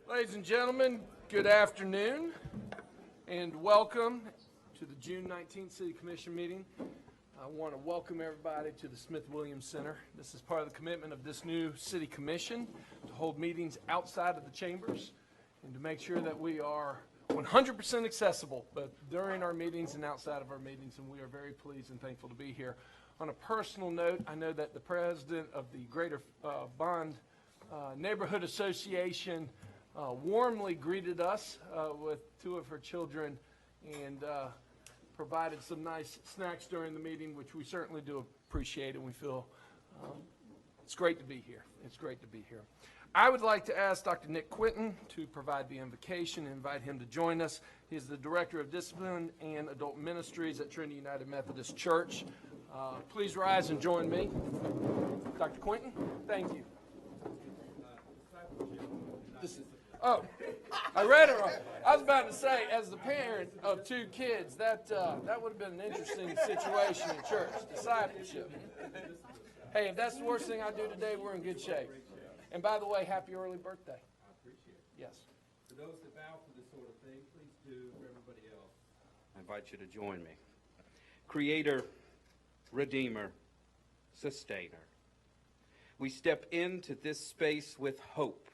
Ladies and gentlemen, good afternoon and welcome to the June 19th City Commission meeting. I want to welcome everybody to the Smith-Williams Center. This is part of the commitment of this new City Commission to hold meetings outside of the chambers and to make sure that we are 100% accessible, but during our meetings and outside of our meetings, and we are very pleased and thankful to be here. On a personal note, I know that the president of the Greater Bond Neighborhood Association warmly greeted us with two of her children and provided some nice snacks during the meeting, which we certainly do appreciate, and we feel it's great to be here. It's great to be here. I would like to ask Dr. Nick Quinton to provide the invocation and invite him to join us. He is the Director of Discipline and Adult Ministries at Trinity United Methodist Church. Please rise and join me. Dr. Quinton, thank you. Oh, I read it wrong. I was about to say, as the parent of two kids, that would have been an interesting situation in church, discipleship. Hey, if that's the worst thing I do today, we're in good shape. And by the way, happy early birthday. I appreciate it. Yes. For those that vow for this sort of thing, please do for everybody else. I invite you to join me. Creator, Redeemer, Sustainer. We step into this space with hope.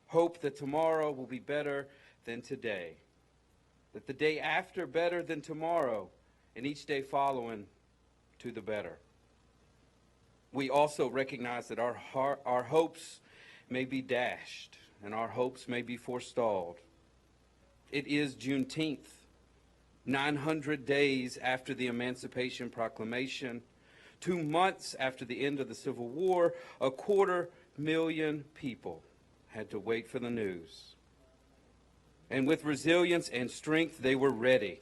Hope that tomorrow will be better than today. That the day after better than tomorrow, and each day following to the better. We also recognize that our hopes may be dashed and our hopes may be forestalled. It is Juneteenth, 900 days after the Emancipation Proclamation, 2 months after the end of the Civil War, 250,000 people had to wait for the news. And with resilience and strength, they were ready.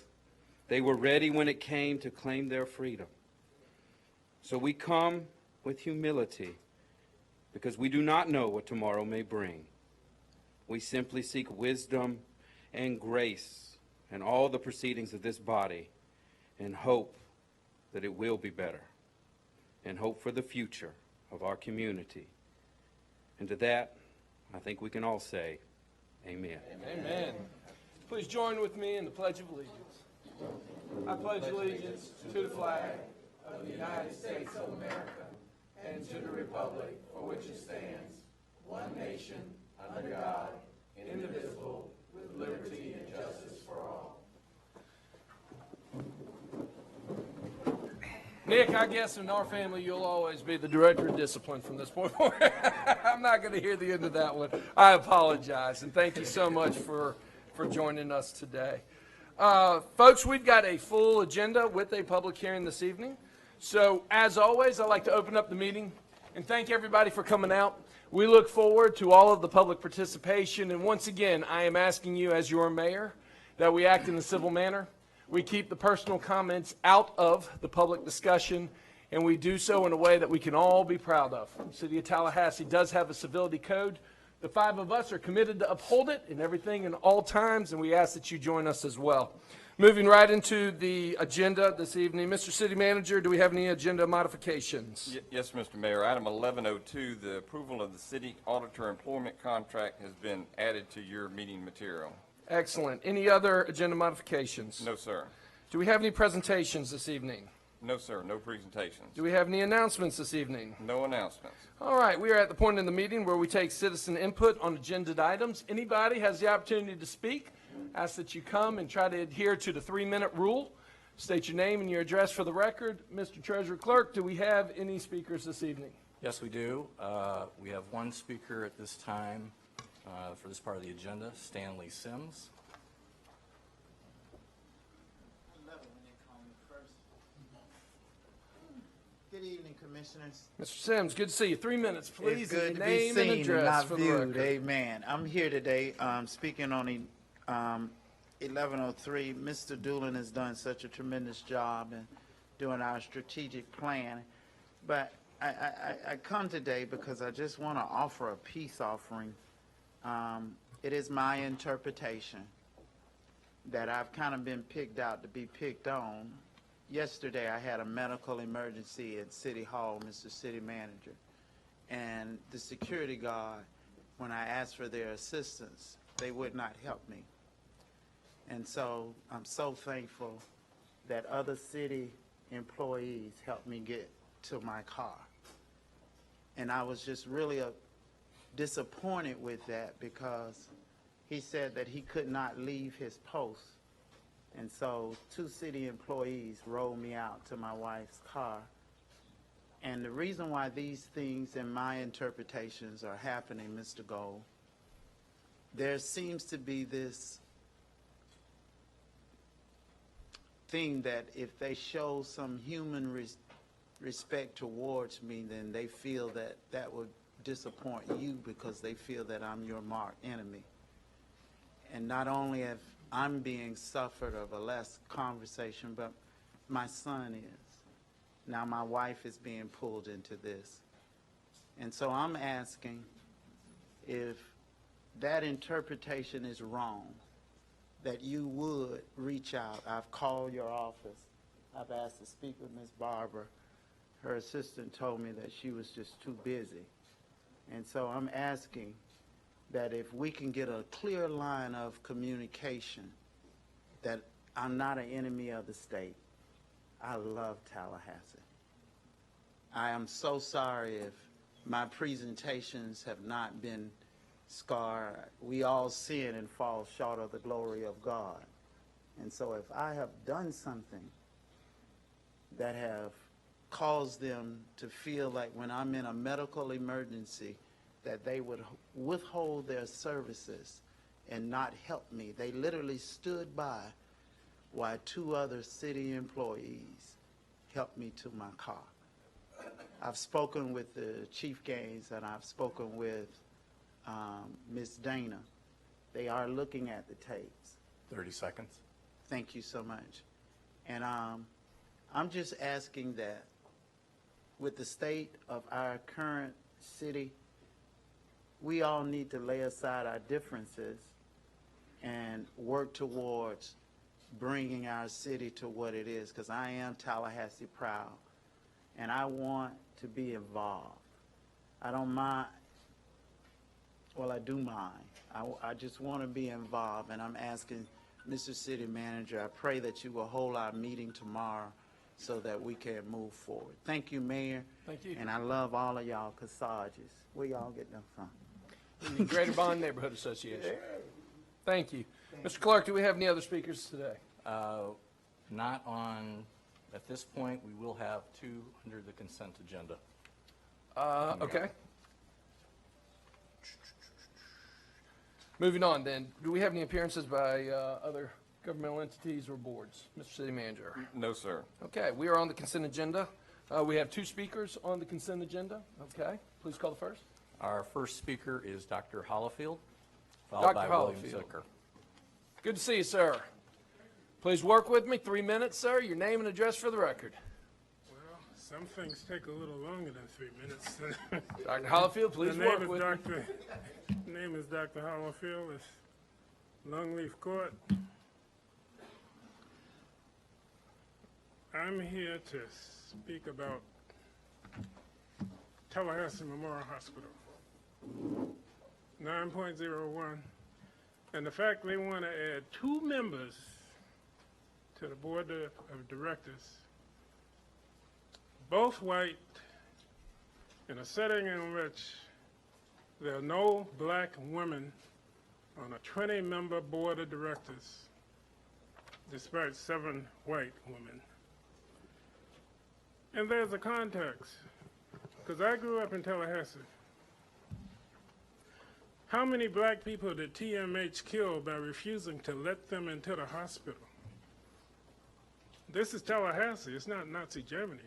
They were ready when it came to claim their freedom. So we come with humility because we do not know what tomorrow may bring. We simply seek wisdom and grace in all the proceedings of this body and hope that it will be better and hope for the future of our community. And to that, I think we can all say, amen. Amen. Please join with me in the Pledge of Allegiance. I pledge allegiance to the flag of the United States of America and to the republic for which it stands, one nation, under God, indivisible, with liberty and justice for all. Nick, I guess in our family you'll always be the director of discipline from this point forward. I'm not going to hear the end of that one. I apologize, and thank you so much for joining us today. Folks, we've got a full agenda with a public hearing this evening. So, as always, I'd like to open up the meeting and thank everybody for coming out. We look forward to all of the public participation, and once again, I am asking you as your mayor that we act in a civil manner. We keep the personal comments out of the public discussion, and we do so in a way that we can all be proud of. The City of Tallahassee does have a civility code. The 5 of us are committed to uphold it in everything and all times, and we ask that you join us as well. Moving right into the agenda this evening, Mr. City Manager, do we have any agenda modifications? Yes, Mr. Mayor. Item 1102, the approval of the city auditor employment contract has been added to your meeting material. Excellent. Any other agenda modifications? No, sir. Do we have any presentations this evening? No, sir. No presentations. Do we have any announcements this evening? No announcements. All right. We are at the point in the meeting where we take citizen input on agenda items. Anybody has the opportunity to speak. Ask that you come and try to adhere to the 3-minute rule. State your name and your address for the record. Mr. Treasurer Clerk, do we have any speakers this evening? Yes, we do. We have one speaker at this time for this part of the agenda, Stanley Sims. Good evening, Commissioners. Mr. Sims, good to see you. 3 minutes, please. It's good to be Name and seen and address not for the viewed. record. Amen. I'm here today speaking on 1103. Mr. Doolin has done such a tremendous job in doing our strategic plan. But I come today because I just want to offer a peace offering. It is my interpretation that I've kind of been picked out to be picked on. Yesterday, I had a medical emergency at City Hall, Mr. City Manager, and the security guard when I asked for their assistance, they would not help me. And so I'm so thankful that other city employees helped me get to my car. And I was just really disappointed with that because he said that he could not leave his post. And so 2 city employees rolled me out to my wife's car. And the reason why these things in my interpretations are happening, Mr. Gold, there seems to be this thing that if they show some human respect towards me, then they feel that that would disappoint you because they feel that I'm your marked enemy. And not only have I'm being suffered of a less conversation, but my son is. Now my wife is being pulled into this. And so I'm asking if that interpretation is wrong, that you would reach out. I've called your office. I've asked to speak with Ms. Barber. Her assistant told me that she was just too busy. And so I'm asking that if we can get a clear line of communication, that I'm not an enemy of the state. I love Tallahassee. I am so sorry if my presentations have not been scarred. We all sin and fall short of the glory of God. And so if I have done something that have caused them to feel like when I'm in a medical emergency that they would withhold their services and not help me. They literally stood by while 2 other city employees helped me to my car. I've spoken with the Chief Gaines and I've spoken with Ms. Dana. They are looking at the tapes. 30 seconds. Thank you so much. And I'm just asking that with the state of our current city, we all need to lay aside our differences and work towards bringing our city to what it is, because I am Tallahassee proud, and I want to be involved. I don't mind, well, I do mind. I just want to be involved, and I'm asking Mr. City Manager, I pray that you will hold our meeting tomorrow so that we can move forward. Thank you, Mayor. Thank you. And I love all of y'all Cosages. Where y'all get them from? The Greater Bond Neighborhood Association. Thank you. Mr. Clark, do we have any other speakers today? Not on, at this point, we will have 2 under the consent agenda. Okay. Moving on then, do we have any appearances by other governmental entities or boards? Mr. City Manager. No, sir. Okay, we are on the consent agenda. We have 2 speakers on the consent agenda. Okay, please call the first. Our first speaker is Dr. Hollifield, Dr. followed by William Hollifield. Zucker. Good to see you, sir. Please work with me. 3 minutes, sir. Your name and address for the record. Well, some things take a little longer than 3 minutes. Dr. Hollifield, please work with me. The name is Dr. Hollifield. It's Longleaf Court. I'm here to speak about Tallahassee Memorial Hospital. 9.01. And the fact they want to add 2 members to the board of directors, both white, in a setting in which there are no black women on a 20-member board of directors, despite 7 white women. And there's a context, because I grew up in Tallahassee. How many black people did TMH kill by refusing to let them into the hospital? This is Tallahassee, it's not Nazi Germany.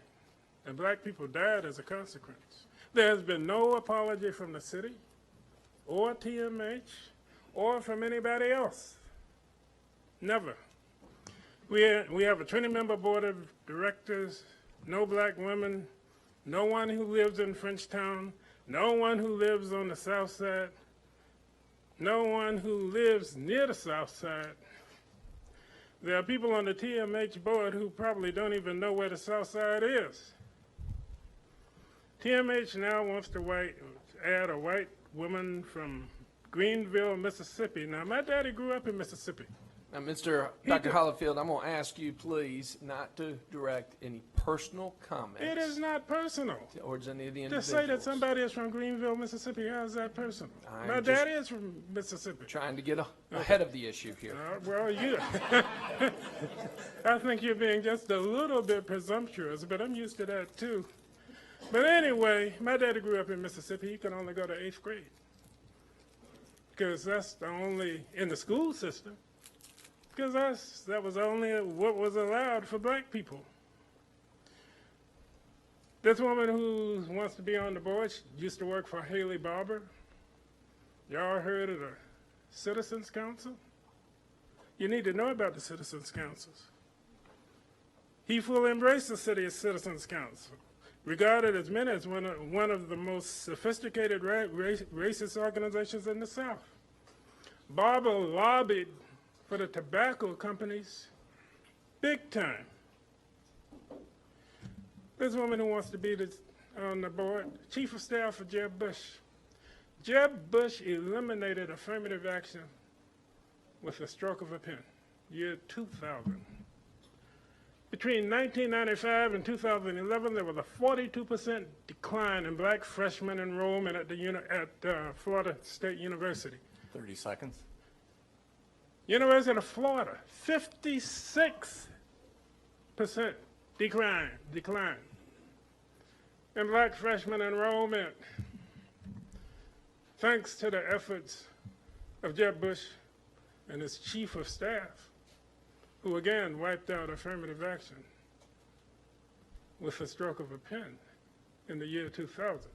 And black people died as a consequence. There has been no apology from the city, or TMH, or from anybody else. Never. We have a 20-member board of directors, no black women, no one who lives in Frenchtown, no one who lives on the south side, no one who lives near the south side. There are people on the TMH board who probably don't even know where the south side is. TMH now wants to add a white woman from Greenville, Mississippi. Now, my daddy grew up in Mississippi. Now, Dr. Hollifield, I'm going to ask you, please, not to direct any personal comments. It is not personal. Towards any of the Just individuals. say that somebody is from Greenville, Mississippi. How is that personal? I'm My just daddy is from Mississippi. Trying to get ahead of the issue here. Well, you, I think you're being just a little bit presumptuous, but I'm used to that too. But anyway, my daddy grew up in Mississippi. He could only go to 8th grade because that's the only, in the school system, because that was only what was allowed for black people. This woman who wants to be on the board used to work for Haley Barber. Y'all heard of the Citizens Council? You need to know about the Citizens Councils. He fully embraced the city Citizens Council, regarded as many as one of the most sophisticated racist organizations in the South. Barber lobbied for the tobacco companies big time. This woman who wants to be on the board, Chief of Staff for Jeb Bush. Jeb Bush eliminated affirmative action with a stroke of a pen, year 2000. Between 1995 and 2011, there was a 42% decline in black freshman enrollment at Florida State University. 30 seconds. University of Florida, 56% decline in black freshman enrollment, thanks to the efforts of Jeb Bush and his chief of staff, who again wiped out affirmative action with a stroke of a pen in the year 2000.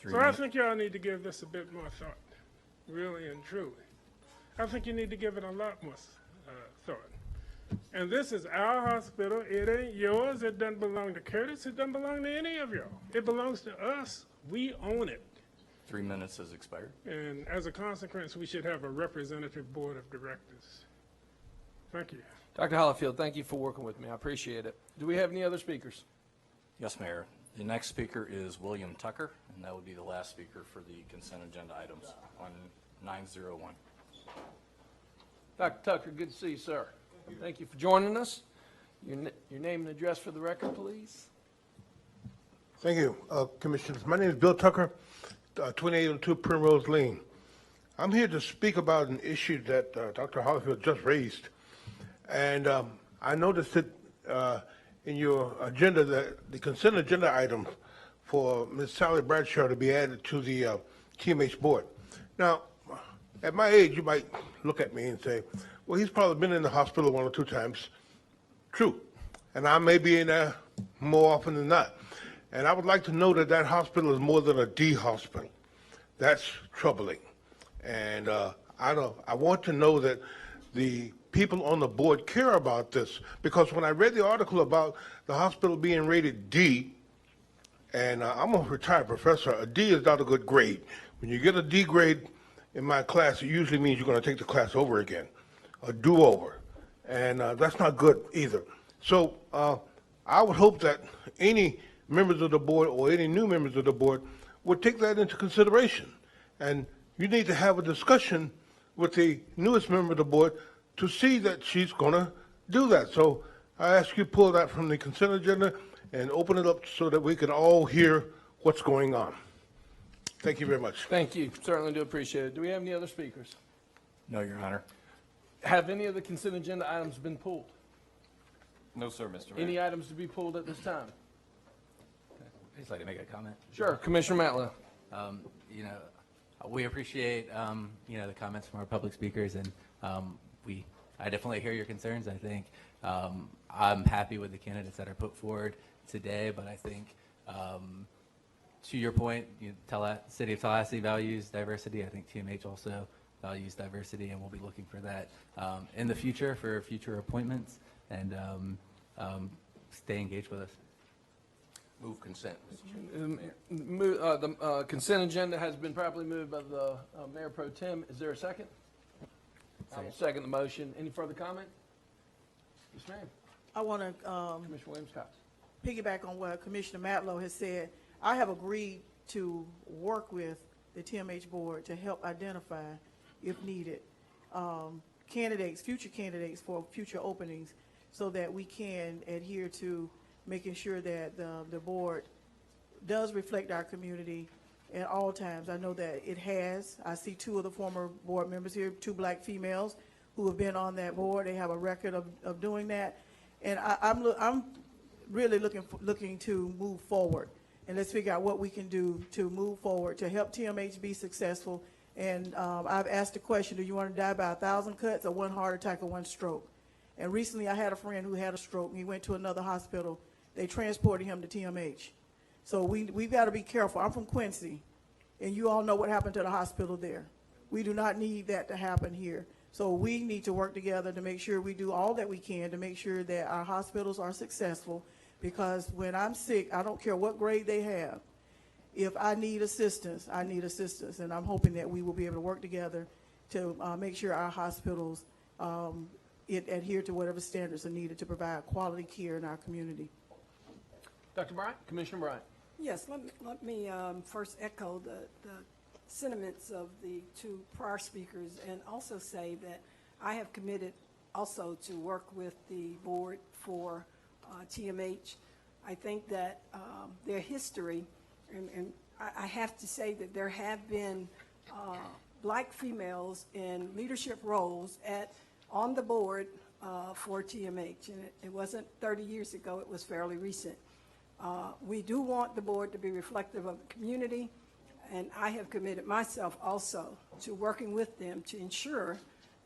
So I think y'all need to give this a bit more thought, really and truly. I think you need to give it a lot more thought. And this is our hospital. It ain't yours. It doesn't belong to Curtis. It doesn't belong to any of y'all. It belongs to us. We own it. 3 minutes has expired. And as a consequence, we should have a representative board of directors. Thank you. Dr. Hollifield, thank you for working with me. I appreciate it. Do we have any other speakers? Yes, Mayor. The next speaker is William Tucker, and that would be the last speaker for the consent agenda items on 901. Dr. Tucker, good to see you, sir. Thank you for joining us. Your name and address for the record, please. Thank you, Commissioners. My name is Bill Tucker, 2802 Primrose Lane. I'm here to speak about an issue that Dr. Hollifield just raised. And I noticed that in your agenda, that the consent agenda item for Ms. Sally Bradshaw to be added to the TMH board. Now, at my age, you might look at me and say, well, he's probably been in the hospital 1 or 2 times. True. And I may be in there more often than not. And I would like to know that that hospital is more than a D hospital. That's troubling. And I want to know that the people on the board care about this, because when I read the article about the hospital being rated D, and I'm a retired professor, a D is not a good grade. When you get a D grade in my class, it usually means you're going to take the class over again, a do-over. And that's not good either. So I would hope that any members of the board or any new members of the board would take that into consideration. And you need to have a discussion with the newest member of the board to see that she's going to do that. So I ask you to pull that from the consent agenda and open it up so that we can all hear what's going on. Thank you very much. Thank you. Certainly do appreciate it. Do we have any other speakers? No, Your Honor. Have any of the consent agenda items been pulled? No, sir, Mr. Mayor. Any items to be pulled at this time? I'd just like to make a comment. Sure. Commissioner Matlow. You know, we appreciate, you know, the comments from our public speakers, and I definitely hear your concerns. I think I'm happy with the candidates that are put forward today, but I think to your point, City of Tallahassee values diversity. I think TMH also values diversity, and we'll be looking for that in the future for future appointments, and stay engaged with us. Move consent, Mr. Chairman. The consent agenda has been properly moved by the Mayor Pro Tem. Is there a second? I will second the motion. Any further comment? Yes, ma'am. I want to Commissioner Williams-Cox. piggyback on what Commissioner Matlow has said. I have agreed to work with the TMH board to help identify, if needed, future candidates for future openings, so that we can adhere to making sure that the board does reflect our community at all times. I know that it has. I see two of the former board members here, two black females who have been on that board. They have a record of doing that. And I'm really looking to move forward. And let's figure out what we can do to move forward to help TMH be successful. And I've asked the question, do you want to die by 1,000 cuts or one heart attack or one stroke? And recently I had a friend who had a stroke, and he went to another hospital. They transported him to TMH. So we've got to be careful. I'm from Quincy, and you all know what happened to the hospital there. We do not need that to happen here. So we need to work together to make sure we do all that we can to make sure that our hospitals are successful, because when I'm sick, I don't care what grade they have. If I need assistance, I need assistance, and I'm hoping that we will be able to work together to make sure our hospitals adhere to whatever standards are needed to provide quality care in our community. Dr. Bryant, Commissioner Bryant. Yes, let me first echo the sentiments of the two prior speakers, and also say that I have committed also to work with the board for TMH. I think that their history, and I have to say that there have been black females in leadership roles on the board for TMH, and it wasn't 30 years ago, it was fairly recent. We do want the board to be reflective of the community, and I have committed myself also to working with them to ensure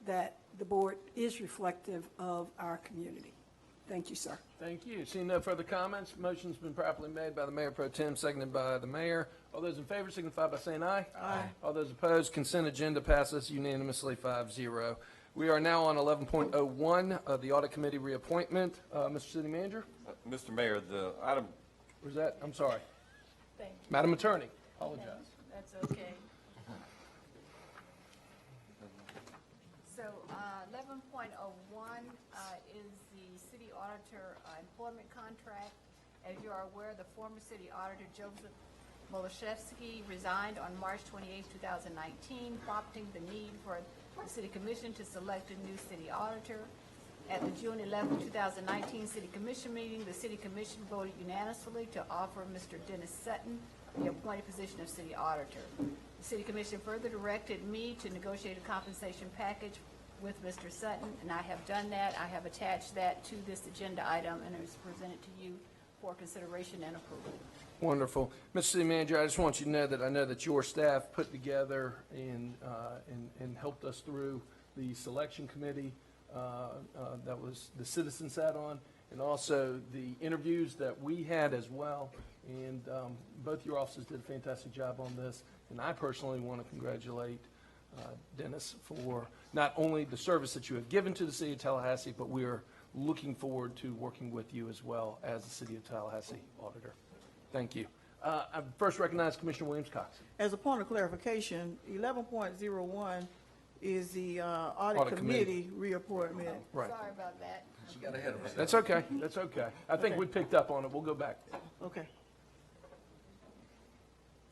that the board is reflective of our community. Thank you, sir. Thank you. Seeing no further comments, motion's been properly made by the Mayor Pro Tem, seconded by the Mayor. All those in favor signify by saying aye. Aye. All those opposed, consent agenda passes unanimously 5-0. We are now on 11.01, the Audit Committee reappointment. Mr. City Manager? Mr. Mayor, the item, Where's that? I'm sorry. Thank you. Madam Attorney, apologize. That's okay. So 11.01 is the city auditor employment contract. As you are aware, the former city auditor, Joseph Molashevsky, resigned on March 28, 2019, prompting the need for the City Commission to select a new city auditor. At the June 11, 2019 City Commission meeting, the City Commission voted unanimously to offer Mr. Dennis Sutton the appointed position of city auditor. The City Commission further directed me to negotiate a compensation package with Mr. Sutton, and I have done that. I have attached that to this agenda item, and it is presented to you for consideration and approval. Wonderful. Mr. City Manager, I just want you to know that I know that your staff put together and helped us through the selection committee that was the citizens sat on, and also the interviews that we had as well. And both your offices did a fantastic job on this. And I personally want to congratulate Dennis for not only the service that you have given to the city of Tallahassee, but we are looking forward to working with you as well as the city of Tallahassee auditor. Thank you. I first recognize Commissioner Williams-Cox. As a point of clarification, 11.01 is the audit committee reappointment. Right. Sorry about that. That's okay. That's okay. I think we picked up on it. We'll go back. Okay.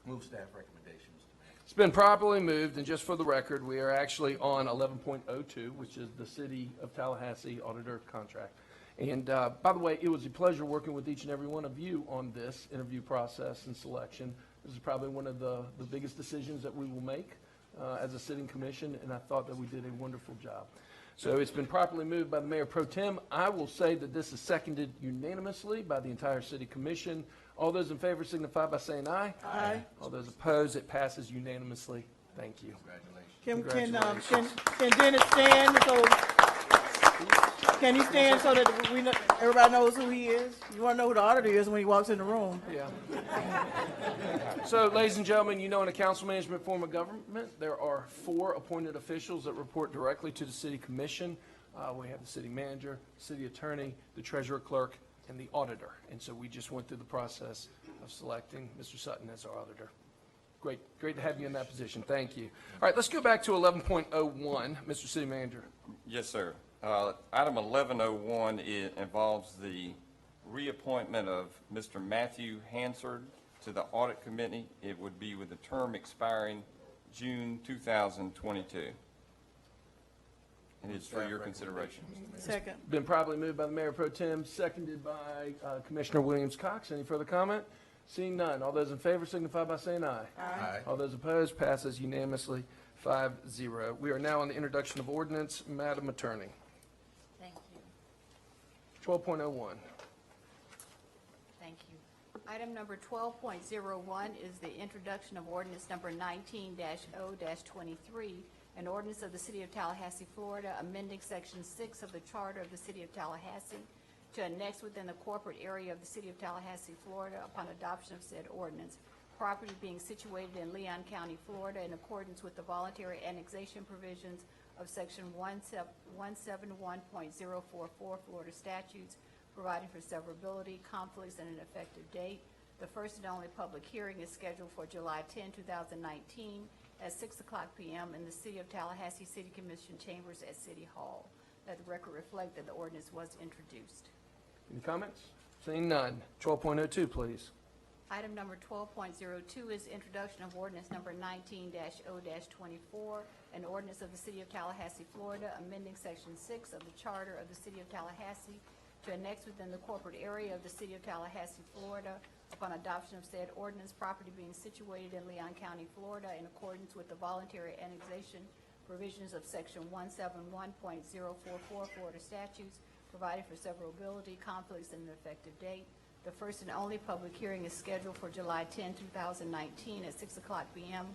Move staff recommendations. It's been properly moved, and just for the record, we are actually on 11.02, which is the City of Tallahassee Auditor Contract. And by the way, it was a pleasure working with each and every one of you on this interview process and selection. This is probably one of the biggest decisions that we will make as a sitting commission, and I thought that we did a wonderful job. So it's been properly moved by the Mayor Pro Tem. I will say that this is seconded unanimously by the entire City Commission. All those in favor signify by saying aye. Aye. All those opposed, it passes unanimously. Thank you. Congratulations. Can Dennis stand? So can he stand so that we know, everybody knows who he is? You want to know who the auditor is when he walks in the room. Yeah. So, ladies and gentlemen, you know in a council management form of government, there are 4 appointed officials that report directly to the City Commission. We have the city manager, city attorney, the treasurer clerk, and the auditor. And so we just went through the process of selecting Mr. Sutton as our auditor. Great to have you in that position. Thank you. All right, let's go back to 11.01. Mr. City Manager. yes, sir. Item 1101 involves the reappointment of Mr. Matthew Hansard to the Audit Committee. It would be with the term expiring June 2022. And it's for your consideration. Second. Been properly moved by the Mayor Pro Tem, seconded by Commissioner Williams-Cox. Any further comment? Seeing none. All those in favor signify by saying aye. Aye. All those opposed, passes unanimously 5-0. We are now on the introduction of ordinance. Madam Attorney. Thank you. 12.01. Thank you. Item number 12.01 is the introduction of ordinance number 19-0-23, an ordinance of the City of Tallahassee, Florida, amending Section 6 of the Charter of the City of Tallahassee to annex within the corporate area of the City of Tallahassee, Florida, upon adoption of said ordinance, property being situated in Leon County, Florida, in accordance with the voluntary annexation provisions of Section 171.044 Florida statutes, providing for severability, conflicts, and an effective date. The first and only public hearing is scheduled for July 10, 2019, at 6:00 p.m. in the City of Tallahassee City Commission chambers at City Hall. Let the record reflect that the ordinance was introduced. Any comments? Seeing none. 12.02, please. Item number 12.02 is introduction of ordinance number 19-0-24, an ordinance of the City of Tallahassee, Florida, amending Section 6 of the Charter of the City of Tallahassee to annex within the corporate area of the City of Tallahassee, Florida, upon adoption of said ordinance, property being situated in Leon County, Florida, in accordance with the voluntary annexation provisions of Section 171.044 Florida statutes, providing for severability, conflicts, and an effective date. The first and only public hearing is scheduled for July 10, 2019, at 6:00 p.m.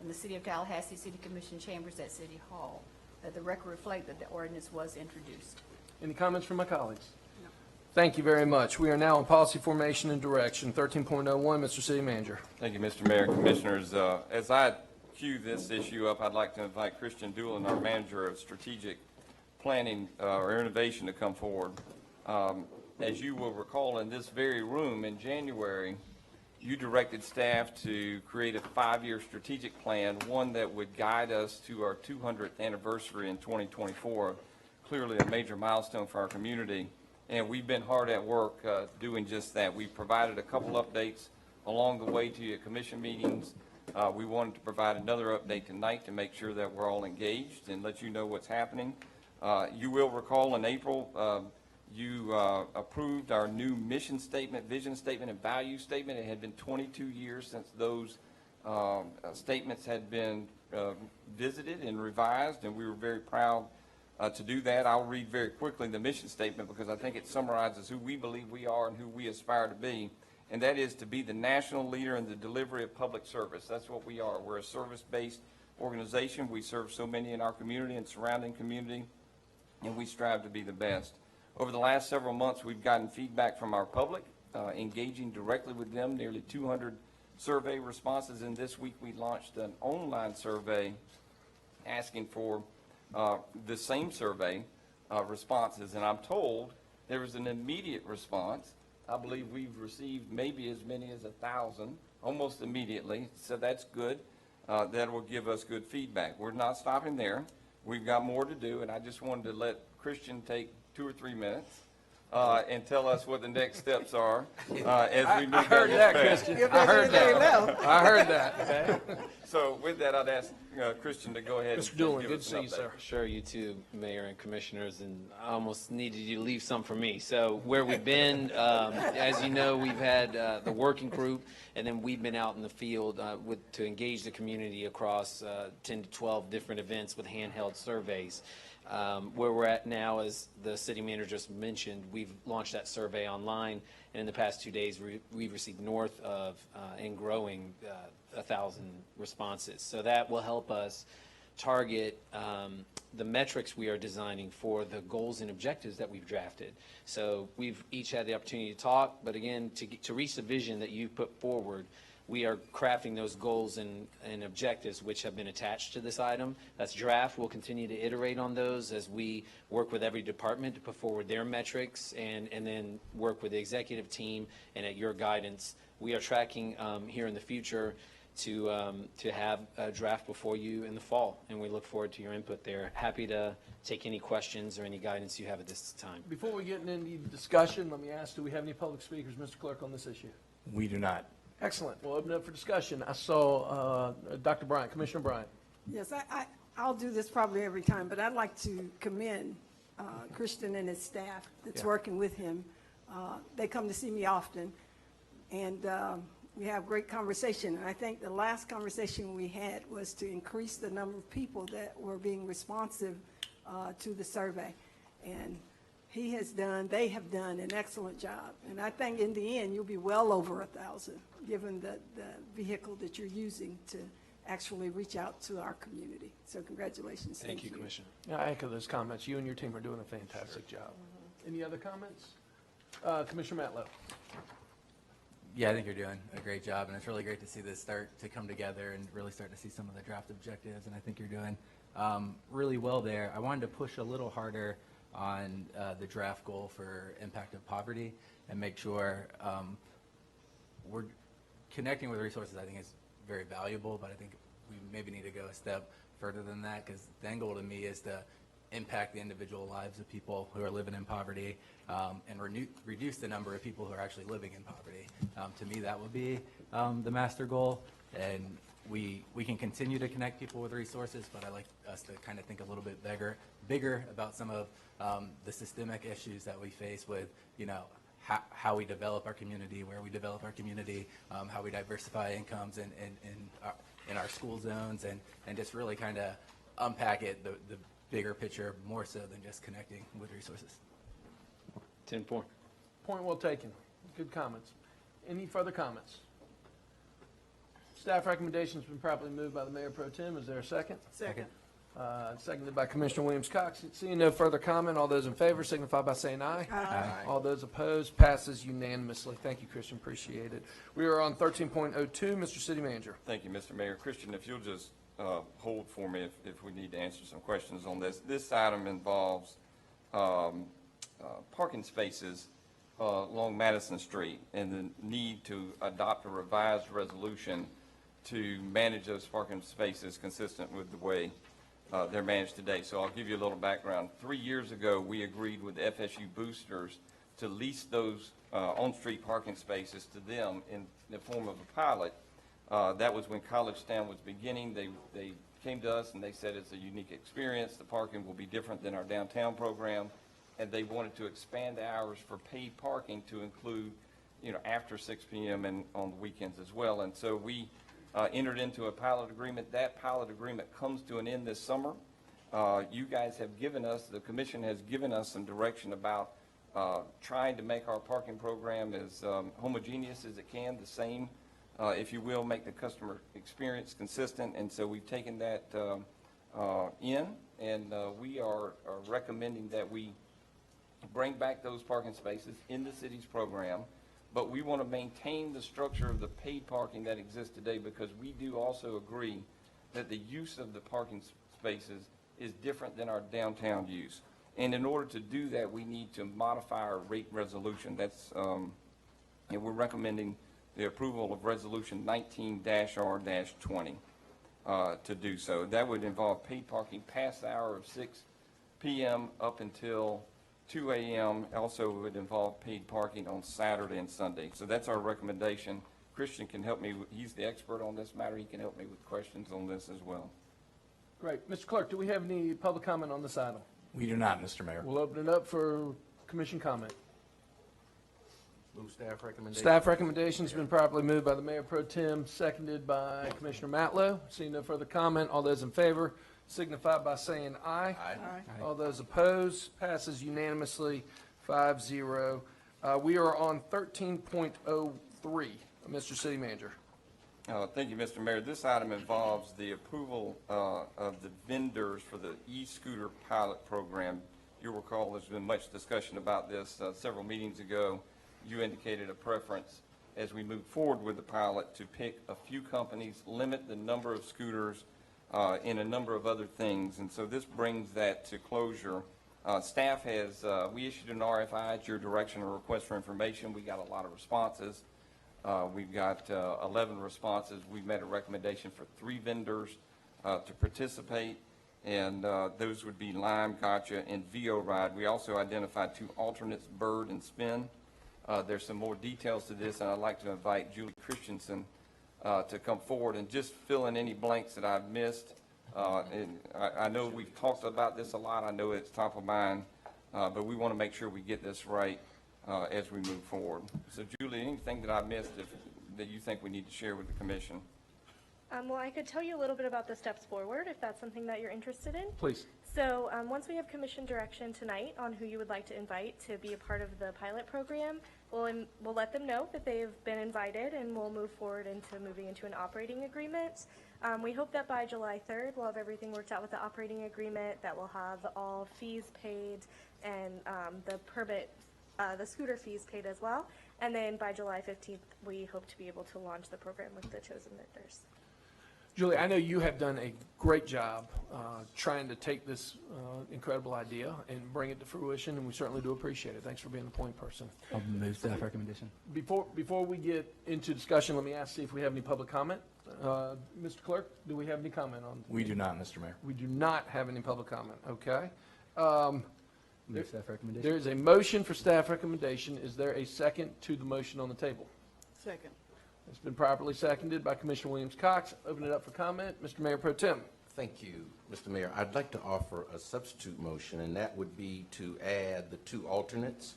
in the City of Tallahassee City Commission chambers at City Hall. Let the record reflect that the ordinance was introduced. Any comments from my colleagues? No. Thank you very much. We are now on policy formation and direction. 13.01, Mr. City Manager. Thank you, Mr. Mayor, Commissioners. As I cue this issue up, I'd like to invite Christian Doolin, our Manager of Strategic Planning or Innovation, to come forward. As you will recall, in this very room in January, you directed staff to create a 5-year strategic plan, one that would guide us to our 200th anniversary in 2024, clearly a major milestone for our community. And we've been hard at work doing just that. We provided a couple updates along the way to your commission meetings. We wanted to provide another update tonight to make sure that we're all engaged and let you know what's happening. You will recall in April, you approved our new mission statement, vision statement, and value statement. It had been 22 years since those statements had been visited and revised, and we were very proud to do that. I'll read very quickly the mission statement because I think it summarizes who we believe we are and who we aspire to be, and that is to be the national leader in the delivery of public service. That's what we are. We're a service-based organization. We serve so many in our community and surrounding community, and we strive to be the best. Over the last several months, we've gotten feedback from our public, engaging directly with them, nearly 200 survey responses, and this week we launched an online survey asking for the same survey responses, and I'm told there was an immediate response. I believe we've received maybe as many as 1,000 almost immediately, so that's good. That will give us good feedback. We're not stopping there. We've got more to do, and I just wanted to let Christian take 2 or 3 minutes and tell us what the next steps are as we move down this path. Christian. I heard that. I heard that. Okay. So with that, I'd ask Christian to go ahead. Mr. Doolin, and good give to us see an you, update. sir. Sure, you too, Mayor and Commissioners, and I almost needed you to leave some for me. So where we've been, as you know, we've had the working group, and then we've been out in the field to engage the community across 10 to 12 different events with handheld surveys. Where we're at now, as the city manager just mentioned, we've launched that survey online, and in the past 2 days, we've received north of and growing 1,000 responses. So that will help us target the metrics we are designing for the goals and objectives that we've drafted. So we've each had the opportunity to talk, but again, to reach the vision that you put forward, we are crafting those goals and objectives which have been attached to this item. That's draft. We'll continue to iterate on those as we work with every department to put forward their metrics and then work with the executive team and at your guidance. We are tracking here in the future to have a draft before you in the fall, and we look forward to your input there. Happy to take any questions or any guidance you have at this time. Before we get into the discussion, let me ask, do we have any public speakers, Mr. Clerk, on this issue? We do not. Excellent. We'll open it up for discussion. I saw Dr. Bryant, Commissioner Bryant. Yes, I'll do this probably every time, but I'd like to commend Christian and his staff that's working with him. They come to see me often, and we have great conversation. And I think the last conversation we had was to increase the number of people that were being responsive to the survey. And they have done an excellent job. And I think in the end, you'll be well over 1,000, given the vehicle that you're using to actually reach out to our community. So congratulations. Thank you, Commissioner. Yeah, I echo those comments. You and your team are doing a fantastic job. Any other comments? Commissioner Matlow. Yeah, I think you're doing a great job, and it's really great to see this start to come together and really start to see some of the draft objectives, and I think you're doing really well there. I wanted to push a little harder on the draft goal for impact of poverty and make sure we're connecting with resources. I think is very valuable, but I think we maybe need to go a step further than that, because the end goal to me is to impact the individual lives of people who are living in poverty and reduce the number of people who are actually living in poverty. To me, that would be the master goal, and we can continue to connect people with resources, but I like us to kind of think a little bit bigger about some of the systemic issues that we face with, how we develop our community, where we develop our community, how we diversify incomes in our school zones, and just really kind of unpack it, the bigger picture, more so than just connecting with resources. 10-4. Point well taken. Good comments. Any further comments? Staff recommendation's been properly moved by the Mayor Pro Tem. Is there a second? Second. Seconded by Commissioner Williams-Cox. Seeing no further comment, all those in favor signify by saying aye. Aye. All those opposed, passes unanimously. Thank you, Christian. Appreciate it. We are on 13.02. Mr. City Manager. Thank you, Mr. Mayor. Christian, if you'll just hold for me if we need to answer some questions on this. This item involves parking spaces along Madison Street and the need to adopt a revised resolution to manage those parking spaces consistent with the way they're managed today. So I'll give you a little background. 3 years ago, we agreed with FSU boosters to lease those on-street parking spaces to them in the form of a pilot. That was when College Town was beginning. They came to us and they said it's a unique experience. The parking will be different than our downtown program. And they wanted to expand the hours for paid parking to include, after 6 p.m. and on the weekends as well. And so we entered into a pilot agreement. That pilot agreement comes to an end this summer. You guys have given us, the commission has given us some direction about trying to make our parking program as homogeneous as it can, the same, if you will, make the customer experience consistent. And so we've taken that in, and we are recommending that we bring back those parking spaces in the city's program, but we want to maintain the structure of the paid parking that exists today, because we do also agree that the use of the parking spaces is different than our downtown use. And in order to do that, we need to modify our rate resolution. That's, and we're recommending the approval of Resolution 19-R-20 to do so. That would involve paid parking past the hour of 6 p.m. up until 2 a.m. Also would involve paid parking on Saturday and Sunday. So that's our recommendation. Christian can help me. He's the expert on this matter. He can help me with questions on this as well. Great. Mr. Clerk, do we have any public comment on this item? We do not, Mr. Mayor. We'll open it up for commission comment. Move staff recommendation. Staff recommendation's been properly moved by the Mayor Pro Tem, seconded by Commissioner Matlow. Seeing no further comment, all those in favor signify by saying aye. Aye. All those opposed, passes unanimously, 5-0. We are on 13.03. Mr. City Manager. Thank you, Mr. Mayor. This item involves the approval of the vendors for the e-scooter pilot program. You'll recall there's been much discussion about this several meetings ago. You indicated a preference as we move forward with the pilot to pick a few companies, limit the number of scooters, and a number of other things. And so this brings that to closure. Staff has, we issued an RFI at your direction, a request for information. We got a lot of responses. We've got 11 responses. We've made a recommendation for 3 vendors to participate, and those would be Lime, Gotcha, and VO Ride. We also identified 2 alternates, Bird and Spin. There's some more details to this, and I'd like to invite Julie Christensen to come forward and just fill in any blanks that I've missed. And I know we've talked about this a lot. I know it's top of mind, but we want to make sure we get this right as we move forward. So, Julie, anything that I missed that you think we need to share with the commission? Well, I could tell you a little bit about the steps forward, if that's something that you're interested in. Please. So once we have commission direction tonight on who you would like to invite to be a part of the pilot program, we'll let them know that they've been invited, and we'll move forward into moving into an operating agreement. We hope that by July 3rd, we'll have everything worked out with the operating agreement, that we'll have all fees paid and the permit, the scooter fees paid as well. And then by July 15th, we hope to be able to launch the program with the chosen vendors. Julie, I know you have done a great job trying to take this incredible idea and bring it to fruition, and we certainly do appreciate it. Thanks for being the point person. I'll move staff recommendation. Before we get into discussion, let me see if we have any public comment. Mr. Clerk, do we have any comment on? We do not, Mr. Mayor. We do not have any public comment. Okay. Move staff recommendation. There is a motion for staff recommendation. Is there a second to the motion on the table? Second. It's been properly seconded by Commissioner Williams-Cox. Open it up for comment. Mr. Mayor Pro Tem. Thank you, Mr. Mayor. I'd like to offer a substitute motion, and that would be to add the 2 alternates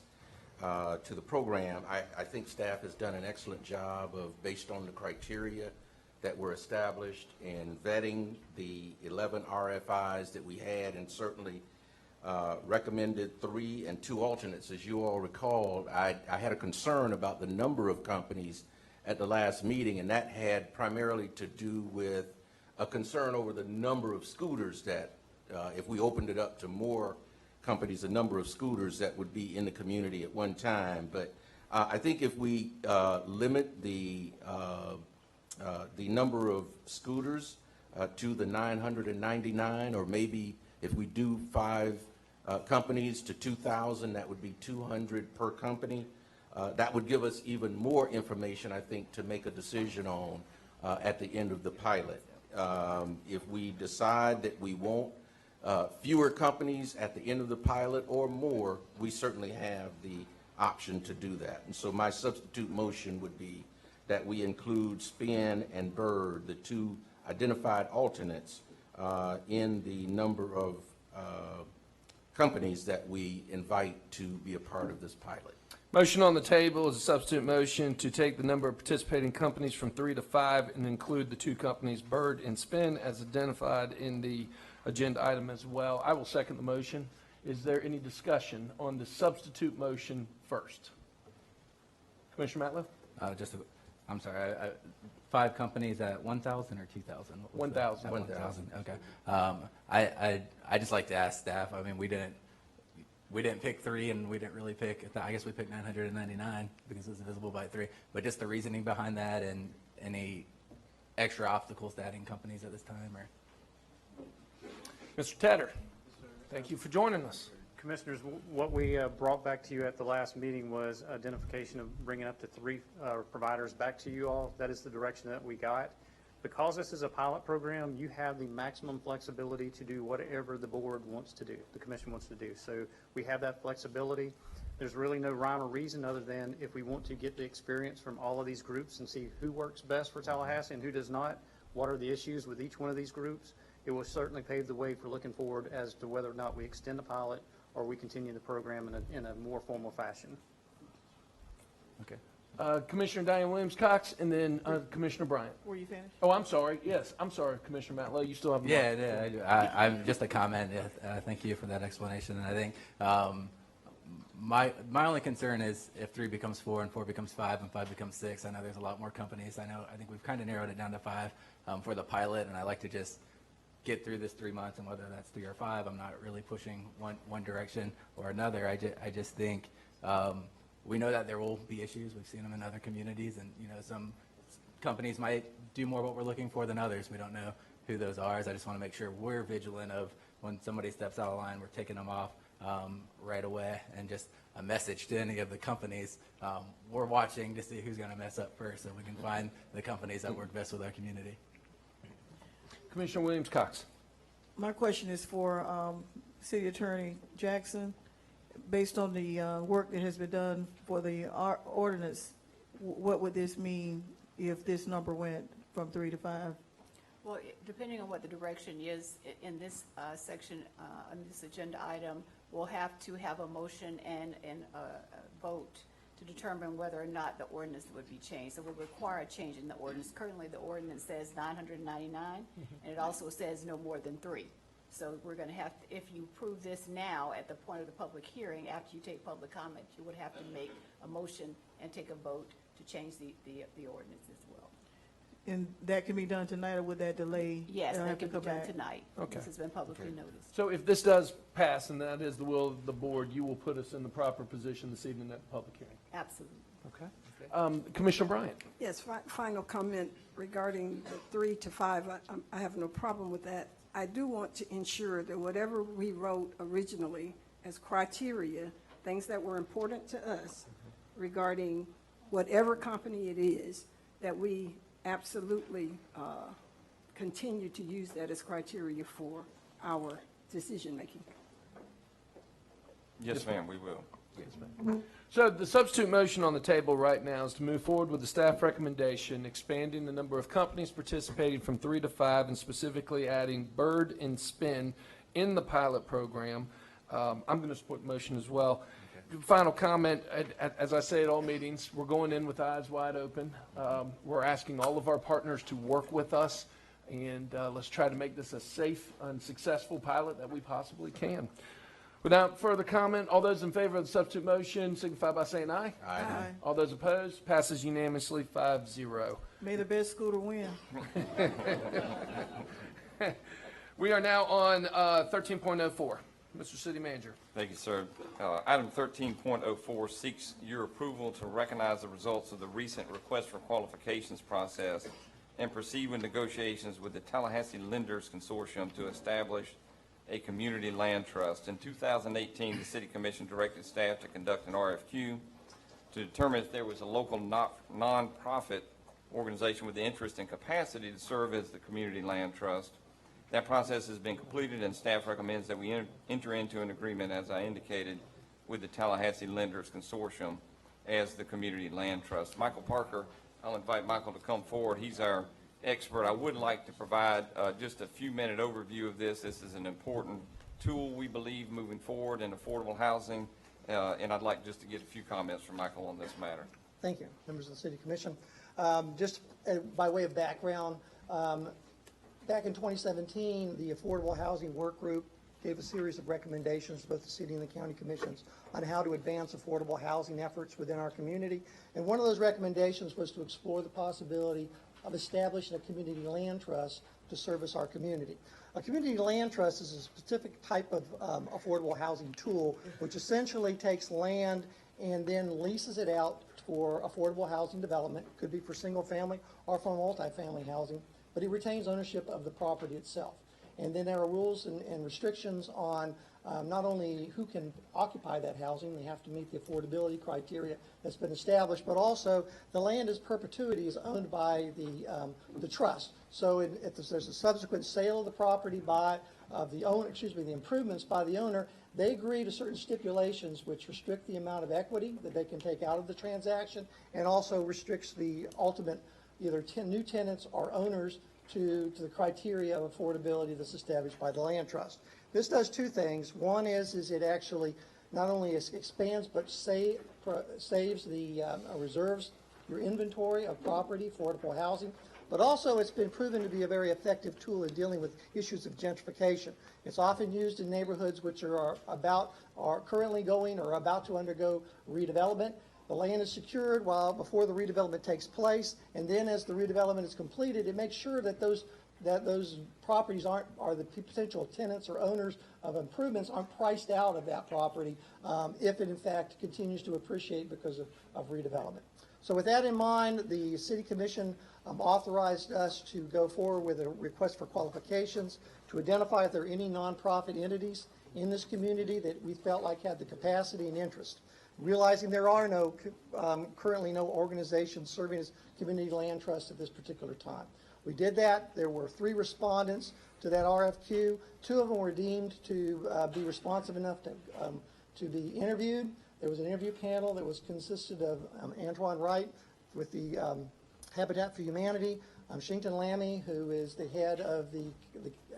to the program. I think staff has done an excellent job of, based on the criteria that were established in vetting the 11 RFIs that we had, and certainly recommended 3 and 2 alternates. As you all recall, I had a concern about the number of companies at the last meeting, and that had primarily to do with a concern over the number of scooters that, if we opened it up to more companies, the number of scooters that would be in the community at one time. But I think if we limit the number of scooters to the 999, or maybe if we do 5 companies to 2,000, that would be 200 per company. That would give us even more information, I think, to make a decision on at the end of the pilot. If we decide that we want fewer companies at the end of the pilot or more, we certainly have the option to do that. And so my substitute motion would be that we include Spin and Bird, the 2 identified alternates, in the number of companies that we invite to be a part of this pilot. Motion on the table is a substitute motion to take the number of participating companies from 3 to 5 and include the 2 companies, Bird and Spin, as identified in the agenda item as well. I will second the motion. Is there any discussion on the substitute motion first? Commissioner Matlow? I'm sorry, 5 companies at 1,000 or 2,000? 1,000. 1,000, okay. I just like to ask staff, I mean, we didn't pick 3, and we didn't really pick, I guess we picked 999 because it's divisible by 3, but just the reasoning behind that and any extra obstacles to adding companies at this time, or? Mr. Tedder, thank you for joining us. Commissioners, what we brought back to you at the last meeting was identification of bringing up to 3 providers back to you all. That is the direction that we got. Because this is a pilot program, you have the maximum flexibility to do whatever the board wants to do, the commission wants to do. So we have that flexibility. There's really no rhyme or reason other than if we want to get the experience from all of these groups and see who works best for Tallahassee and who does not, what are the issues with each one of these groups, it will certainly pave the way for looking forward as to whether or not we extend the pilot or we continue the program in a more formal fashion. Okay. Commissioner Diane Williams-Cox, and then Commissioner Bryant. Were you finished? Oh, I'm sorry. Yes, I'm sorry, Commissioner Matlow. You still have the mic. Yeah, I do. I'm just a comment. Thank you for that explanation. And I think my only concern is if 3 becomes 4 and 4 becomes 5 and 5 becomes 6. I know there's a lot more companies. I think we've kind of narrowed it down to 5 for the pilot, and I like to just get through this 3 months, and whether that's 3 or 5, I'm not really pushing one direction or another. I just think we know that there will be issues. We've seen them in other communities, and some companies might do more what we're looking for than others. We don't know who those are. I just want to make sure we're vigilant of when somebody steps out of line, we're taking them off right away. And just a message to any of the companies, we're watching to see who's going to mess up first, so we can find the companies that work best with our community. Commissioner Williams-Cox. My question is for City Attorney Jackson based on the work that has been done for the ordinance, what would this mean if this number went from 3 to 5? Well, depending on what the direction is in this section, on this agenda item, we'll have to have a motion and a vote to determine whether or not the ordinance would be changed. So we'll require a change in the ordinance. Currently, the ordinance says 999, and it also says no more than 3. So we're going to have, if you approve this now at the point of the public hearing, after you take public comment, you would have to make a motion and take a vote to change the ordinance as well. And that can be done tonight, or would that delay? Yes, They'll that have to can be come done back? tonight. Okay. This has been publicly noticed. So if this does pass, and that is the will of the board, you will put us in the proper position this evening at the public hearing. Absolutely. Okay. Commissioner Bryant. Yes, final comment regarding the 3 to 5. I have no problem with that. I do want to ensure that whatever we wrote originally as criteria, things that were important to us regarding whatever company it is, that we absolutely continue to use that as criteria for our decision-making. Yes, ma'am, we will. So the substitute motion on the table right now is to move forward with the staff recommendation, expanding the number of companies participating from 3 to 5, and specifically adding Bird and Spin in the pilot program. I'm going to support the motion as well. Final comment, as I say at all meetings, we're going in with eyes wide open. We're asking all of our partners to work with us, and let's try to make this a safe and successful pilot that we possibly can. Without further comment, all those in favor of the substitute motion signify by saying aye. Aye. All those opposed, passes unanimously 5-0. May the best scooter win. We are now on 13.04. Mr. City Manager. Thank you, sir. Item 13.04 seeks your approval to recognize the results of the recent request for qualifications process and proceed with negotiations with the Tallahassee Lenders Consortium to establish a community land trust. In 2018, the City Commission directed staff to conduct an RFQ to determine if there was a local non-profit organization with the interest and capacity to serve as the community land trust. That process has been completed, and staff recommends that we enter into an agreement, as I indicated, with the Tallahassee Lenders Consortium as the community land trust. Michael Parker, I'll invite Michael to come forward. He's our expert. I would like to provide just a few-minute overview of this. This is an important tool, we believe, moving forward in affordable housing, and I'd like just to get a few comments from Michael on this matter. Thank you, members of the City Commission. Just by way of background, back in 2017, the Affordable Housing Work Group gave a series of recommendations to both the city and the county commissions on how to advance affordable housing efforts within our community. And one of those recommendations was to explore the possibility of establishing a community land trust to service our community. A community land trust is a specific type of affordable housing tool which essentially takes land and then leases it out for affordable housing development. Could be for single family or for multifamily housing, but it retains ownership of the property itself. And then there are rules and restrictions on not only who can occupy that housing, they have to meet the affordability criteria that's been established, but also the land is perpetuity is owned by the trust. So if there's a subsequent sale of the property by the owner, the improvements by the owner, they agree to certain stipulations which restrict the amount of equity that they can take out of the transaction, and also restricts the ultimate either new tenants or owners to the criteria of affordability that's established by the land trust. This does two things. One is it actually not only expands but saves the reserves your inventory of property, affordable housing, but also it's been proven to be a very effective tool in dealing with issues of gentrification. It's often used in neighborhoods which are currently going or about to undergo redevelopment. The land is secured before the redevelopment takes place, and then as the redevelopment is completed, it makes sure that those properties are the potential tenants or owners of improvements aren't priced out of that property if it in fact continues to appreciate because of redevelopment. So with that in mind, the City Commission authorized us to go forward with a request for qualifications to identify if there are any nonprofit entities in this community that we felt like had the capacity and interest. Realizing there are currently no organizations serving as community land trusts at this particular time. We did that. There were 3 respondents to that RFQ. 2 of them were deemed to be responsive enough to be interviewed. There was an interview panel that was consisted of Antoine Wright with the Habitat for Humanity, Shington Lammy, who is the head of the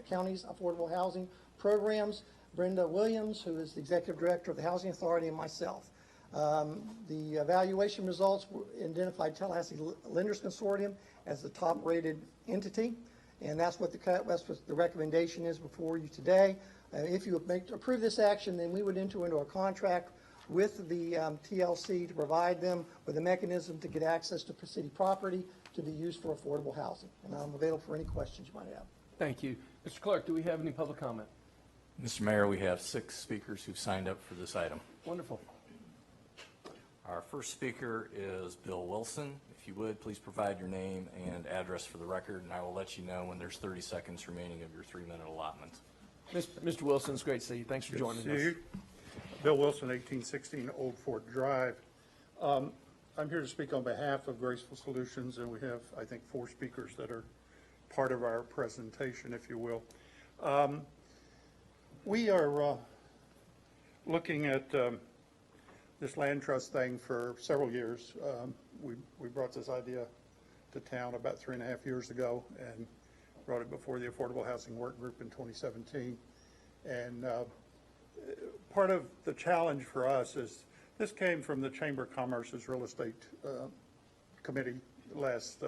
county's affordable housing programs, Brenda Williams, who is the executive director of the Housing Authority, and myself. The evaluation results identified Tallahassee Lenders Consortium as the top-rated entity, and that's what the recommendation is before you today. If you approve this action, then we would enter into a contract with the TLC to provide them with a mechanism to get access to city property to be used for affordable housing. And I'm available for any questions you might have. Thank you. Mr. Clerk, do we have any public comment? Mr. Mayor, we have 6 speakers who've signed up for this item. Wonderful. Our first speaker is Bill Wilson. If you would, please provide your name and address for the record, and I will let you know when there's 30 seconds remaining of your 3-minute allotment. Mr. Wilson, it's great to see you. Thanks for joining us. Bill Wilson, 1816 Old Fort Drive. I'm here to speak on behalf of Graceful Solutions, and we have, I think, 4 speakers that are part of our presentation, if you will. We are looking at this land trust thing for several years. We brought this idea to town about 3.5 years ago and brought it before the Affordable Housing Work Group in 2017. And part of the challenge for us is this came from the Chamber of Commerce's Real Estate Committee last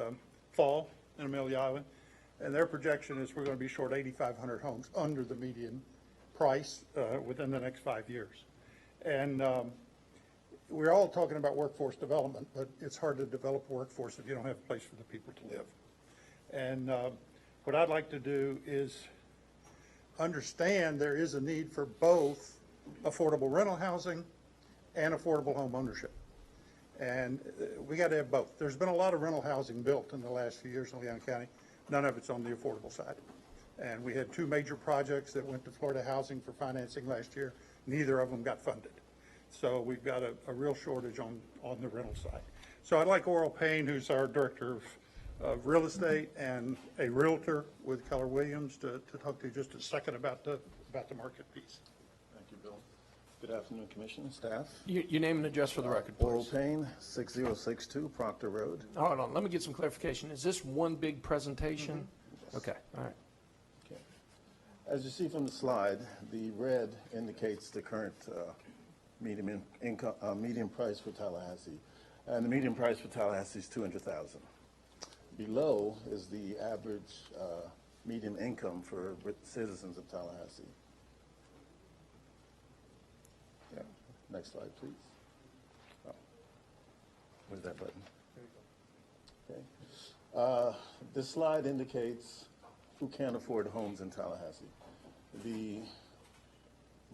fall in Amelia Island. And their projection is we're going to be short 8,500 homes under the median price within the next 5 years. And we're all talking about workforce development, but it's hard to develop a workforce if you don't have a place for the people to live. And what I'd like to do is understand there is a need for both affordable rental housing and affordable home ownership. And we got to have both. There's been a lot of rental housing built in the last few years in Leon County. None of it's on the affordable side. And we had 2 major projects that went to Florida Housing for financing last year. Neither of them got funded. So we've got a real shortage on the rental side. So I'd like Oral Payne, who's our director of real estate and a realtor with Keller Williams, to talk to you just a second about the market piece. Thank you, Bill. Good afternoon, Commissioner, staff. Your name and address for the record, please. Oral Payne, 6062 Proctor Road. Hold on, let me get some clarification. Is this one big presentation? Mm-hmm. Okay, all right. Okay. As you see from the slide, the red indicates the current median price for Tallahassee. And the median price for Tallahassee is $200,000. Below is the average median income for citizens of Tallahassee. Yeah. Next slide, please. Oh. Where's that button? Okay. This slide indicates who can't afford homes in Tallahassee. The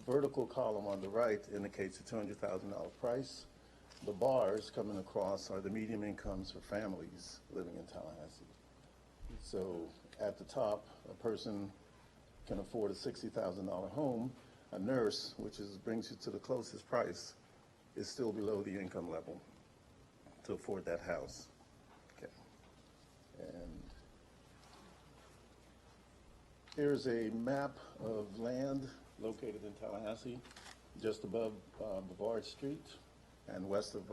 vertical column on the right indicates a $200,000 price. The bars coming across are the median incomes for families living in Tallahassee. So at the top, a person can afford a $60,000 home. A nurse, which brings you to the closest price, is still below the income level to afford that house. Okay. And here's a map of land located in Tallahassee, just above Brevard Street and west of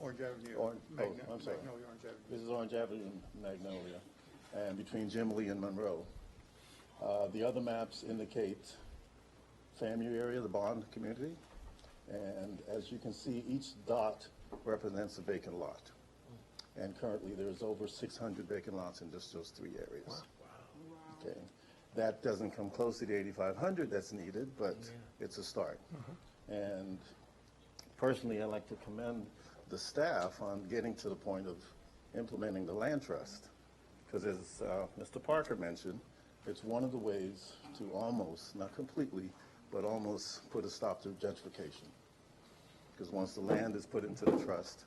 Orange Avenue. I'm sorry. Magnolia, Orange Avenue. This is Orange Avenue and Magnolia, and between Jimley and Monroe. The other maps indicate FAMU area, the bond community, and as you can see, each dot represents a vacant lot. And currently, there's over 600 vacant lots in just those 3 areas. Wow. Okay. That doesn't come close to the 8,500 that's needed, but it's a start. And personally, I'd like to commend the staff on getting to the point of implementing the land trust. Because as Mr. Parker mentioned, it's one of the ways to almost, not completely, but almost put a stop to gentrification. Because once the land is put into the trust,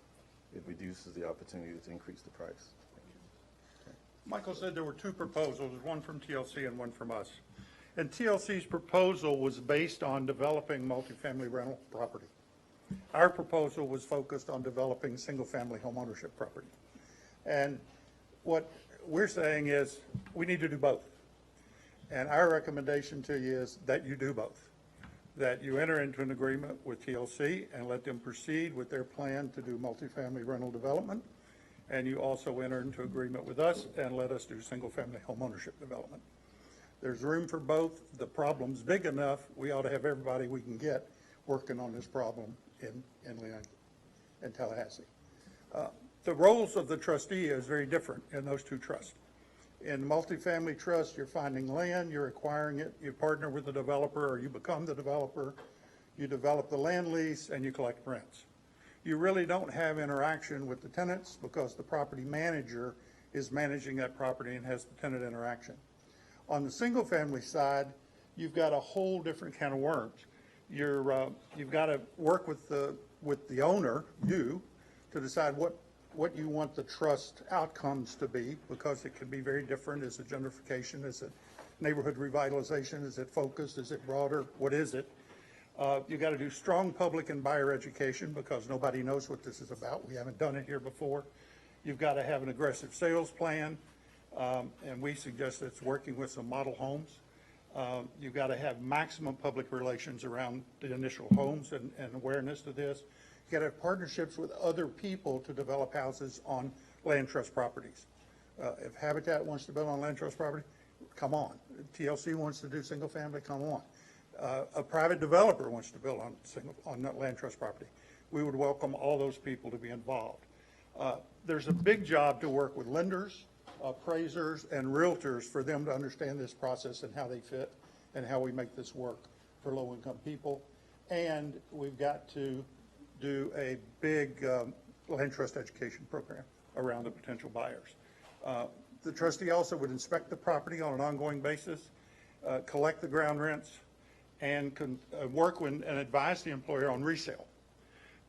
it reduces the opportunity to increase the price. Michael said there were 2 proposals, one from TLC and one from us. And TLC's proposal was based on developing multifamily rental property. Our proposal was focused on developing single-family home ownership property. And what we're saying is we need to do both. And our recommendation to you is that you do both, that you enter into an agreement with TLC and let them proceed with their plan to do multifamily rental development, and you also enter into agreement with us and let us do single-family home ownership development. There's room for both. The problem's big enough, we ought to have everybody we can get working on this problem in Leon and Tallahassee. The roles of the trustee is very different in those two trusts. In multifamily trust, you're finding land, you're acquiring it, you partner with the developer or you become the developer, you develop the land lease, and you collect rents. You really don't have interaction with the tenants because the property manager is managing that property and has the tenant interaction. On the single family side, you've got a whole different can of worms. You've got to work with the owner, you, to decide what you want the trust outcomes to be, because it can be very different. Is it gentrification? Is it neighborhood revitalization? Is it focused? Is it broader? What is it? You've got to do strong public and buyer education because nobody knows what this is about. We haven't done it here before. You've got to have an aggressive sales plan, and we suggest it's working with some model homes. You've got to have maximum public relations around the initial homes and awareness to this. You've got to have partnerships with other people to develop houses on land trust properties. If Habitat wants to build on land trust property, come on. TLC wants to do single family, come on. A private developer wants to build on that land trust property. We would welcome all those people to be involved. There's a big job to work with lenders, appraisers, and realtors for them to understand this process and how they fit and how we make this work for low-income people. And we've got to do a big land trust education program around the potential buyers. The trustee also would inspect the property on an ongoing basis, collect the ground rents, and work with and advise the employer on resale.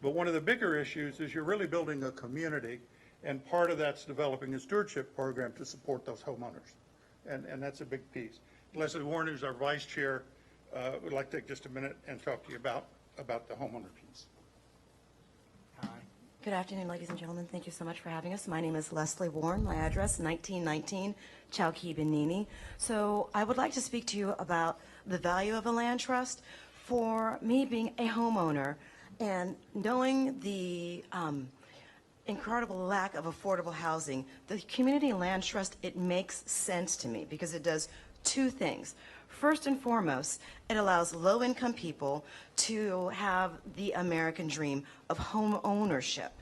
But one of the bigger issues is you're really building a community, and part of that's developing a stewardship program to support those homeowners. And that's a big piece. Leslie Warren, who's our vice chair, would like to take just a minute and talk to you about the homeowner piece. Good afternoon, ladies and gentlemen. Thank you so much for having us. My name is Leslie Warren. My address, 1919 Chowkee, Benini. So I would like to speak to you about the value of a land trust. For me, being a homeowner and knowing the incredible lack of affordable housing, the community land trust, it makes sense to me because it does two things. First and foremost, it allows low-income people to have the American dream of home ownership.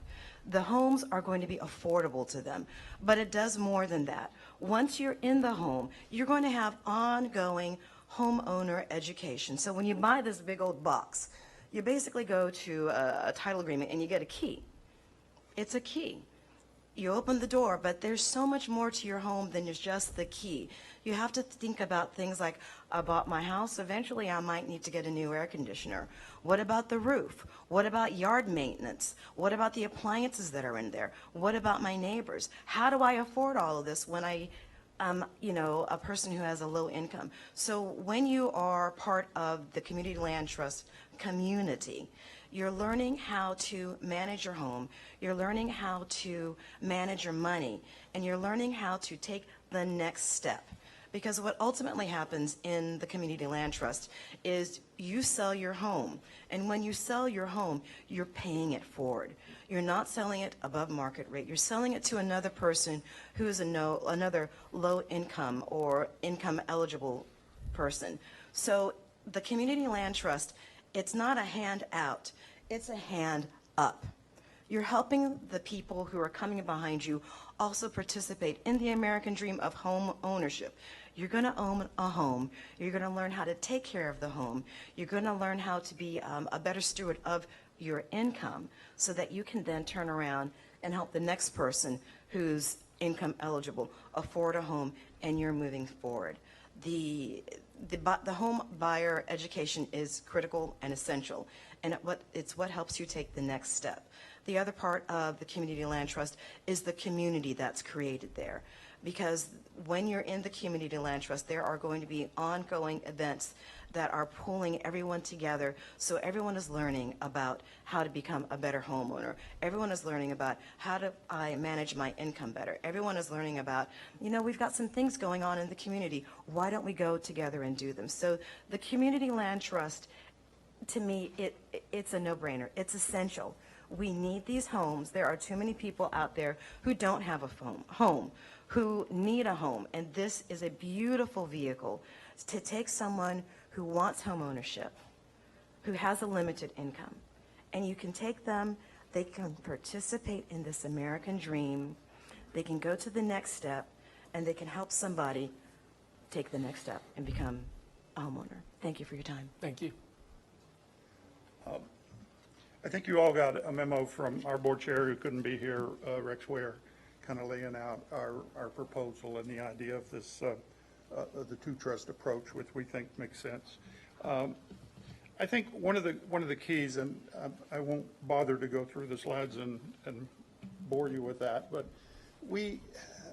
The homes are going to be affordable to them, but it does more than that. Once you're in the home, you're going to have ongoing homeowner education. So when you buy this big old box, you basically go to a title agreement and you get a key. It's a key. You open the door, but there's so much more to your home than just the key. You have to think about things like, I bought my house, eventually I might need to get a new air conditioner. What about the roof? What about yard maintenance? What about the appliances that are in there? What about my neighbors? How do I afford all of this when I'm a person who has a low income? So when you are part of the Community Land Trust community, you're learning how to manage your home, you're learning how to manage your money, and you're learning how to take the next step. Because what ultimately happens in the Community Land Trust is you sell your home, and when you sell your home, you're paying it forward. You're not selling it above market rate. You're selling it to another person who is another low income or income eligible person. So the Community Land Trust, it's not a hand out, it's a hand up. You're helping the people who are coming behind you also participate in the American dream of home ownership. You're going to own a home. You're going to learn how to take care of the home. You're going to learn how to be a better steward of your income so that you can then turn around and help the next person who's income eligible afford a home, and you're moving forward. The home buyer education is critical and essential, and it's what helps you take the next step. The other part of the Community Land Trust is the community that's created there. Because when you're in the Community Land Trust, there are going to be ongoing events that are pulling everyone together, so everyone is learning about how to become a better homeowner. Everyone is learning about how do I manage my income better. Everyone is learning about, you know, we've got some things going on in the community. Why don't we go together and do them? So the Community Land Trust, to me, it's a no-brainer. It's essential. We need these homes. There are too many people out there who don't have a home, who need a home, and this is a beautiful vehicle to take someone who wants home ownership, who has a limited income, and you can take them, they can participate in this American dream, they can go to the next step, and they can help somebody take the next step and become a homeowner. Thank you for your time. Thank you. I think you all got a memo from our board chair who couldn't be here, Rex Ware, kind of laying out our proposal and the idea of this, the two-trust approach, which we think makes sense. I think one of the keys, and I won't bother to go through the slides and bore you with that, but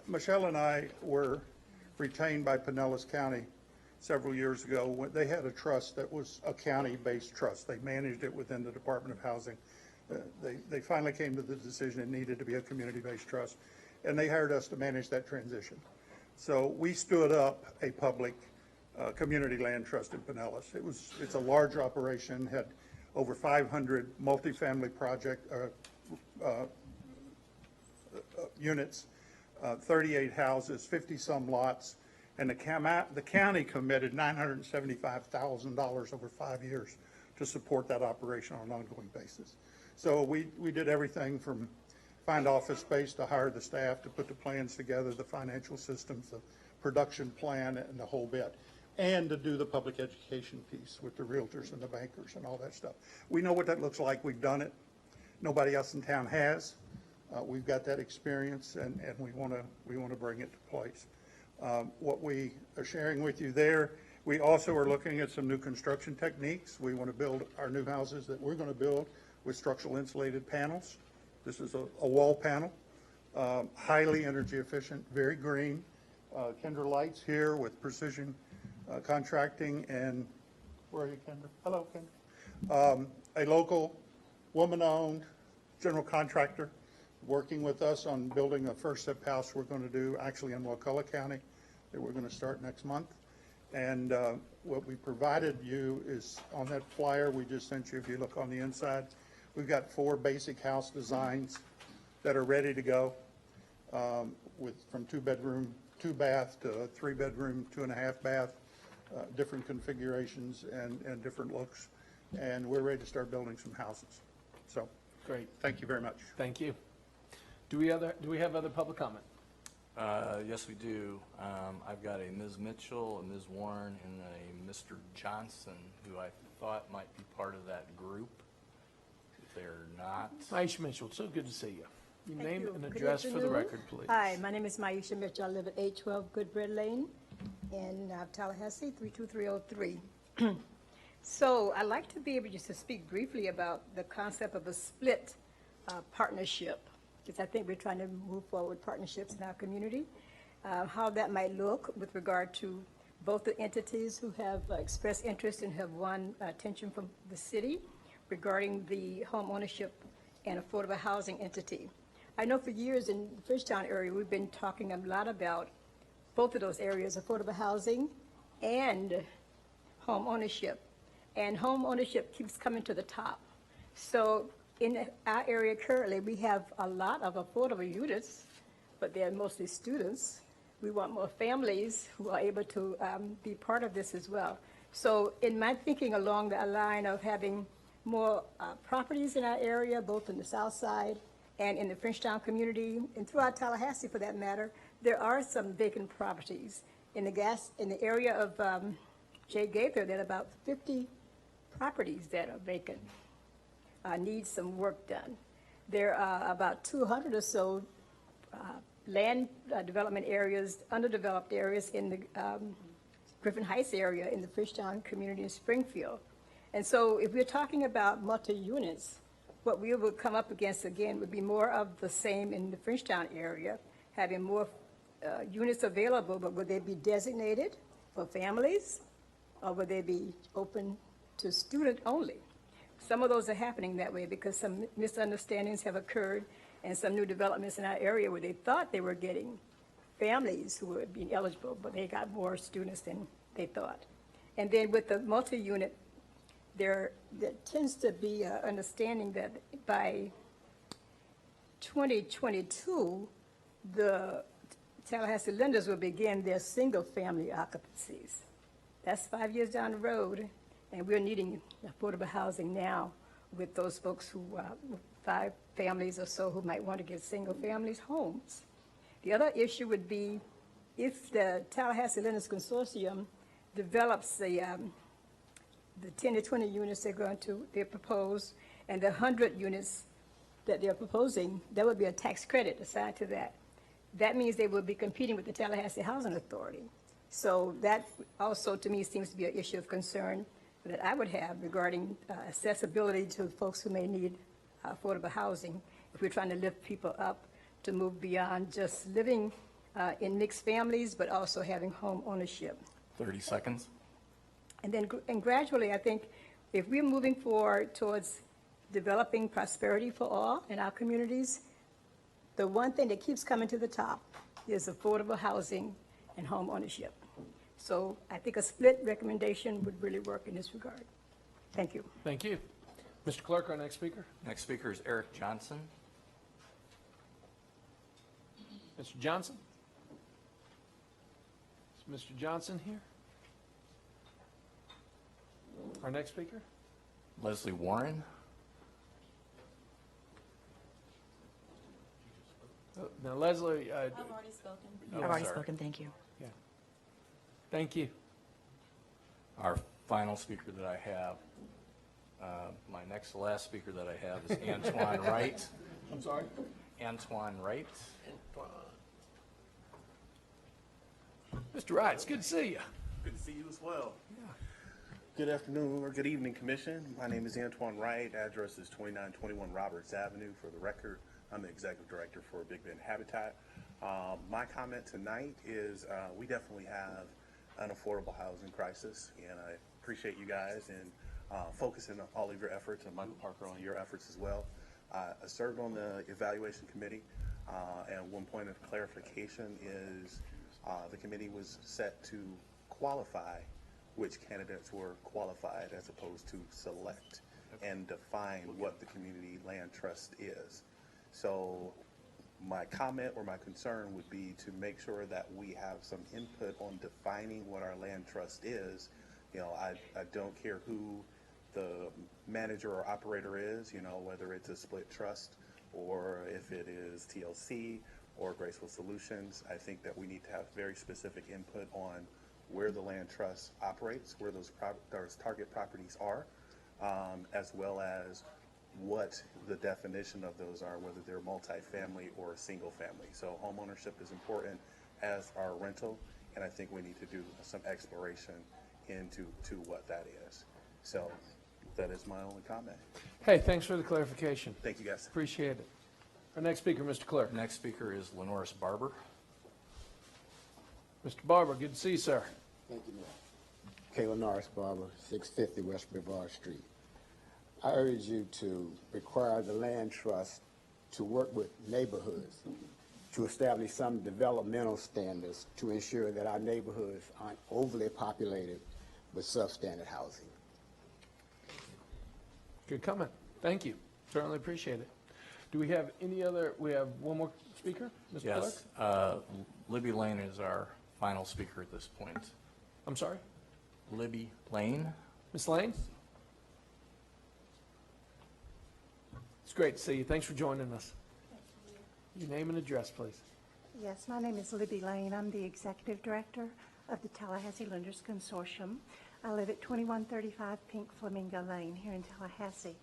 Michelle and I were retained by Pinellas County several years ago when they had a trust that was a county-based trust. They managed it within the Department of Housing. They finally came to the decision it needed to be a community-based trust, and they hired us to manage that transition. So we stood up a public community land trust in Pinellas. It's a large operation, had over 500 multifamily project units, 38 houses, 50-some lots, and the county committed $975,000 over 5 years to support that operation on an ongoing basis. So we did everything from find office space to hire the staff to put the plans together, the financial systems, the production plan, and the whole bit, and to do the public education piece with the realtors and the bankers and all that stuff. We know what that looks like. We've done it. Nobody else in town has. We've got that experience, and we want to bring it to place. What we are sharing with you there, we also are looking at some new construction techniques. We want to build our new houses that we're going to build with structural insulated panels. This is a wall panel, highly energy efficient, very green. Kendra Lights here with Precision Contracting, and where are you, Kendra? Hello, Kendra. A local woman-owned general contractor working with us on building a first step house we're going to do actually in Wakulla County that we're going to start next month. And what we provided you is on that flyer we just sent you. If you look on the inside, we've got 4 basic house designs that are ready to go, from 2-bedroom, 2-bath to a 3-bedroom, 2.5-bath, different configurations and different looks. And we're ready to start building some houses. So, great. Thank you very much. Thank you. Do we have other public comment? Yes, we do. I've got a Ms. Mitchell, a Ms. Warren, and a Mr. Johnson, who I thought might be part of that group. If they're not. Aisha Mitchell, so good to see you. Your Thank name you. and Good address for the afternoon. record, please. Hi, my name is Maisha Mitchell. I live at 812 Goodbread Lane in Tallahassee, 32303. So I'd like to be able just to speak briefly about the concept of a split partnership, because I think we're trying to move forward partnerships in our community. How that might look with regard to both the entities who have expressed interest and have won attention from the city regarding the home ownership and affordable housing entity. I know for years in the Frenchtown area, we've been talking a lot about both of those areas, affordable housing and home ownership. And home ownership keeps coming to the top. So in our area currently, we have a lot of affordable units, but they're mostly students. We want more families who are able to be part of this as well. So in my thinking along the line of having more properties in our area, both in the south side and in the Frenchtown community, and throughout Tallahassee for that matter, there are some vacant properties. In the area of Jay Gaither, there are about 50 properties that are vacant, need some work done. There are about 200 or so land development areas, underdeveloped areas in the Griffin Heights area in the Frenchtown community in Springfield. And so if we're talking about multi-units, what we would come up against again would be more of the same in the Frenchtown area, having more units available, but would they be designated for families, or would they be open to student only? Some of those are happening that way because some misunderstandings have occurred and some new developments in our area where they thought they were getting families who were being eligible, but they got more students than they thought. And then with the multi-unit, there tends to be an understanding that by 2022, the Tallahassee lenders will begin their single-family occupancies. That's 5 years down the road, and we're needing affordable housing now with those folks who, 5 families or so who might want to get single-family homes. The other issue would be if the Tallahassee Lenders Consortium develops the 10 to 20 units they propose, and the 100 units that they're proposing, there would be a tax credit assigned to that. That means they will be competing with the Tallahassee Housing Authority. So that also, to me, seems to be an issue of concern that I would have regarding accessibility to folks who may need affordable housing if we're trying to lift people up to move beyond just living in mixed families, but also having home ownership. 30 seconds. And then and gradually, I think if we're moving forward towards developing prosperity for all in our communities, the one thing that keeps coming to the top is affordable housing and home ownership. So I think a split recommendation would really work in this regard. Thank you. Thank you. Mr. Clerk, our next speaker. Next speaker is Eric Johnson. Mr. Johnson? Is Mr. Johnson here? Our next speaker? Leslie Warren. Now, Leslie. I've already spoken. Oh, I've already sorry. spoken, thank you. Yeah. Thank you. Our final speaker that I have, my next to last speaker that I have is Antoine Wright. I'm sorry? Antoine Wright. Mr. Wright, it's good to see you. Good to see you as well. Good afternoon or good evening, Commission. My name is Antoine Wright. Address is 2921 Roberts Avenue. For the record, I'm the Executive Director for Big Bend Habitat. My comment tonight is we definitely have an affordable housing crisis, and I appreciate you guys and focusing on all of your efforts, and Michael Parker on your efforts as well. I served on the evaluation committee, and one point of clarification is the committee was set to qualify which candidates were qualified as opposed to select and define what the community land trust is. So my comment or my concern would be to make sure that we have some input on defining what our land trust is. You know, I don't care who the manager or operator is, you know, whether it's a split trust or if it is TLC or Graceful Solutions. I think that we need to have very specific input on where the land trust operates, where those target properties are, as well as what the definition of those are, whether they're multifamily or single family. So home ownership is important, as are rental, and I think we need to do some exploration into what that is. So that is my only comment. Hey, thanks for the clarification. Thank you, guys. Appreciate it. Our next speaker, Mr. Clerk. Next speaker is Lenoris Barber. Mr. Barber, good to see you, sir. Thank you, Mayor. Kayla Norris Barber, 650 West Brevard Street. I urge you to require the land trust to work with neighborhoods to establish some developmental standards to ensure that our neighborhoods aren't overly populated with substandard housing. Good comment. Thank you. Certainly appreciate it. Do we have any other, we have one more speaker, Mr. Yes. Clerk? Libby Lane is our final speaker at this point. I'm sorry? Libby Lane. Ms. Lane? It's great to see you. Thanks for joining us. Your name and address, please. Yes, my name is Libby Lane. I'm the Executive Director of the Tallahassee Lenders Consortium. I live at 2135 Pink Flamingo Lane here in Tallahassee.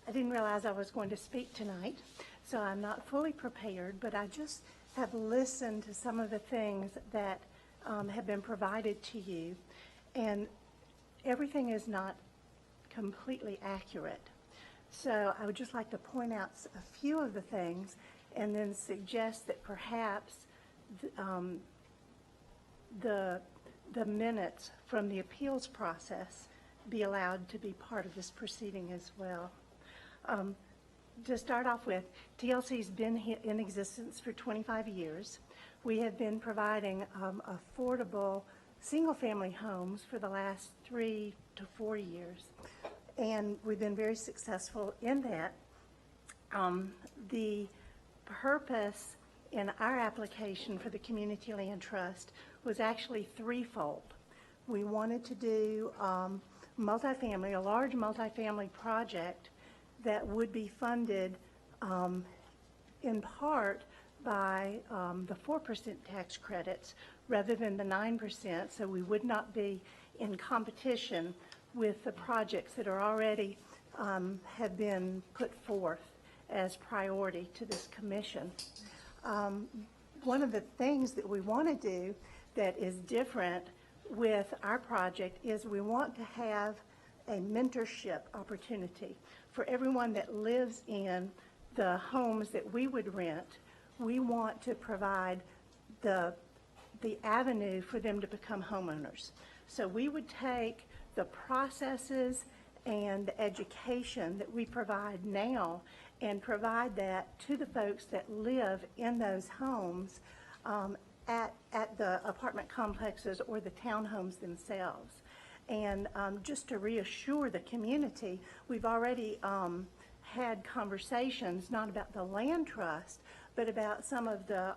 I didn't realize I was going to speak tonight, so I'm not fully prepared, but I just have listened to some of the things that have been provided to you, and everything is not completely accurate. So I would just like to point out a few of the things and then suggest that perhaps the minutes from the appeals process be allowed to be part of this proceeding as well. To start off with, TLC's been in existence for 25 years. We have been providing affordable single-family homes for the last 3 to 4 years, and we've been very successful in that. The purpose in our application for the Community Land Trust was actually threefold. We wanted to do multifamily, a large multifamily project that would be funded in part by the 4% tax credits rather than the 9%, so we would not be in competition with the projects that are already have been put forth as priority to this commission. One of the things that we want to do that is different with our project is we want to have a mentorship opportunity for everyone that lives in the homes that we would rent. We want to provide the avenue for them to become homeowners. So we would take the processes and the education that we provide now and provide that to the folks that live in those homes at the apartment complexes or the townhomes themselves. And just to reassure the community, we've already had conversations, not about the land trust, but about some of the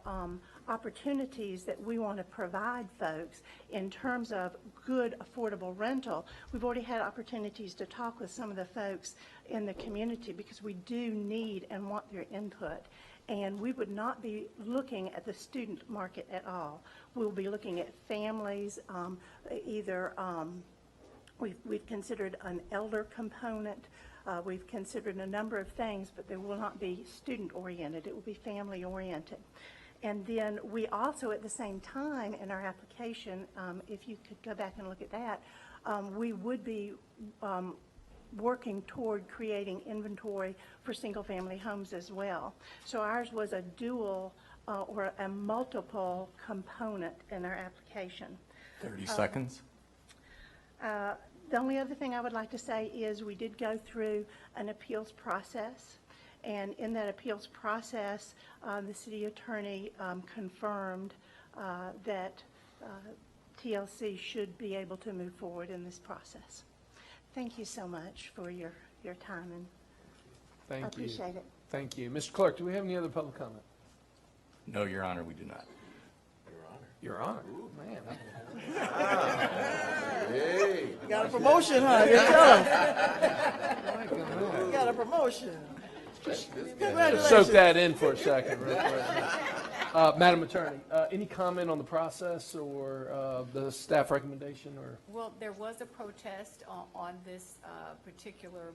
opportunities that we want to provide folks in terms of good, affordable rental. We've already had opportunities to talk with some of the folks in the community because we do need and want their input. And we would not be looking at the student market at all. We'll be looking at families, either we've considered an elder component. We've considered a number of things, but they will not be student-oriented. It will be family-oriented. And then we also, at the same time in our application, if you could go back and look at that, we would be working toward creating inventory for single-family homes as well. So ours was a dual or a multiple component in our application. 30 seconds. The only other thing I would like to say is we did go through an appeals process, and in that appeals process, the city attorney confirmed that TLC should be able to move forward in this process. Thank you so much for your time, and Thank I appreciate it. Thank you. Mr. Clerk, do we have any other public comment? No, Your Honor, we do not. Your Honor. Man. Hey. You got a promotion, huh? Good job. You got a promotion. Congratulations. Soak that in for a second real quick. Madam Attorney, any comment on the process or the staff recommendation? Or Well, there was a protest on this particular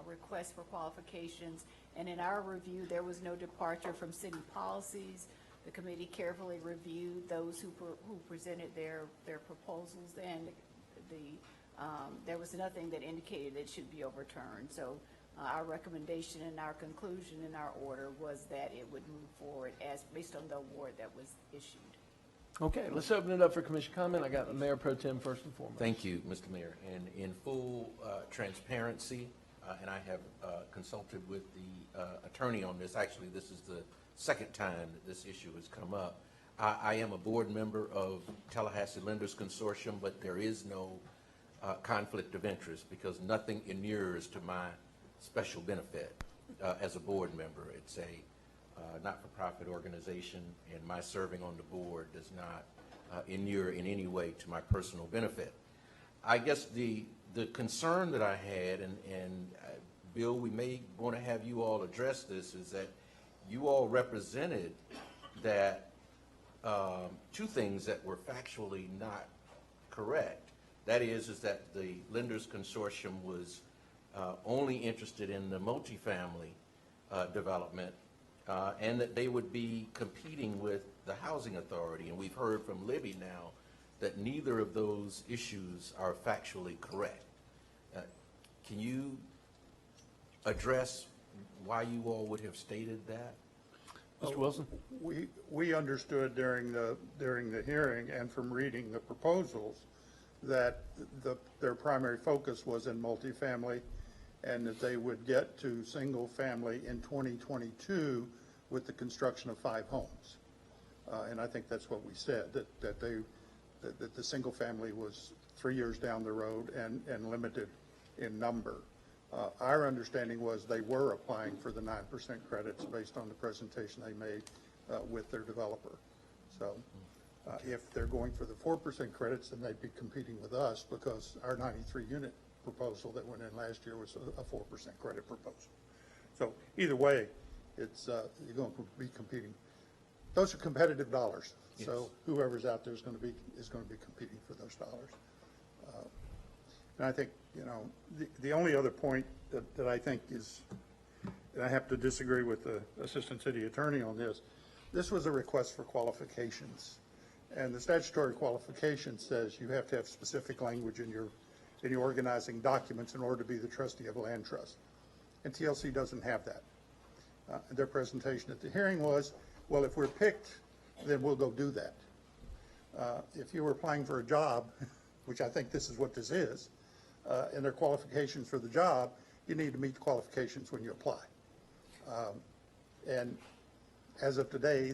request for qualifications, and in our review, there was no departure from city policies. The committee carefully reviewed those who presented their proposals, and there was nothing that indicated it should be overturned. So our recommendation and our conclusion in our order was that it would move forward as based on the award that was issued. okay, let's open it up for commission comment. I got the Mayor Pro Tem first and foremost. Thank you, Mr. Mayor. And in full transparency, and I have consulted with the attorney on this. Actually, this is the second time that this issue has come up. I am a board member of Tallahassee Lenders Consortium, but there is no conflict of interest because nothing inures to my special benefit as a board member. It's a not-for-profit organization, and my serving on the board does not inure in any way to my personal benefit. I guess the concern that I had, and Bill, we may want to have you all address this, is that you all represented that two things that were factually not correct. That is that the Lenders Consortium was only interested in the multifamily development, and that they would be competing with the Housing Authority. And we've heard from Libby now that neither of those issues are factually correct. Can you address why you all would have stated that? Mr. Wilson? We understood during the hearing and from reading the proposals that their primary focus was in multifamily and that they would get to single family in 2022 with the construction of 5 homes. And I think that's what we said, that the single family was 3 years down the road and limited in number. Our understanding was they were applying for the 9% credits based on the presentation they made with their developer. So if they're going for the 4% credits, then they'd be competing with us because our 93 unit proposal that went in last year was a 4% credit proposal. So either way, it's you're going to be competing. Those are competitive dollars. Yes. So whoever's out there is going to be competing for those dollars. And I think, you know, the only other point that I think is, and I have to disagree with the Assistant City Attorney on this, this was a request for qualifications. And the statutory qualification says you have to have specific language in your organizing documents in order to be the trustee of a land trust. And TLC doesn't have that. Their presentation at the hearing was, well, if we're picked, then we'll go do that. If you were applying for a job, which I think this is what this is, and their qualifications for the job, you need to meet the qualifications when you apply. And as of today,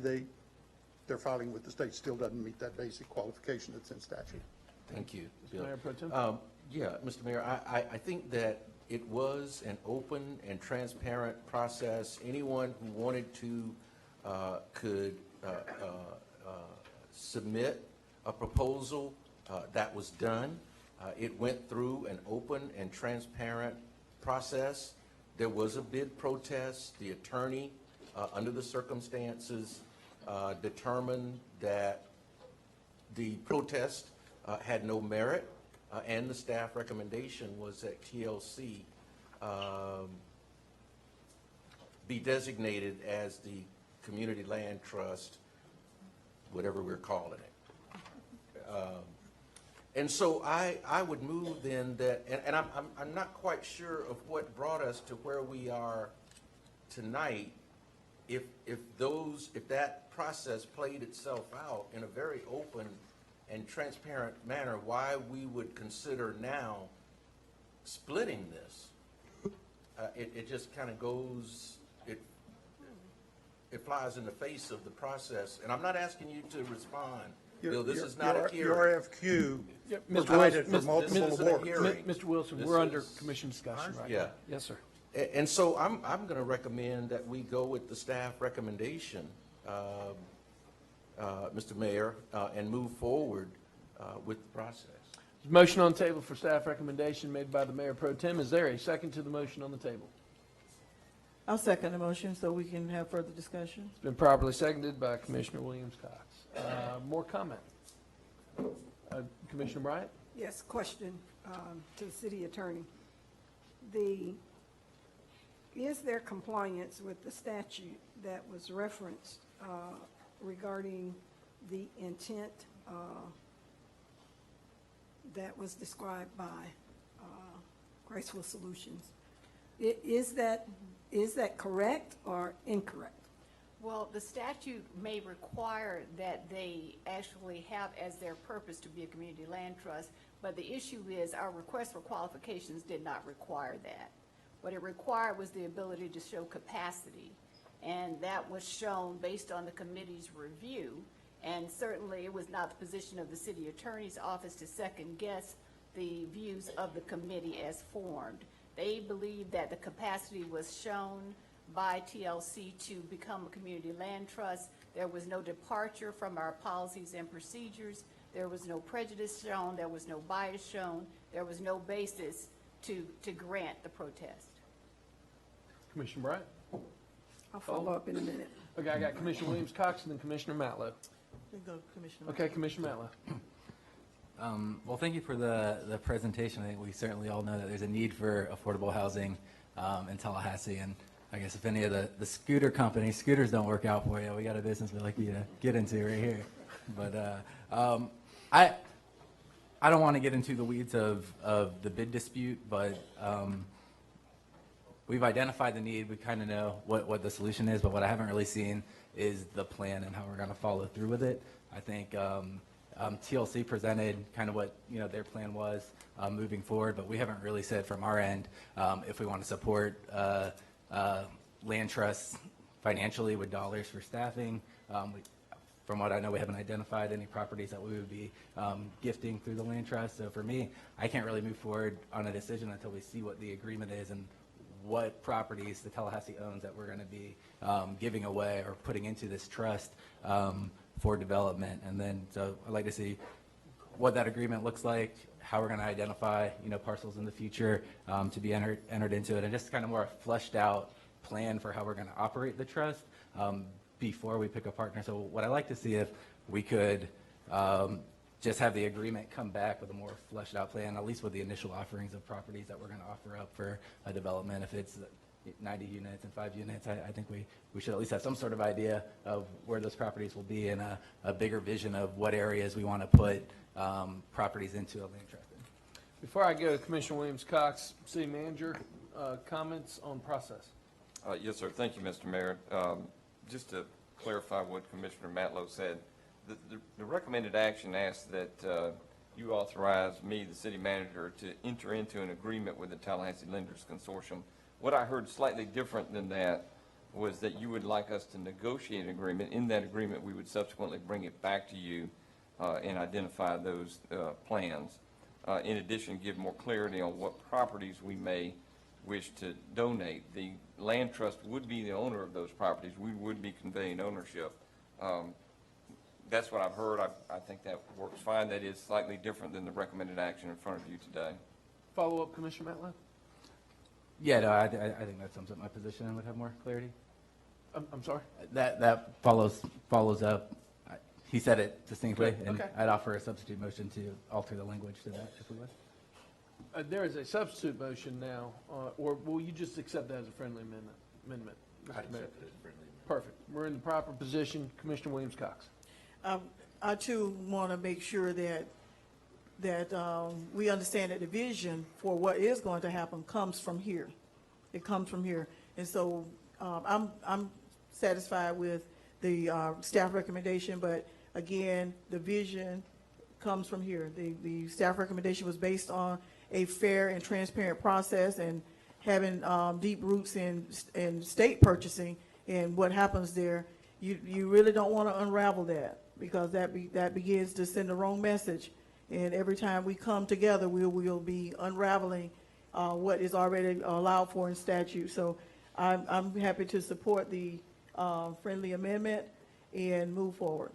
their filing with the state still doesn't meet that basic qualification that's in statute. Thank you, Bill. Mayor Pro Tem? Yeah, Mr. Mayor, I think that it was an open and transparent process. Anyone who wanted to could submit a proposal that was done. It went through an open and transparent process. There was a bid protest. The attorney, under the circumstances, determined that the protest had no merit, and the staff recommendation was that TLC be designated as the community land trust, whatever we're calling it. And so I would move then that, and I'm not quite sure of what brought us to where we are tonight. If that process played itself out in a very open and transparent manner, why we would consider now splitting this. It just kind of goes, it flies in the face of the process. And I'm not asking you to respond. Bill, this is not a hearing. Your RFQ was waited for multiple awards. Mr. Wilson, we're under commission discussion right now. Yes, sir. And so I'm going to recommend that we go with the staff recommendation, Mr. Mayor, and move forward with the process. There's a motion on the table for staff recommendation made by the Mayor Pro Tem. Is there a second to the motion on the table? I'll second the motion so we can have further discussion. It's been properly seconded by Commissioner Williams-Cox. More comment? Commissioner Bryant? Yes, question to the city attorney. Is there compliance with the statute that was referenced regarding the intent that was described by Graceful Solutions? Is that correct or incorrect? Well, the statute may require that they actually have as their purpose to be a community land trust, but the issue is our request for qualifications did not require that. What it required was the ability to show capacity, and that was shown based on the committee's review, and certainly it was not the position of the city attorney's office to second guess the views of the committee as formed. They believed that the capacity was shown by TLC to become a community land trust. There was no departure from our policies and procedures. There was no prejudice shown. There was no bias shown. There was no basis to grant the protest. Commissioner Bryant? I'll follow up in a minute. Okay, I got Commissioner Williams-Cox and then Commissioner Matlow. Go, Commissioner. Okay, Commissioner Matlow. Well, thank you for the presentation. I think we certainly all know that there's a need for affordable housing in Tallahassee, and I guess if any of the scooter companies, scooters don't work out for you, we got a business we'd like you to get into right here. But I don't want to get into the weeds of the bid dispute, but we've identified the need. We kind of know what the solution is, but what I haven't really seen is the plan and how we're going to follow through with it. I think TLC presented kind of what their plan was moving forward, but we haven't really said from our end if we want to support land trusts financially with dollars for staffing. From what I know, we haven't identified any properties that we would be gifting through the land trust. So for me, I can't really move forward on a decision until we see what the agreement is and what properties the Tallahassee owns that we're going to be giving away or putting into this trust for development. And then, so I'd like to see what that agreement looks like, how we're going to identify, parcels in the future to be entered into it, and just kind of more fleshed out plan for how we're going to operate the trust before we pick a partner. So what I'd like to see if we could just have the agreement come back with a more fleshed out plan, at least with the initial offerings of properties that we're going to offer up for a development. If it's 90 units and 5 units, I think we should at least have some sort of idea of where those properties will be and a bigger vision of what areas we want to put properties into a land trust in. Before I go to Commissioner Williams-Cox, City Manager, comments on process. Yes, sir. Thank you, Mr. Mayor. Just to clarify what Commissioner Matlow said, the recommended action asks that you authorize me, the city manager, to enter into an agreement with the Tallahassee Lenders Consortium. What I heard slightly different than that was that you would like us to negotiate an agreement. In that agreement, we would subsequently bring it back to you and identify those plans. In addition, give more clarity on what properties we may wish to donate. The land trust would be the owner of those properties. We would be conveying ownership. That's what I've heard. I think that works fine. That is slightly different than the recommended action in front of you today. Follow-up, Commissioner Matlow? Yeah, no, I think that sums up my position and would have more clarity. I'm sorry? That follows up. He said it distinctly, Okay. and Okay. I'd offer a substitute motion to alter the language to that, if we would. There is a substitute motion now, or will you just accept that as a friendly amendment? I accept it as a friendly amendment. Perfect. We're in the proper position. Commissioner Williams-Cox. I too want to make sure that we understand that the vision for what is going to happen comes from here. It comes from here. And so I'm satisfied with the staff recommendation, but again, the vision comes from here. The staff recommendation was based on a fair and transparent process and having deep roots in state purchasing. And what happens there, you really don't want to unravel that, because that begins to send the wrong message. And every time we come together, we'll be unraveling what is already allowed for in statute. So I'm happy to support the friendly amendment and move forward.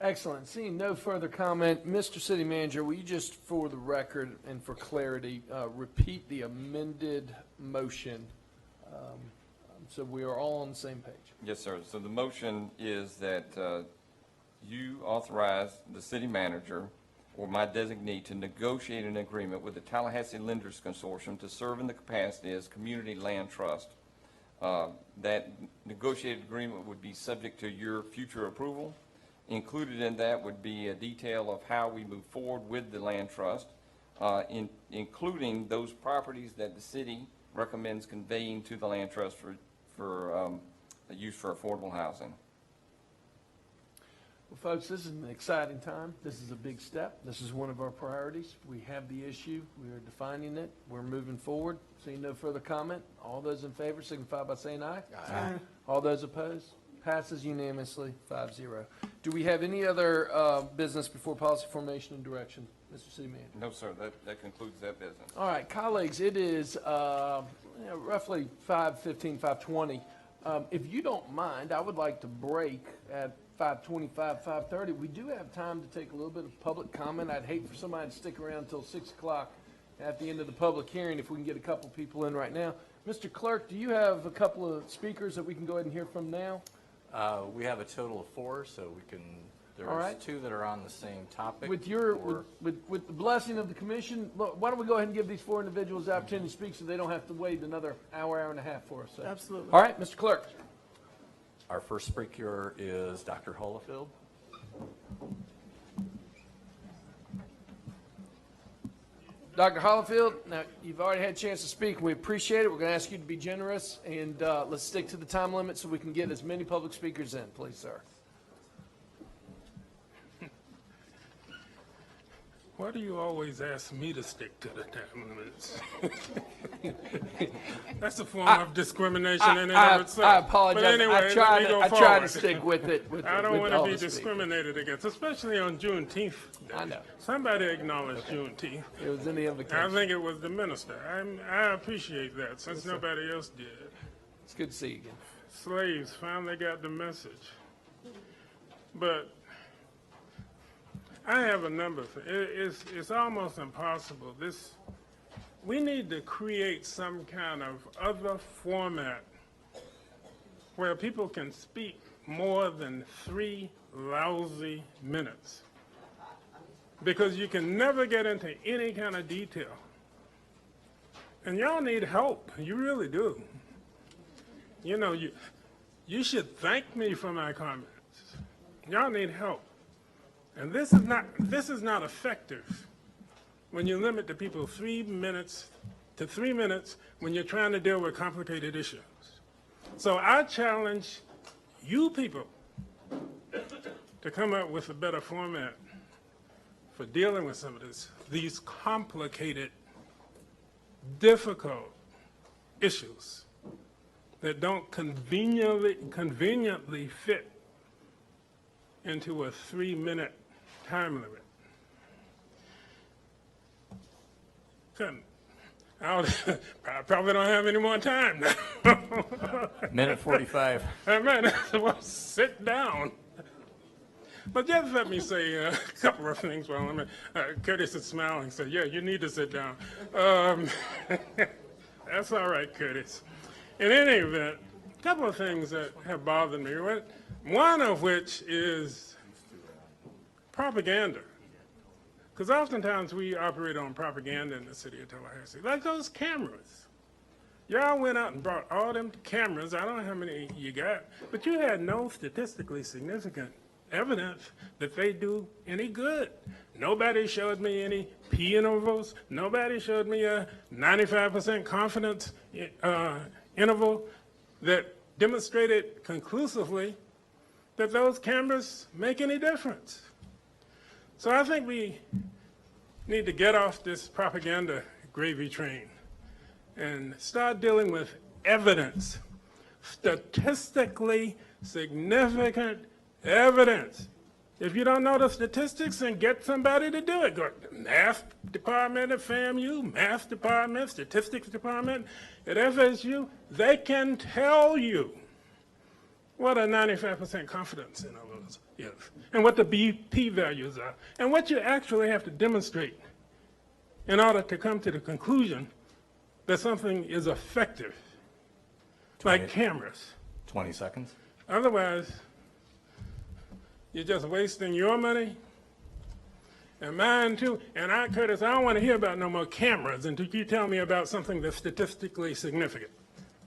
Excellent. Seeing no further comment, Mr. City Manager, will you just, for the record and for clarity, repeat the amended motion so we are all on the same page? Yes, sir. So the motion is that you authorize the city manager or my designee to negotiate an agreement with the Tallahassee Lenders Consortium to serve in the capacity as community land trust. That negotiated agreement would be subject to your future approval. Included in that would be a detail of how we move forward with the land trust, including those properties that the city recommends conveying to the land trust for use for affordable housing. Well, folks, this is an exciting time. This is a big step. This is one of our priorities. We have the issue. We are defining it. We're moving forward. Seeing no further comment, all those in favor signify by saying aye. Aye. All those opposed? Passes unanimously, 5-0. Do we have any other business before policy formation and direction, Mr. City Manager? No, sir. That concludes that business. All right, colleagues, it is roughly 5:15, 5:20. If you don't mind, I would like to break at 5:25, 5:30. We do have time to take a little bit of public comment. I'd hate for somebody to stick around until 6 o'clock at the end of the public hearing if we can get a couple people in right now. Mr. Clerk, do you have a couple of speakers that we can go ahead and hear from now? We have a total of 4, so we can, there's All right. 2 that are on the same topic. With the blessing of the commission, look, why don't we go ahead and give these 4 individuals the opportunity to speak so they don't have to wait another hour and a half for us. So. Absolutely. All right, Mr. Clerk. Our first speaker is Dr. Holofield. Dr. Hollifield, now, you've already had a chance to speak. We appreciate it. We're going to ask you to be generous, and let's stick to the time limit so we can get as many public speakers in. Please, sir. Why do you always ask me to stick to the time limits? That's a form of discrimination in and of itself. I apologize. But anyway, I try to stick with it. I don't want to be discriminated against, especially on Juneteenth Day. I know. Somebody acknowledged Juneteenth. It was in the invitation. I think it was the minister. I appreciate that, since nobody else did. It's good to see you again. Slaves finally got the message. But I have a number of things. It's almost impossible. We need to create some kind of other format where people can speak more than 3 lousy minutes. Because you can never get into any kind of detail. And y'all need help. You really do. You know, you should thank me for my comments. Y'all need help. And this is not effective when you limit the people 3 minutes to 3 minutes when you're trying to deal with complicated issues. So I challenge you people to come up with a better format for dealing with some of these complicated, difficult issues that don't conveniently fit into a 3-minute time limit. I probably don't have any more time now. Minute 45. I might as well sit down. But just let me say a couple of things while I'm Curtis is smiling, so yeah, you need to sit down. That's all right, Curtis. In any event, a couple of things that have bothered me. One of which is propaganda. Because oftentimes we operate on propaganda in the city of Tallahassee, like those cameras. Y'all went out and brought all them cameras. I don't know how many you got, but you had no statistically significant evidence that they do any good. Nobody showed me any P intervals. Nobody showed me a 95% confidence interval that demonstrated conclusively that those cameras make any difference. So I think we need to get off this propaganda gravy train and start dealing with evidence, statistically significant evidence. If you don't know the statistics, then get somebody to do it. Go to the math department at FAMU, math department, statistics department at FSU. They can tell you what a 95% confidence interval is, and what the BP values are, and what you actually have to demonstrate in order to come to the conclusion that something is effective, like cameras. 20 seconds. Otherwise, you're just wasting your money and mine too. And Curtis, I don't want to hear about no more cameras until you tell me about something that's statistically significant.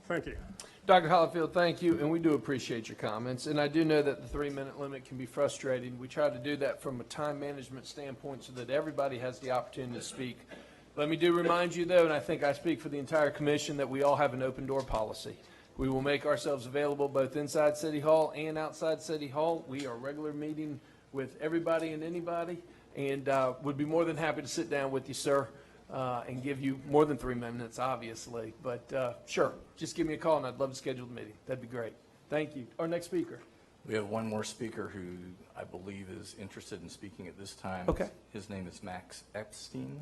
Thank you. Dr. Hollifield, thank you, and we do appreciate your comments. And I do know that the 3-minute limit can be frustrating. We try to do that from a time management standpoint so that everybody has the opportunity to speak. Let me do remind you, though, and I think I speak for the entire commission, that we all have an open door policy. We will make ourselves available both inside City Hall and outside City Hall. We are regular meeting with everybody and anybody, and would be more than happy to sit down with you, sir, and give you more than 3 minutes, obviously. But sure, just give me a call, and I'd love to schedule the meeting. That'd be great. Thank you. Our next speaker. We have one more speaker who I believe is interested in speaking at this time. Okay. His name is Max Epstein.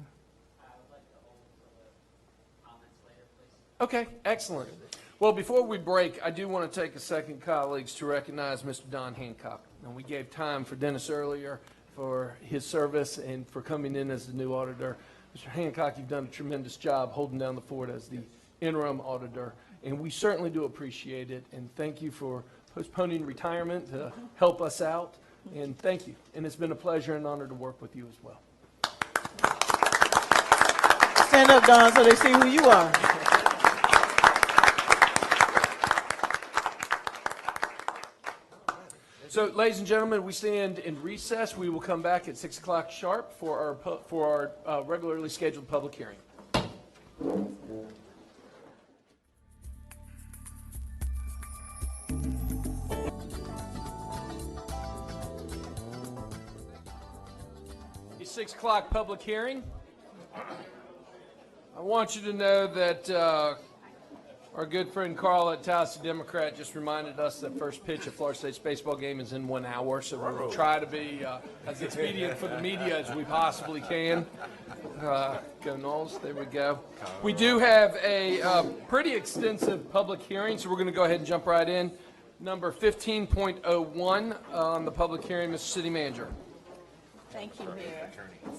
Okay, excellent. Well, before we break, I do want to take a second, colleagues, to recognize Mr. Don Hancock. And we gave time for Dennis earlier for his service and for coming in as the new auditor. Mr. Hancock, you've done a tremendous job holding down the fort as the interim auditor, and we certainly do appreciate it. And thank you for postponing retirement to help us out. And thank you. And it's been a pleasure and honor to work with you as well. Stand up, Don, so they see who you are. So, ladies and gentlemen, we stand in recess. We will come back at 6 o'clock sharp for our regularly scheduled public hearing. The 6 o'clock public hearing. I want you to know that our good friend Carl at Tallahassee Democrat just reminded us that first pitch of Florida State's baseball game is in 1 hour, so we're going to try to be as expedient for the media as we possibly can. Go Knowles, there we go. We do have a pretty extensive public hearing, so we're going to go ahead and jump right in. Number 15.01 on the public hearing, Mr. City Manager. Thank you, Mayor.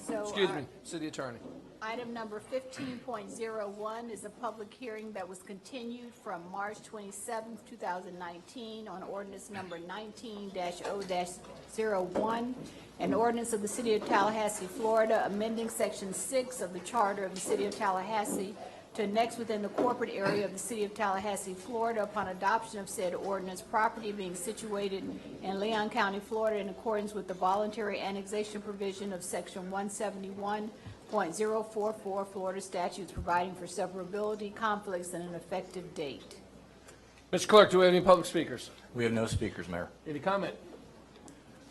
So, Excuse me, City Attorney. item number 15.01 is a public hearing that was continued from March 27th, 2019 on ordinance number 19-0-01, an ordinance of the City of Tallahassee, Florida, amending Section 6 of the Charter of the City of Tallahassee to annex within the corporate area of the City of Tallahassee, Florida, upon adoption of said ordinance, property being situated in Leon County, Florida, in accordance with the voluntary annexation provision of Section 171.044 Florida statutes, providing for severability, conflicts, and an effective date. Mr. Clerk, do we have any public speakers? We have no speakers, Mayor. Any comment?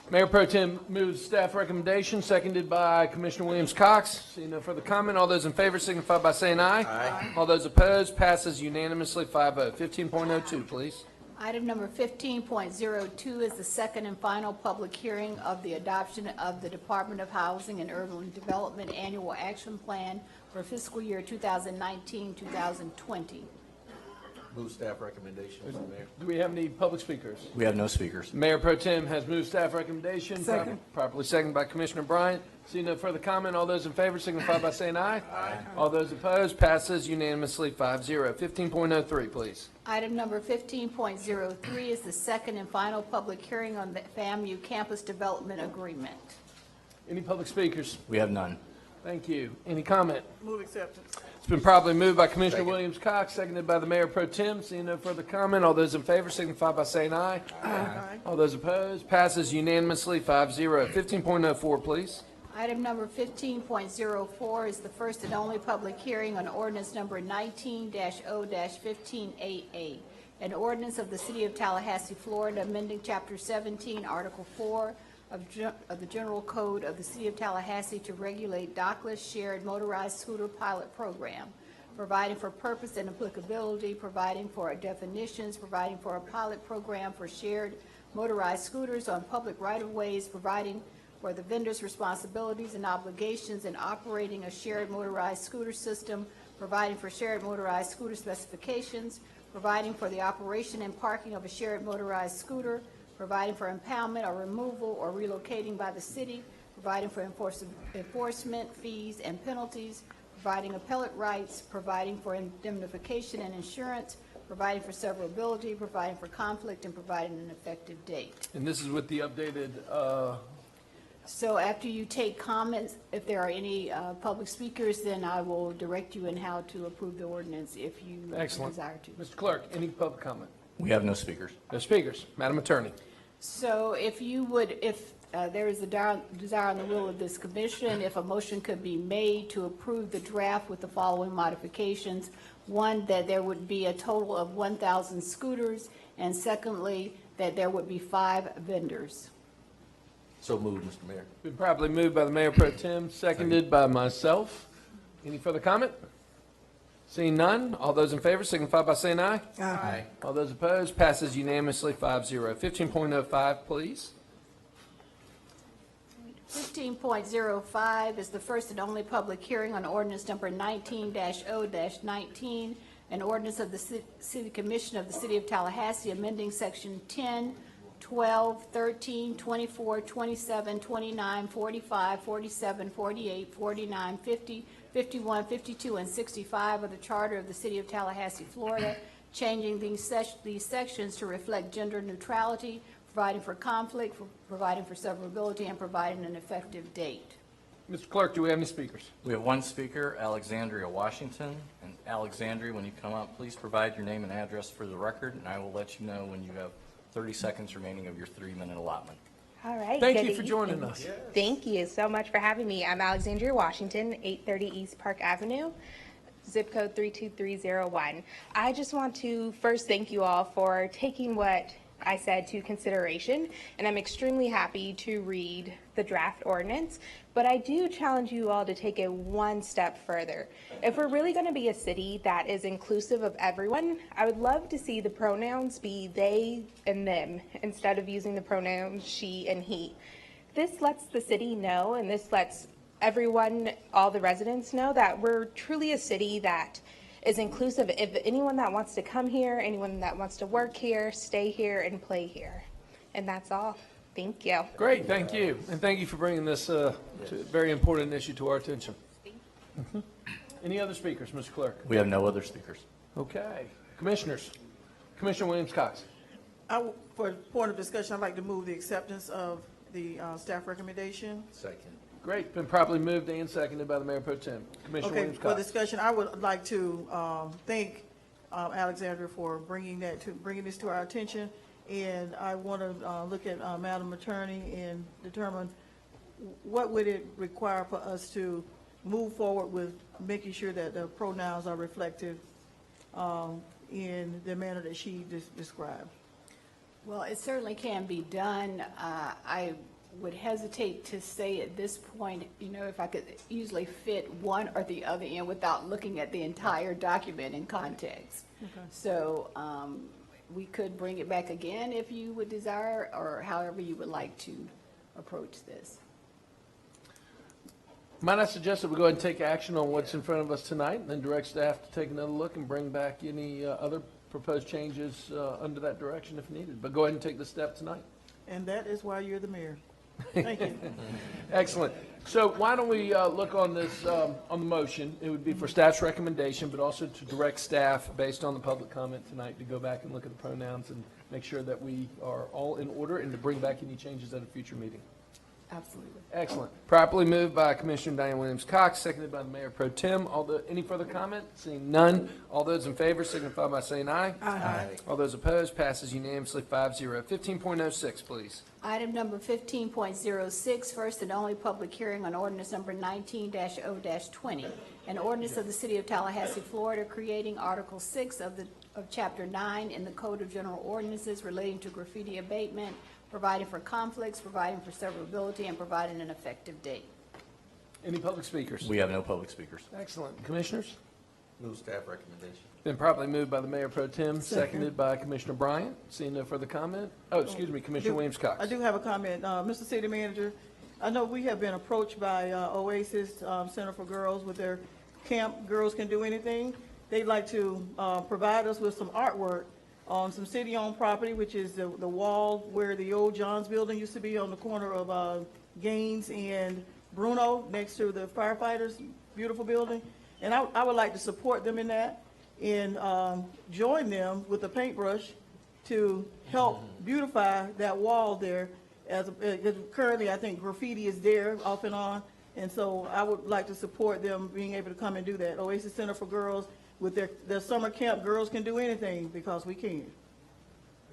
Mayor Pro Tem moves staff recommendation, seconded by Commissioner Williams-Cox. Seeing no further comment, all those in favor signify by saying aye. Aye. All those opposed, passes unanimously 5-0. 15.02, please. Item number 15.02 is the second and final public hearing of the adoption of the Department of Housing and Urban Development Annual Action Plan for fiscal year 2019-2020. Move staff recommendation, Mr. Mayor. Do we have any public speakers? We have no speakers. Mayor Pro Tem has moved staff recommendation. Second. Properly seconded by Commissioner Bryant. Seeing no further comment, all those in favor signify by saying aye. Aye. All those opposed, passes unanimously 5-0. 15.03, please. Item number 15.03 is the second and final public hearing on the FAMU Campus Development Agreement. Any public speakers? We have none. Thank you. Any comment? Move acceptance. It's been properly moved by Commissioner Williams-Cox, seconded by the Mayor Pro Tem. Seeing no further comment, all those in favor signify by saying aye. Aye. All those opposed, passes unanimously 5-0. 15.04, please. Item number 15.04 is the first and only public hearing on ordinance number 19-0-15AA, an ordinance of the City of Tallahassee, Florida, amending Chapter 17, Article 4 of the General Code of the City of Tallahassee to regulate dockless shared motorized scooter pilot program, providing for purpose and applicability, providing for definitions, providing for a pilot program for shared motorized scooters on public right-of-ways, providing for the vendor's responsibilities and obligations in operating a shared motorized scooter system, providing for shared motorized scooter specifications, providing for the operation and parking of a shared motorized scooter, providing for impoundment or removal or relocating by the city, providing for enforcement, fees, and penalties, providing appellate rights, providing for indemnification and insurance, providing for severability, providing for conflict, and providing an effective date. And this is with the updated, So after you take comments, if there are any public speakers, then I will direct you in how to approve the ordinance if you excellent. desire to. Mr. Clerk, any public comment? We have no speakers. No speakers. Madam Attorney. So if you would, if there is a desire on the will of this commission, if a motion could be made to approve the draft with the following modifications. One, that there would be a total of 1,000 scooters, and secondly, that there would be 5 vendors. So moved, Mr. Mayor. Been properly moved by the Mayor Pro Tem, seconded by myself. Any further comment? Seeing none, all those in favor signify by saying aye. Aye. All those opposed, passes unanimously 5-0. 15.05, please. 15.05 is the first and only public hearing on ordinance number 19-0-19, an ordinance of the City Commission of the City of Tallahassee amending Section 10, 12, 13, 24, 27, 29, 45, 47, 48, 49, 50, 51, 52, and 65 of the Charter of the City of Tallahassee, Florida, changing these sections to reflect gender neutrality, providing for conflict, providing for severability, and providing an effective date. Mr. Clerk, do we have any speakers? We have one speaker, Alexandria Washington. And Alexandria, when you come up, please provide your name and address for the record, and I will let you know when you have 30 seconds remaining of your 3-minute allotment. All right. Thank good you for joining us. Thank you so much for having me. I'm Alexandria Washington, 830 East Park Avenue, zip code 32301. I just want to first thank you all for taking what I said to consideration, and I'm extremely happy to read the draft ordinance, but I do challenge you all to take it one step further. If we're really going to be a city that is inclusive of everyone, I would love to see the pronouns be they and them instead of using the pronouns she and he. This lets the city know, and this lets everyone, all the residents know that we're truly a city that is inclusive. If anyone that wants to come here, anyone that wants to work here, stay here, and play here. And that's all. Thank you. Great, thank you. And thank you for bringing this very important issue to our attention. Any other speakers, Mr. Clerk? We have no other speakers. Okay. Commissioners. Commissioner Williams-Cox. For point of discussion, I'd like to move the acceptance of the staff recommendation. Second. Great, been properly moved and seconded by the Mayor Pro Tem. Commissioner Okay, Williams-Cox. for discussion, I would like to thank Alexandra for bringing this to our attention, and I want to look at Madam Attorney and determine what would it require for us to move forward with making sure that the pronouns are reflective in the manner that she described. Well, it certainly can be done. I would hesitate to say at this point, if I could easily fit one or the other in without looking at the entire document in context. Okay. So we could bring it back again if you would desire, or however you would like to approach this. Might I suggest that we go ahead and take action on what's in front of us tonight, and then direct staff to take another look and bring back any other proposed changes under that direction if needed. But go ahead and take the step tonight. And that is why you're the mayor. Thank you. Excellent. So why don't we look on this, on the motion? It would be for staff's recommendation, but also to direct staff, based on the public comment tonight, to go back and look at the pronouns and make sure that we are all in order, and to bring back any changes at a future meeting. Absolutely. Excellent. Properly moved by Commissioner Diane Williams-Cox, seconded by the Mayor Pro Tem. Any further comment? Seeing none, all those in favor signify by saying aye. Aye. All those opposed, passes unanimously 5-0. 15.06, please. Item number 15.06, first and only public hearing on ordinance number 19-0-20, an ordinance of the City of Tallahassee, Florida, creating Article 6 of Chapter 9 in the Code of General Ordinances relating to graffiti abatement, providing for conflicts, providing for severability, and providing an effective date. Any public speakers? We have no public speakers. Excellent. Commissioners? Move staff recommendation. Been properly moved by the Mayor Pro Tem, seconded by Commissioner Bryant. Seeing no further comment? Oh, excuse me, Commissioner Williams-Cox. I do have a comment. Mr. City Manager, I know we have been approached by Oasis Center for Girls with their camp, Girls Can Do Anything. They'd like to provide us with some artwork on some city-owned property, which is the wall where the old John's building used to be on the corner of Gaines and Bruno, next to the firefighters' beautiful building. And I would like to support them in that, and join them with a paintbrush to help beautify that wall there. Because currently, I think graffiti is there off and on, and so I would like to support them being able to come and do that. Oasis Center for Girls, with their summer camp, Girls Can Do Anything, because we can.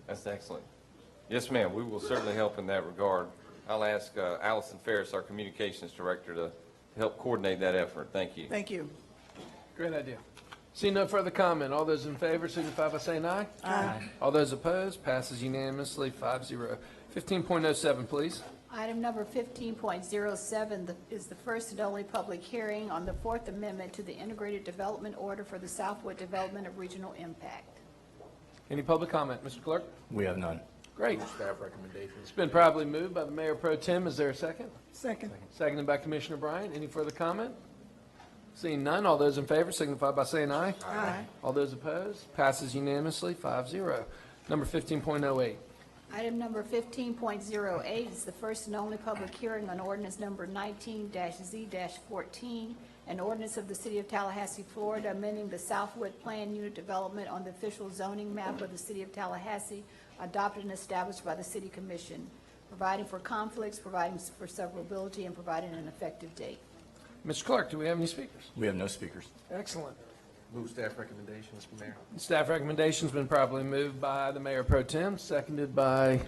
That's excellent. Yes, ma'am, we will certainly help in that regard. I'll ask Allison Ferris, our Communications Director, to help coordinate that effort. Thank you. Thank you. Great idea. Seeing no further comment, all those in favor signify by saying aye. Aye. All those opposed, passes unanimously 5-0. 15.07, please. Item number 15.07 is the first and only public hearing on the Fourth Amendment to the Integrated Development Order for the Southwood Development of Regional Impact. Any public comment, Mr. Clerk? We have none. Great. Staff recommendation. It's been properly moved by the Mayor Pro Tem. Is there a second? Second. Seconded by Commissioner Bryant. Any further comment? Seeing none, all those in favor signify by saying aye. Aye. All those opposed, passes unanimously 5-0. Number 15.08. Item number 15.08 is the first and only public hearing on ordinance number 19-Z-14, an ordinance of the City of Tallahassee, Florida, amending the Southwood Plan Unit Development on the official zoning map of the City of Tallahassee, adopted and established by the City Commission, providing for conflicts, providing for severability, and providing an effective date. Mr. Clerk, do we have any speakers? We have no speakers. Excellent. Move staff recommendation, Mr. Mayor. Staff recommendation's been properly moved by the Mayor Pro Tem, seconded by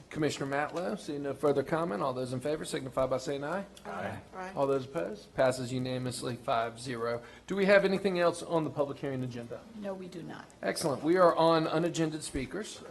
Commissioner Matlow. Seeing no further comment, all those in favor signify by saying aye. Aye. All those opposed? Passes unanimously 5-0. Do we have anything else on the public hearing agenda? No, we do not. Excellent. We are on unagended speakers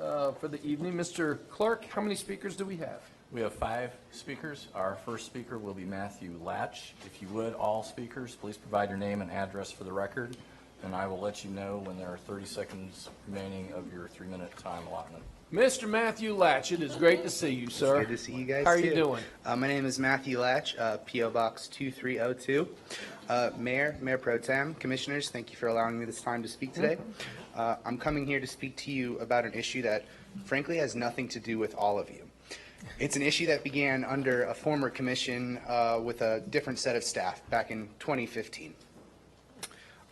for the evening. Mr. Clerk, how many speakers do we have? We have 5 speakers. Our first speaker will be Matthew Latch. If you would, all speakers, please provide your name and address for the record, and I will let you know when there are 30 seconds remaining of your 3-minute time allotment. Mr. Matthew Latch, it is great to see you, sir. It's good to see you guys, How are too. you doing? My name is Matthew Latch, P.O. Box 2302. Mayor Pro Tem, Commissioners, thank you for allowing me this time to speak today. I'm coming here to speak to you about an issue that, frankly, has nothing to do with all of you. It's an issue that began under a former commission with a different set of staff back in 2015.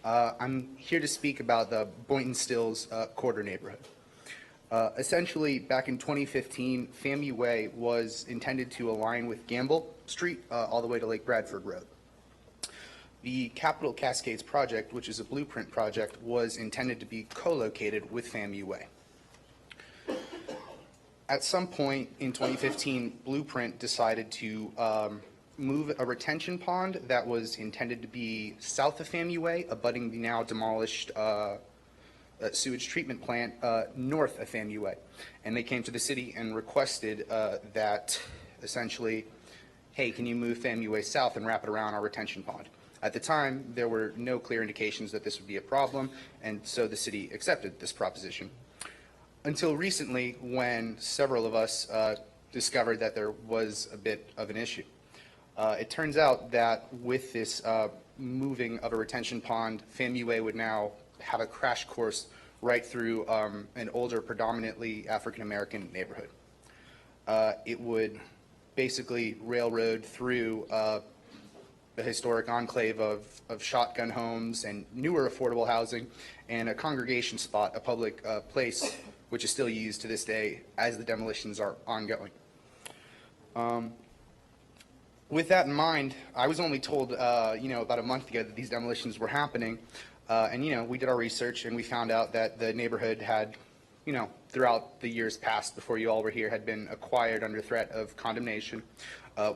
I'm here to speak about the Boynton Stills Quarter neighborhood. Essentially, back in 2015, FAMU Way was intended to align with Gamble Street all the way to Lake Bradford Road. The Capital Cascades project, which is a blueprint project, was intended to be co-located with FAMU Way. At some point in 2015, Blueprint decided to move a retention pond that was intended to be south of FAMU Way, abutting the now demolished sewage treatment plant north of FAMU Way. And they came to the city and requested that essentially, hey, can you move FAMU Way south and wrap it around our retention pond? At the time, there were no clear indications that this would be a problem, and so the city accepted this proposition. Until recently, when several of us discovered that there was a bit of an issue. It turns out that with this moving of a retention pond, FAMU Way would now have a crash course right through an older, predominantly African-American neighborhood. It would basically railroad through the historic enclave of shotgun homes and newer affordable housing and a congregation spot, a public place which is still used to this day as the demolitions are ongoing. With that in mind, I was only told, about a month ago that these demolitions were happening, and we did our research and we found out that the neighborhood had, throughout the years past before you all were here, had been acquired under threat of condemnation.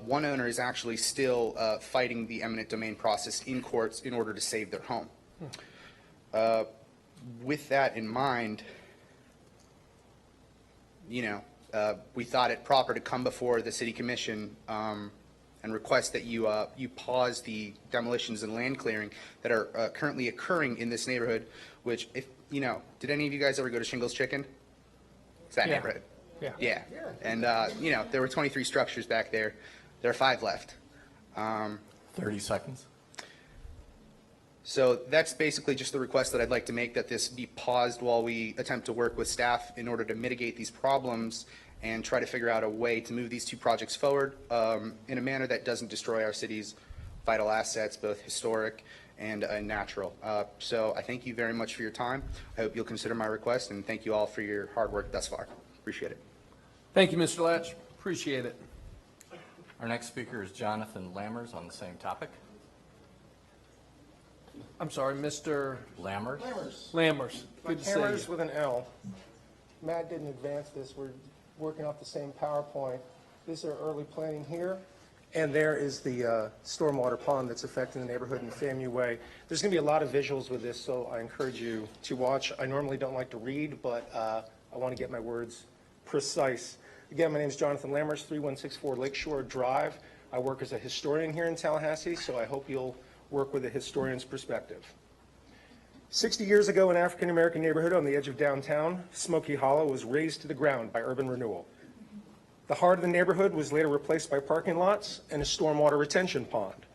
One owner is actually still fighting the eminent domain process in courts in order to save their home. With that in mind, we thought it proper to come before the city commission and request that you pause the demolitions and land clearing that are currently occurring in this neighborhood, which, if did any of you guys ever go to Shingles Chicken? It's that neighborhood. Yeah. And, there were 23 structures back there. There are 5 left. 30 seconds. So that's basically just the request that I'd like to make, that this be paused while we attempt to work with staff in order to mitigate these problems and try to figure out a way to move these 2 projects forward in a manner that doesn't destroy our city's vital assets, both historic and natural. So I thank you very much for your time. I hope you'll consider my request, and thank you all for your hard work thus far. Appreciate it. Thank you, Mr. Latch. Appreciate it. Our next speaker is Jonathan Lammers on the same topic. I'm sorry, Mr. Lammers. Lammers. Good to see you. Hammers with an L. Matt didn't advance this. We're working off the same PowerPoint. This is our early planning here. And there is the stormwater pond that's affecting the neighborhood in FAMU Way. There's going to be a lot of visuals with this, so I encourage you to watch. I normally don't like to read, but I want to get my words precise. Again, my name is Jonathan Lammers, 3164 Lakeshore Drive. I work as a historian here in Tallahassee, so I hope you'll work with a historian's perspective. 60 years ago, an African-American neighborhood on the edge of downtown, Smoky Hollow, was razed to the ground by urban renewal. The heart of the neighborhood was later replaced by parking lots and a stormwater retention pond.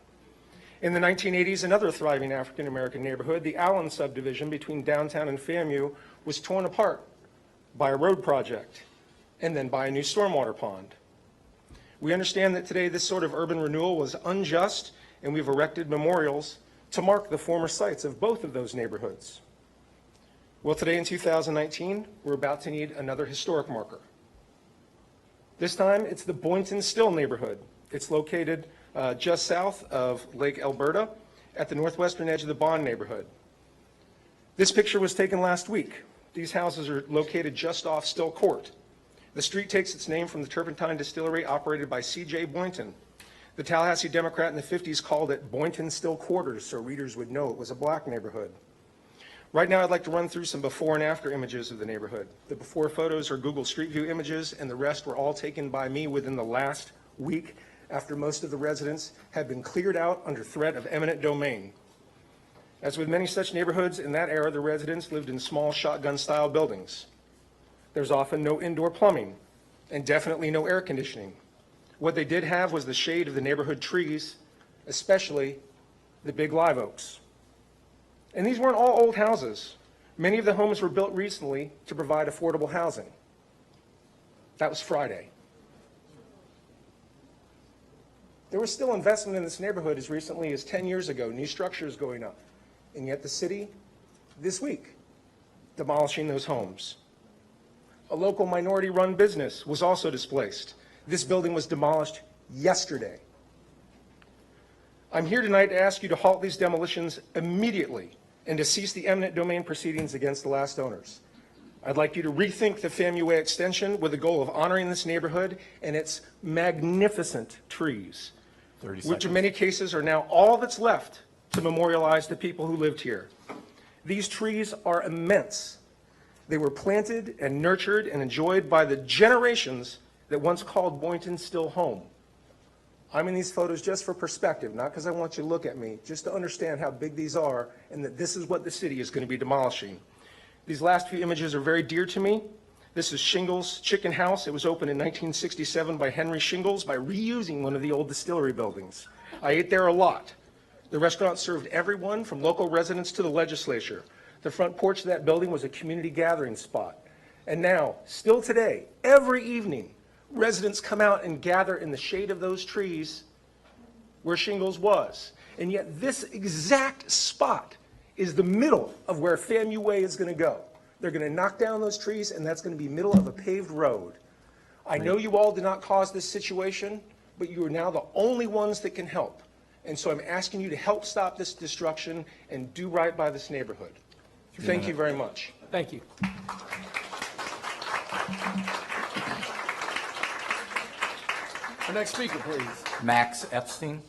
In the 1980s, another thriving African-American neighborhood, the Allen subdivision between downtown and FAMU, was torn apart by a road project and then by a new stormwater pond. We understand that today this sort of urban renewal was unjust, and we've erected memorials to mark the former sites of both of those neighborhoods. Well, today in 2019, we're about to need another historic marker. This time, it's the Boynton Still neighborhood. It's located just south of Lake Alberta at the northwestern edge of the Bond neighborhood. This picture was taken last week. These houses are located just off Still Court. The street takes its name from the turpentine distillery operated by C.J. Boynton. The Tallahassee Democrat in the 50s called it Boynton Still Quarters, so readers would know it was a black neighborhood. Right now, I'd like to run through some before and after images of the neighborhood. The before photos are Google Street View images, and the rest were all taken by me within the last week after most of the residents had been cleared out under threat of eminent domain. As with many such neighborhoods in that era, the residents lived in small shotgun-style buildings. There's often no indoor plumbing and definitely no air conditioning. What they did have was the shade of the neighborhood trees, especially the big live oaks. And these weren't all old houses. Many of the homes were built recently to provide affordable housing. That was Friday. There was still investment in this neighborhood as recently as 10 years ago, new structures going up. And yet the city, this week, demolishing those homes. A local minority-run business was also displaced. This building was demolished yesterday. I'm here tonight to ask you to halt these demolitions immediately and to cease the eminent domain proceedings against the last owners. I'd like you to rethink the FAMU Way extension with the goal of honoring this neighborhood and its magnificent trees, which in many cases are now all that's left to memorialize the people who lived here. These trees are immense. They were planted and nurtured and enjoyed by the generations that once called Boynton Still home. I'm in these photos just for perspective, not because I want you to look at me, just to understand how big these are and that this is what the city is going to be demolishing. These last few images are very dear to me. This is Shingles Chicken House. It was opened in 1967 by Henry Shingles by reusing one of the old distillery buildings. I ate there a lot. The restaurant served everyone from local residents to the legislature. The front porch of that building was a community gathering spot. And now, still today, every evening, residents come out and gather in the shade of those trees where Shingles was. And yet this exact spot is the middle of where FAMU Way is going to go. They're going to knock down those trees, and that's going to be middle of a paved road. I know you all did not cause this situation, but you are now the only ones that can help. And so I'm asking you to help stop this destruction and do right by this neighborhood. Thank you very much. Thank you. Our next speaker, please. Max Epstein.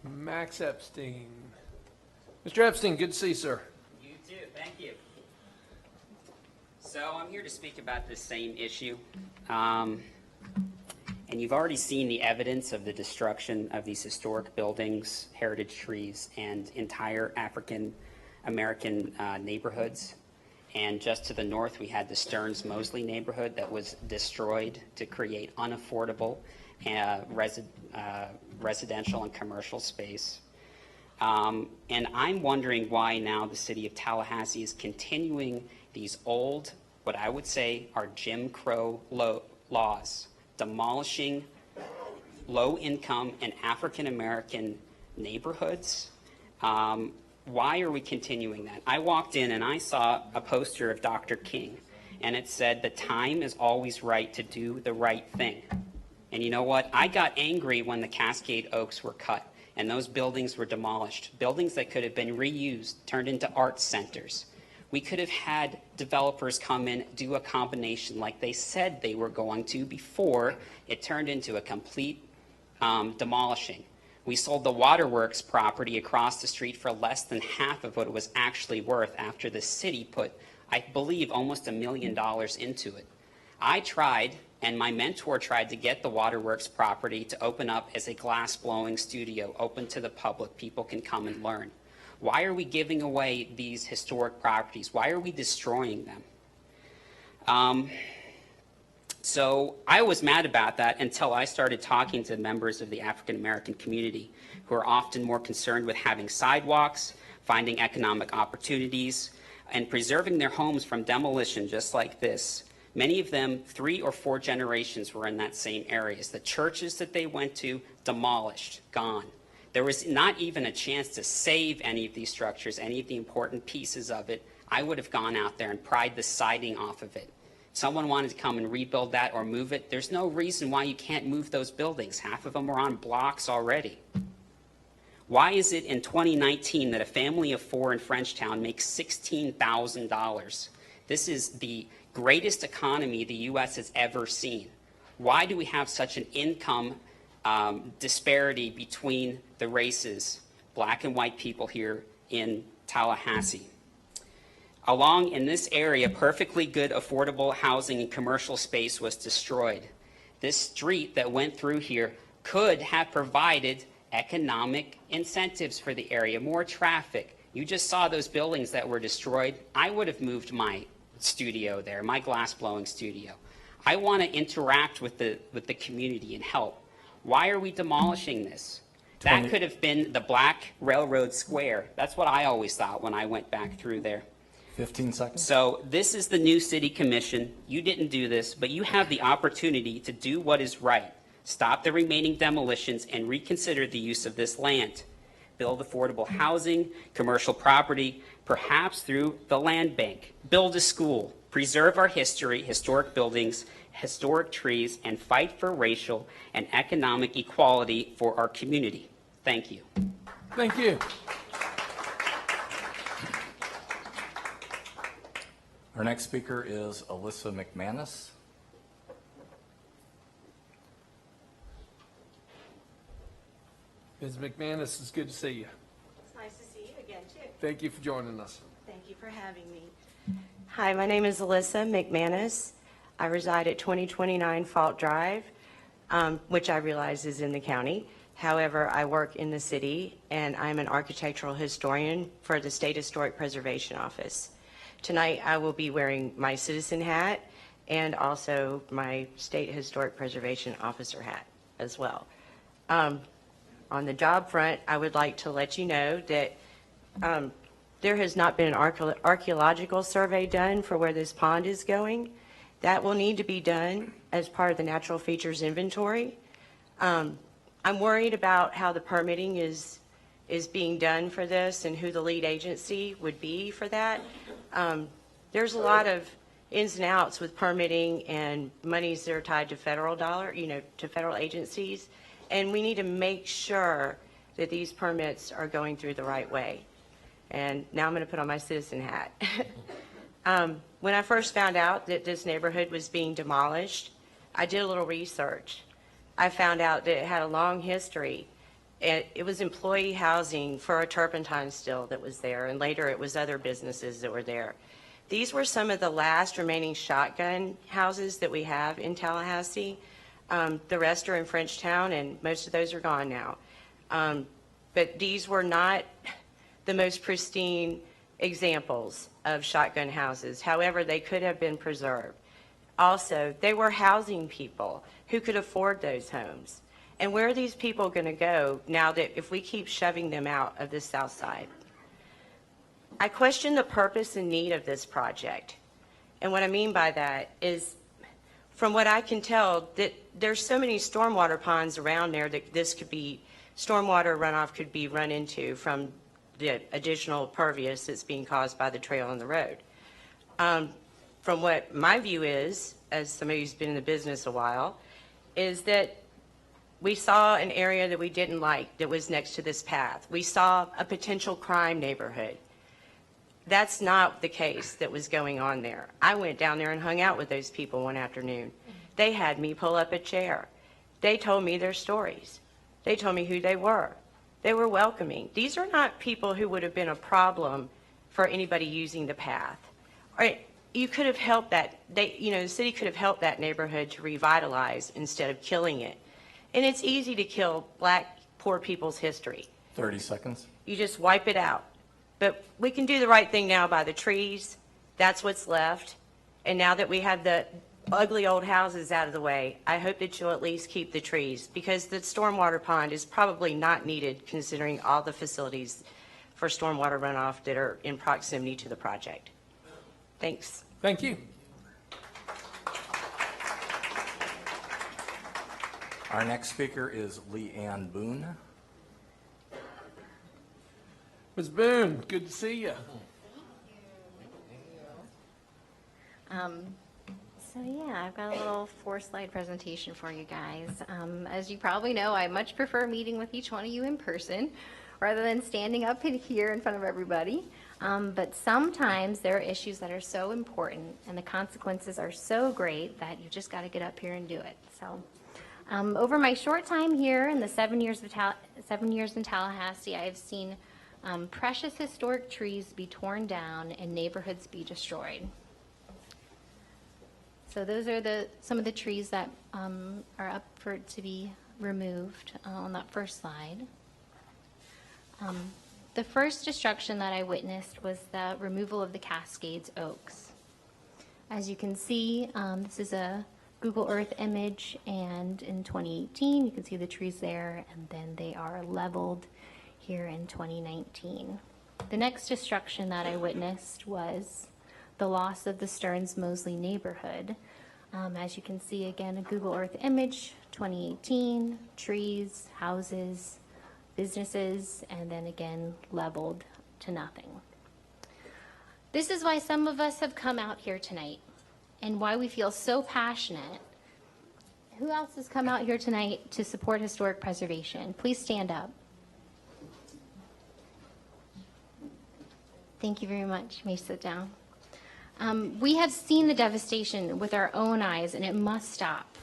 Max Epstein. Mr. Epstein, good to see you, sir. You too, thank you. So I'm here to speak about this same issue. And you've already seen the evidence of the destruction of these historic buildings, heritage trees, and entire African American neighborhoods. And just to the north, we had the Stearns-Mosley neighborhood that was destroyed to create unaffordable residential and commercial space. And I'm wondering why now the city of Tallahassee is continuing these old, what I would say are Jim Crow laws, demolishing low-income and African-American neighborhoods. Why are we continuing that? I walked in and I saw a poster of Dr. King, and it said, "The time is always right to do the right thing." And you know what? I got angry when the Cascade Oaks were cut and those buildings were demolished. Buildings that could have been reused, turned into arts centers. We could have had developers come in, do a combination like they said they were going to before it turned into a complete demolishing. We sold the Waterworks property across the street for less than half of what it was actually worth after the city put, I believe, almost $1 million into it. I tried, and my mentor tried to get the Waterworks property to open up as a glass-blowing studio, open to the public. People can come and learn. Why are we giving away these historic properties? Why are we destroying them? So I was mad about that until I started talking to members of the African American community who are often more concerned with having sidewalks, finding economic opportunities, and preserving their homes from demolition just like this. Many of them, 3 or 4 generations were in that same areas. The churches that they went to, demolished, gone. There was not even a chance to save any of these structures, any of the important pieces of it. I would have gone out there and pried the siding off of it. Someone wanted to come and rebuild that or move it. There's no reason why you can't move those buildings. Half of them are on blocks already. Why is it in 2019 that a family of 4 in Frenchtown makes $16,000? This is the greatest economy the U.S. has ever seen. Why do we have such an income disparity between the races, black and white people here in Tallahassee? Along in this area, perfectly good affordable housing and commercial space was destroyed. This street that went through here could have provided economic incentives for the area, more traffic. You just saw those buildings that were destroyed. I would have moved my studio there, my glass blowing studio. I want to interact with the community and help. Why are we demolishing this? That could have been the Black Railroad Square. That's what I always thought when I went back through there. 15 seconds. So this is the new city commission. You didn't do this, but you have the opportunity to do what is right. Stop the remaining demolitions and reconsider the use of this land. Build affordable housing, commercial property, perhaps through the land bank. Build a school. Preserve our history, historic buildings, historic trees, and fight for racial and economic equality for our community. Thank you. Thank you. Our next speaker is Alyssa McManus. Ms. McManus, it's good to see you. It's nice to see you again, too. Thank you for joining us. Thank you for having me. Hi, my name is Alyssa McManus. I reside at 2029 Fault Drive, which I realize is in the county. However, I work in the city, and I'm an architectural historian for the State Historic Preservation Office. Tonight, I will be wearing my citizen hat and also my State Historic Preservation Officer hat as well. On the job front, I would like to let you know that there has not been an archaeological survey done for where this pond is going. That will need to be done as part of the natural features inventory. I'm worried about how the permitting is being done for this and who the lead agency would be for that. There's a lot of ins and outs with permitting and monies that are tied to federal to federal agencies. And we need to make sure that these permits are going through the right way. And now I'm going to put on my citizen hat. When I first found out that this neighborhood was being demolished, I did a little research. I found out that it had a long history. It was employee housing for a turpentine still that was there, and later it was other businesses that were there. These were some of the last remaining shotgun houses that we have in Tallahassee. The rest are in Frenchtown, and most of those are gone now. But these were not the most pristine examples of shotgun houses. However, they could have been preserved. Also, they were housing people who could afford those homes. And where are these people going to go now that if we keep shoving them out of the south side? I question the purpose and need of this project. And what I mean by that is, from what I can tell, that there's so many stormwater ponds around there that this could be, stormwater runoff could be run into from the additional pervious that's being caused by the trail on the road. From what my view is, as somebody who's been in the business a while, is that we saw an area that we didn't like that was next to this path. We saw a potential crime neighborhood. That's not the case that was going on there. I went down there and hung out with those people one afternoon. They had me pull up a chair. They told me their stories. They told me who they were. They were welcoming. These are not people who would have been a problem for anybody using the path. Or you could have helped that, the city could have helped that neighborhood to revitalize instead of killing it. And it's easy to kill black, poor people's history. 30 seconds. You just wipe it out. But we can do the right thing now by the trees. That's what's left. And now that we have the ugly old houses out of the way, I hope that you'll at least keep the trees, because the stormwater pond is probably not needed considering all the facilities for stormwater runoff that are in proximity to the project. Thanks. Thank you. Our next speaker is Leanne Boone. Ms. Boone, good to see you. So yeah, I've got a little 4-slide presentation for you guys. As you probably know, I much prefer meeting with each one of you in person. rather than standing up here in front of everybody. But sometimes there are issues that are so important and the consequences are so great that you just got to get up here and do it. So over my short time here in the 7 years in Tallahassee, I have seen precious historic trees be torn down and neighborhoods be destroyed. So those are some of the trees that are up to be removed on that first slide. The first destruction that I witnessed was the removal of the Cascades oaks. As you can see, this is a Google Earth image, and in 2018 you can see the trees there, and then they are leveled here in 2019. The next destruction that I witnessed was the loss of the Stearns-Mosley neighborhood. As you can see, again, a Google Earth image, 2018, trees, houses, businesses, and then again leveled to nothing. This is why some of us have come out here tonight and why we feel so passionate. Who else has come out here tonight to support historic preservation? Please stand up. Thank you very much. You may sit down. We have seen the devastation with our own eyes, and it must stop.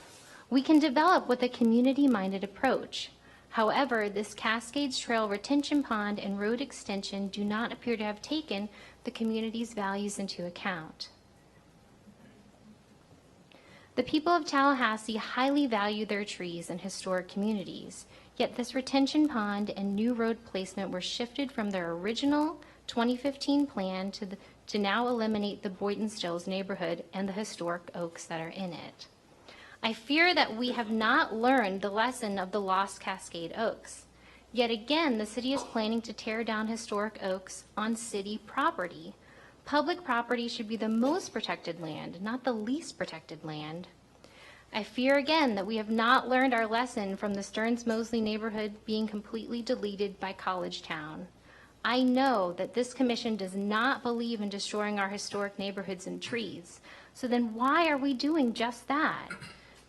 We can develop with a community-minded approach. However, this Cascades Trail retention pond and road extension do not appear to have taken the community's values into account. The people of Tallahassee highly value their trees and historic communities, yet this retention pond and new road placement were shifted from their original 2015 plan to now eliminate the Boynton Stills neighborhood and the historic oaks that are in it. I fear that we have not learned the lesson of the lost Cascade oaks. Yet again, the city is planning to tear down historic oaks on city property. Public property should be the most protected land, not the least protected land. I fear again that we have not learned our lesson from the Stearns-Mosley neighborhood being completely deleted by College Town. I know that this commission does not believe in destroying our historic neighborhoods and trees. So then why are we doing just that?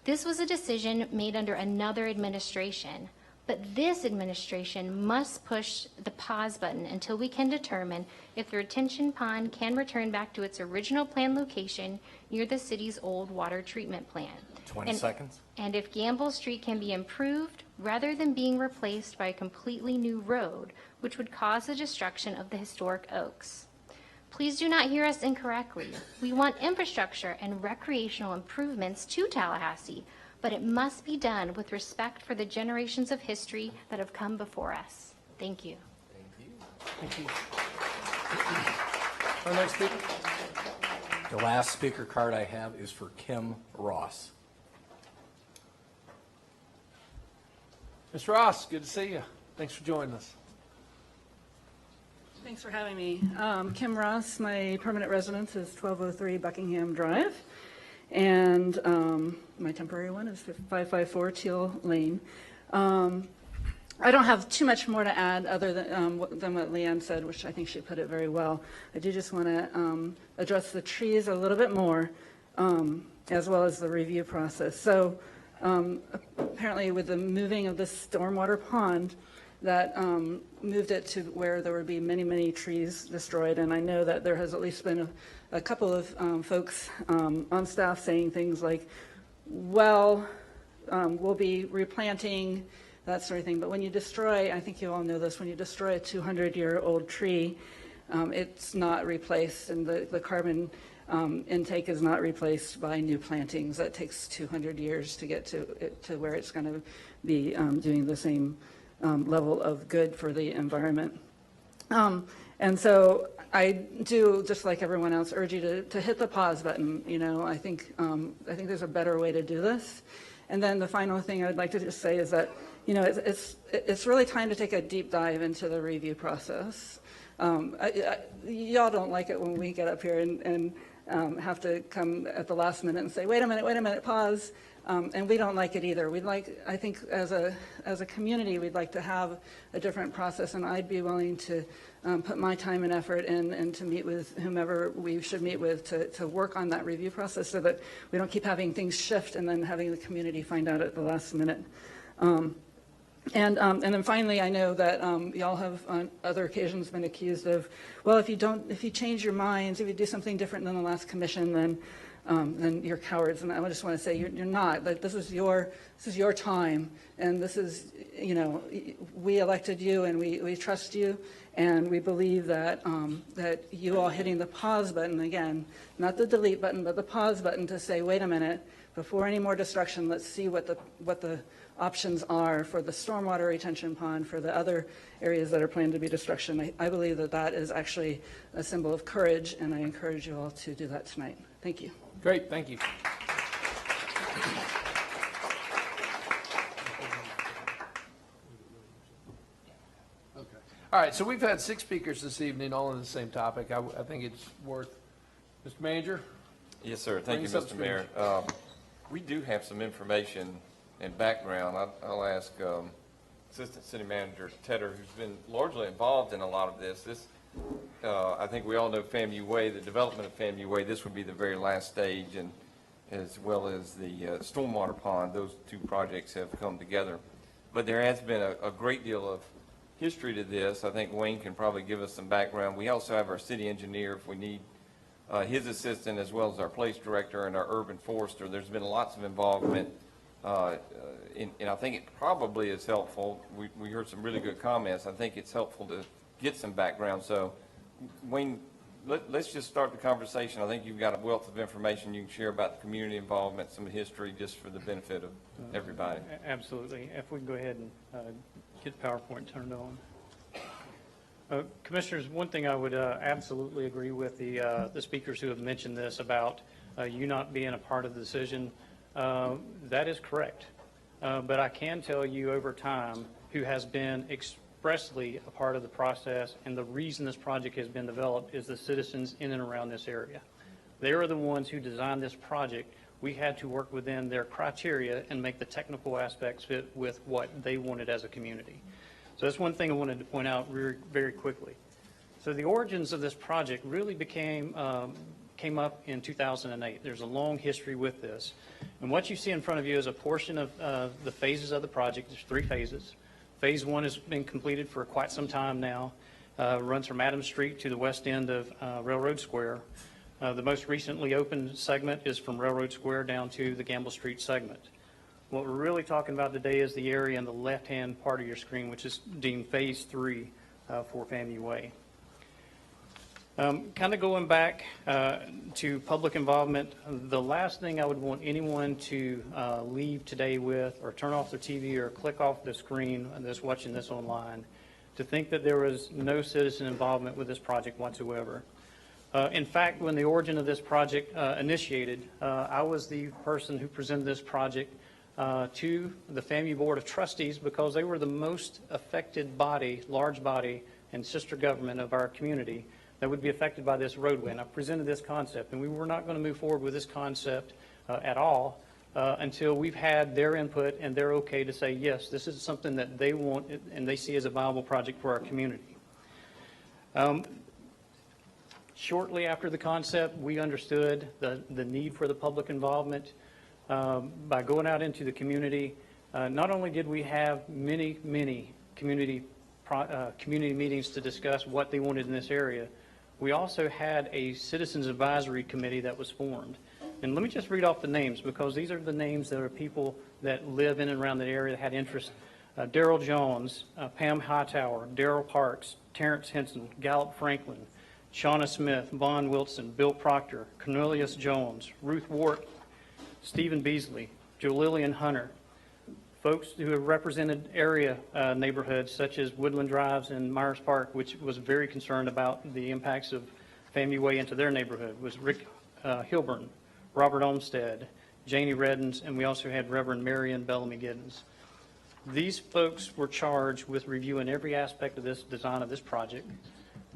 This was a decision made under another administration, but this administration must push the pause button until we can determine if the retention pond can return back to its original planned location near the city's old water treatment plant. 20 seconds. And if Gamble Street can be improved rather than being replaced by a completely new road, which would cause the destruction of the historic oaks. Please do not hear us incorrectly. We want infrastructure and recreational improvements to Tallahassee, but it must be done with respect for the generations of history that have come before us. Thank you. Thank you. Our next speaker. The last speaker card I have is for Kim Ross. Ms. Ross, good to see you. Thanks for joining us. Thanks for having me. Kim Ross, my permanent residence is 1203 Buckingham Drive, and my temporary one is 554 Teal Lane. I don't have too much more to add other than what Leanne said, which I think she put it very well. I do just want to address the trees a little bit more, as well as the review process. So apparently with the moving of the stormwater pond, that moved it to where there would be many, many trees destroyed. And I know that there has at least been a couple of folks on staff saying things like, well, we'll be replanting, that sort of thing. But when you destroy, I think you all know this, when you destroy a 200-year-old tree, it's not replaced, and the carbon intake is not replaced by new plantings. That takes 200 years to get to where it's going to be doing the same level of good for the environment. And so I do, just like everyone else, urge you to hit the pause button. You know, I think there's a better way to do this. And then the final thing I'd like to just say is that, you know, it's really time to take a deep dive into the review process. Y'all don't like it when we get up here and have to come at the last minute and say, wait a minute, pause. And we don't like it either. I think as a community, we'd like to have a different process, and I'd be willing to put my time and effort in and to meet with whomever we should meet with to work on that review process so that we don't keep having things shift and then having the community find out at the last minute. And then finally, I know that y'all have on other occasions been accused of, well, if you change your minds, if you do something different than the last commission, then you're cowards. And I just want to say you're not. But this is your time, and this is, we elected you, and we trust you, and we believe that that you all hitting the pause button again, not the delete button, but the pause button to say, wait a minute, before any more destruction, let's see what the options are for the stormwater retention pond, for the other areas that are planned to be destruction. I believe that that is actually a symbol of courage, and I encourage you all to do that tonight. Thank you. Great, thank you. Okay. All right, so we've had 6 speakers this evening, all on the same topic. I think it's worth, Mr. Manager? Yes, sir. Thank you, Mr. Mayor. We do have some information and background. I'll ask Assistant City Manager Tedder, who's been largely involved in a lot of this. I think we all know FAMU Way, the development of FAMU Way. This would be the very last stage, and as well as the stormwater pond. Those 2 projects have come together. But there has been a great deal of history to this. I think Wayne can probably give us some background. We also have our city engineer if we need his assistant, as well as our place director and our urban forester. There's been lots of involvement, and I think it probably is helpful. We heard some really good comments. I think it's helpful to get some background. So, Wayne, let's just start the conversation. I think you've got a wealth of information you can share about the community involvement, some history, just for the benefit of everybody. Absolutely. If we can go ahead and get the PowerPoint turned on. Commissioners, one thing I would absolutely agree with the speakers who have mentioned this about you not being a part of the decision. That is correct. But I can tell you over time who has been expressly a part of the process, and the reason this project has been developed is the citizens in and around this area. They are the ones who designed this project. We had to work within their criteria and make the technical aspects fit with what they wanted as a community. So that's one thing I wanted to point out very quickly. So the origins of this project really came up in 2008. There's a long history with this. And what you see in front of you is a portion of the phases of the project. There's 3 phases. Phase 1 has been completed for quite some time now. Runs from Adams Street to the west end of Railroad Square. The most recently opened segment is from Railroad Square down to the Gamble Street segment. What we're really talking about today is the area on the left-hand part of your screen, which is deemed Phase 3 for FAMU Way. Kind of going back to public involvement, the last thing I would want anyone to leave today with, or turn off their TV or click off the screen that's watching this online, to think that there was no citizen involvement with this project whatsoever. In fact, when the origin of this project initiated, I was the person who presented this project to the FAMU Board of Trustees because they were the most affected body, large body, and sister government of our community that would be affected by this roadway. And I presented this concept, and we were not going to move forward with this concept at all until we've had their input and they're okay to say, yes, this is something that they want and they see as a viable project for our community. Shortly after the concept, we understood the need for the public involvement. By going out into the community, not only did we have many community meetings to discuss what they wanted in this area, we also had a citizens advisory committee that was formed. And let me just read off the names, because these are the names that are people that live in and around the area that had interest. Darrell Jones, Pam Hightower, Darrell Parks, Terrence Henson, Gallup Franklin, Shauna Smith, Vaughn Wilson, Bill Proctor, Cornelius Jones, Ruth Wart, Stephen Beasley, Joe Lillian Hunter, folks who have represented area neighborhoods such as Woodland Drives and Myers Park, which was very concerned about the impacts of FAMU Way into their neighborhood, was Rick Hilburn, Robert Olmstead, Janie Reddens, and we also had Reverend Marion Bellamy Giddens. These folks were charged with reviewing every aspect of this design of this project,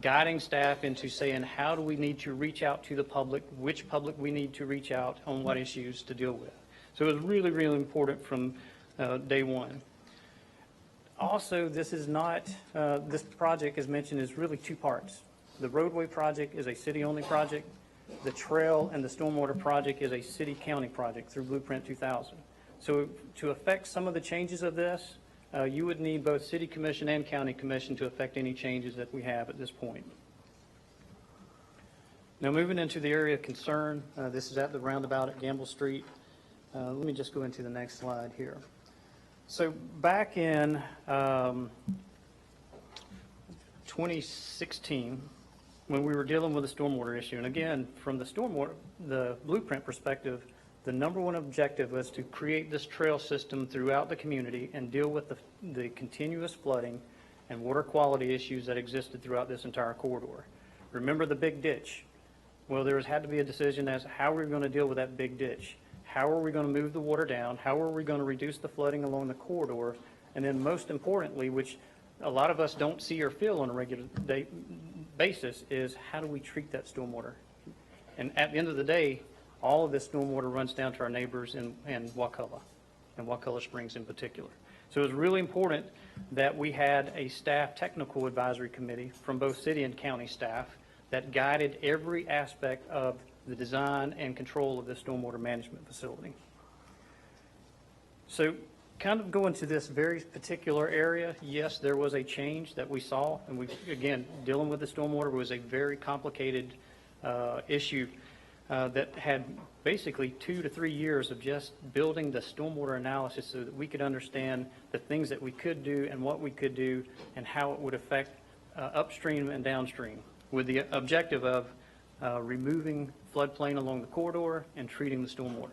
guiding staff into saying how do we need to reach out to the public, which public we need to reach out on what issues to deal with. So it was really, really important from day one. Also, this is not, this project, as mentioned, is really 2 parts. The roadway project is a city-only project. The trail and the stormwater project is a city-county project through Blueprint 2000. So to affect some of the changes of this, you would need both city commission and county commission to affect any changes that we have at this point. Now moving into the area of concern, this is at the roundabout at Gamble Street. Let me just go into the next slide here. So back in 2016, when we were dealing with the stormwater issue, and again, from the blueprint perspective, the number one objective was to create this trail system throughout the community and deal with the continuous flooding and water quality issues that existed throughout this entire corridor. Remember the big ditch? Well, there had to be a decision as how we're going to deal with that big ditch. How are we going to move the water down? How are we going to reduce the flooding along the corridor? And then most importantly, which a lot of us don't see or feel on a regular basis, is how do we treat that stormwater? And at the end of the day, all of this stormwater runs down to our neighbors in Wakulla, and Wakulla Springs in particular. So it was really important that we had a staff technical advisory committee from both city and county staff that guided every aspect of the design and control of this stormwater management facility. So kind of going to this very particular area, yes, there was a change that we saw, and again, dealing with the stormwater was a very complicated issue that had basically 2 to 3 years of just building the stormwater analysis so that we could understand the things that we could do and what we could do and how it would affect upstream and downstream, with the objective of removing floodplain along the corridor and treating the stormwater.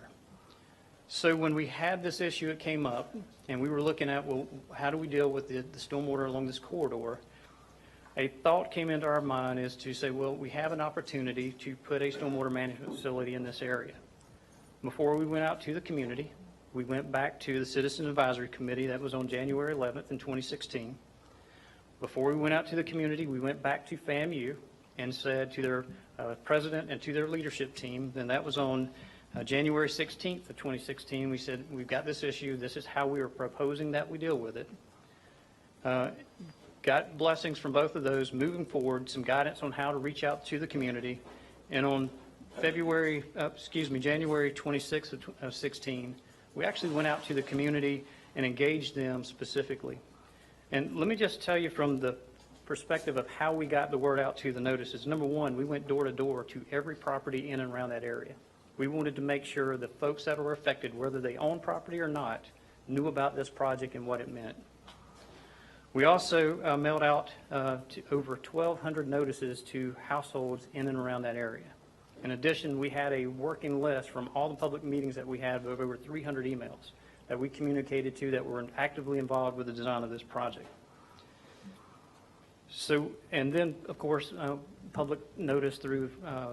So when we had this issue, it came up, and we were looking at, well, how do we deal with the stormwater along this corridor? A thought came into our mind is to say, well, we have an opportunity to put a stormwater management facility in this area. Before we went out to the community, we went back to the Citizen Advisory Committee that was on January 11th in 2016. Before we went out to the community, we went back to FAMU and said to their president and to their leadership team, and that was on January 16th of 2016, we said, we've got this issue, this is how we are proposing that we deal with it. Got blessings from both of those, moving forward, some guidance on how to reach out to the community, and on January 26th of 16, we actually went out to the community and engaged them specifically. And let me just tell you from the perspective of how we got the word out to the notices. Number one, we went door to door to every property in and around that area. We wanted to make sure the folks that were affected, whether they own property or not, knew about this project and what it meant. We also mailed out to over 1,200 notices to households in and around that area. In addition, we had a working list from all the public meetings that we had of over 300 emails that we communicated to that were actively involved with the design of this project. So, and then, of course, public notice through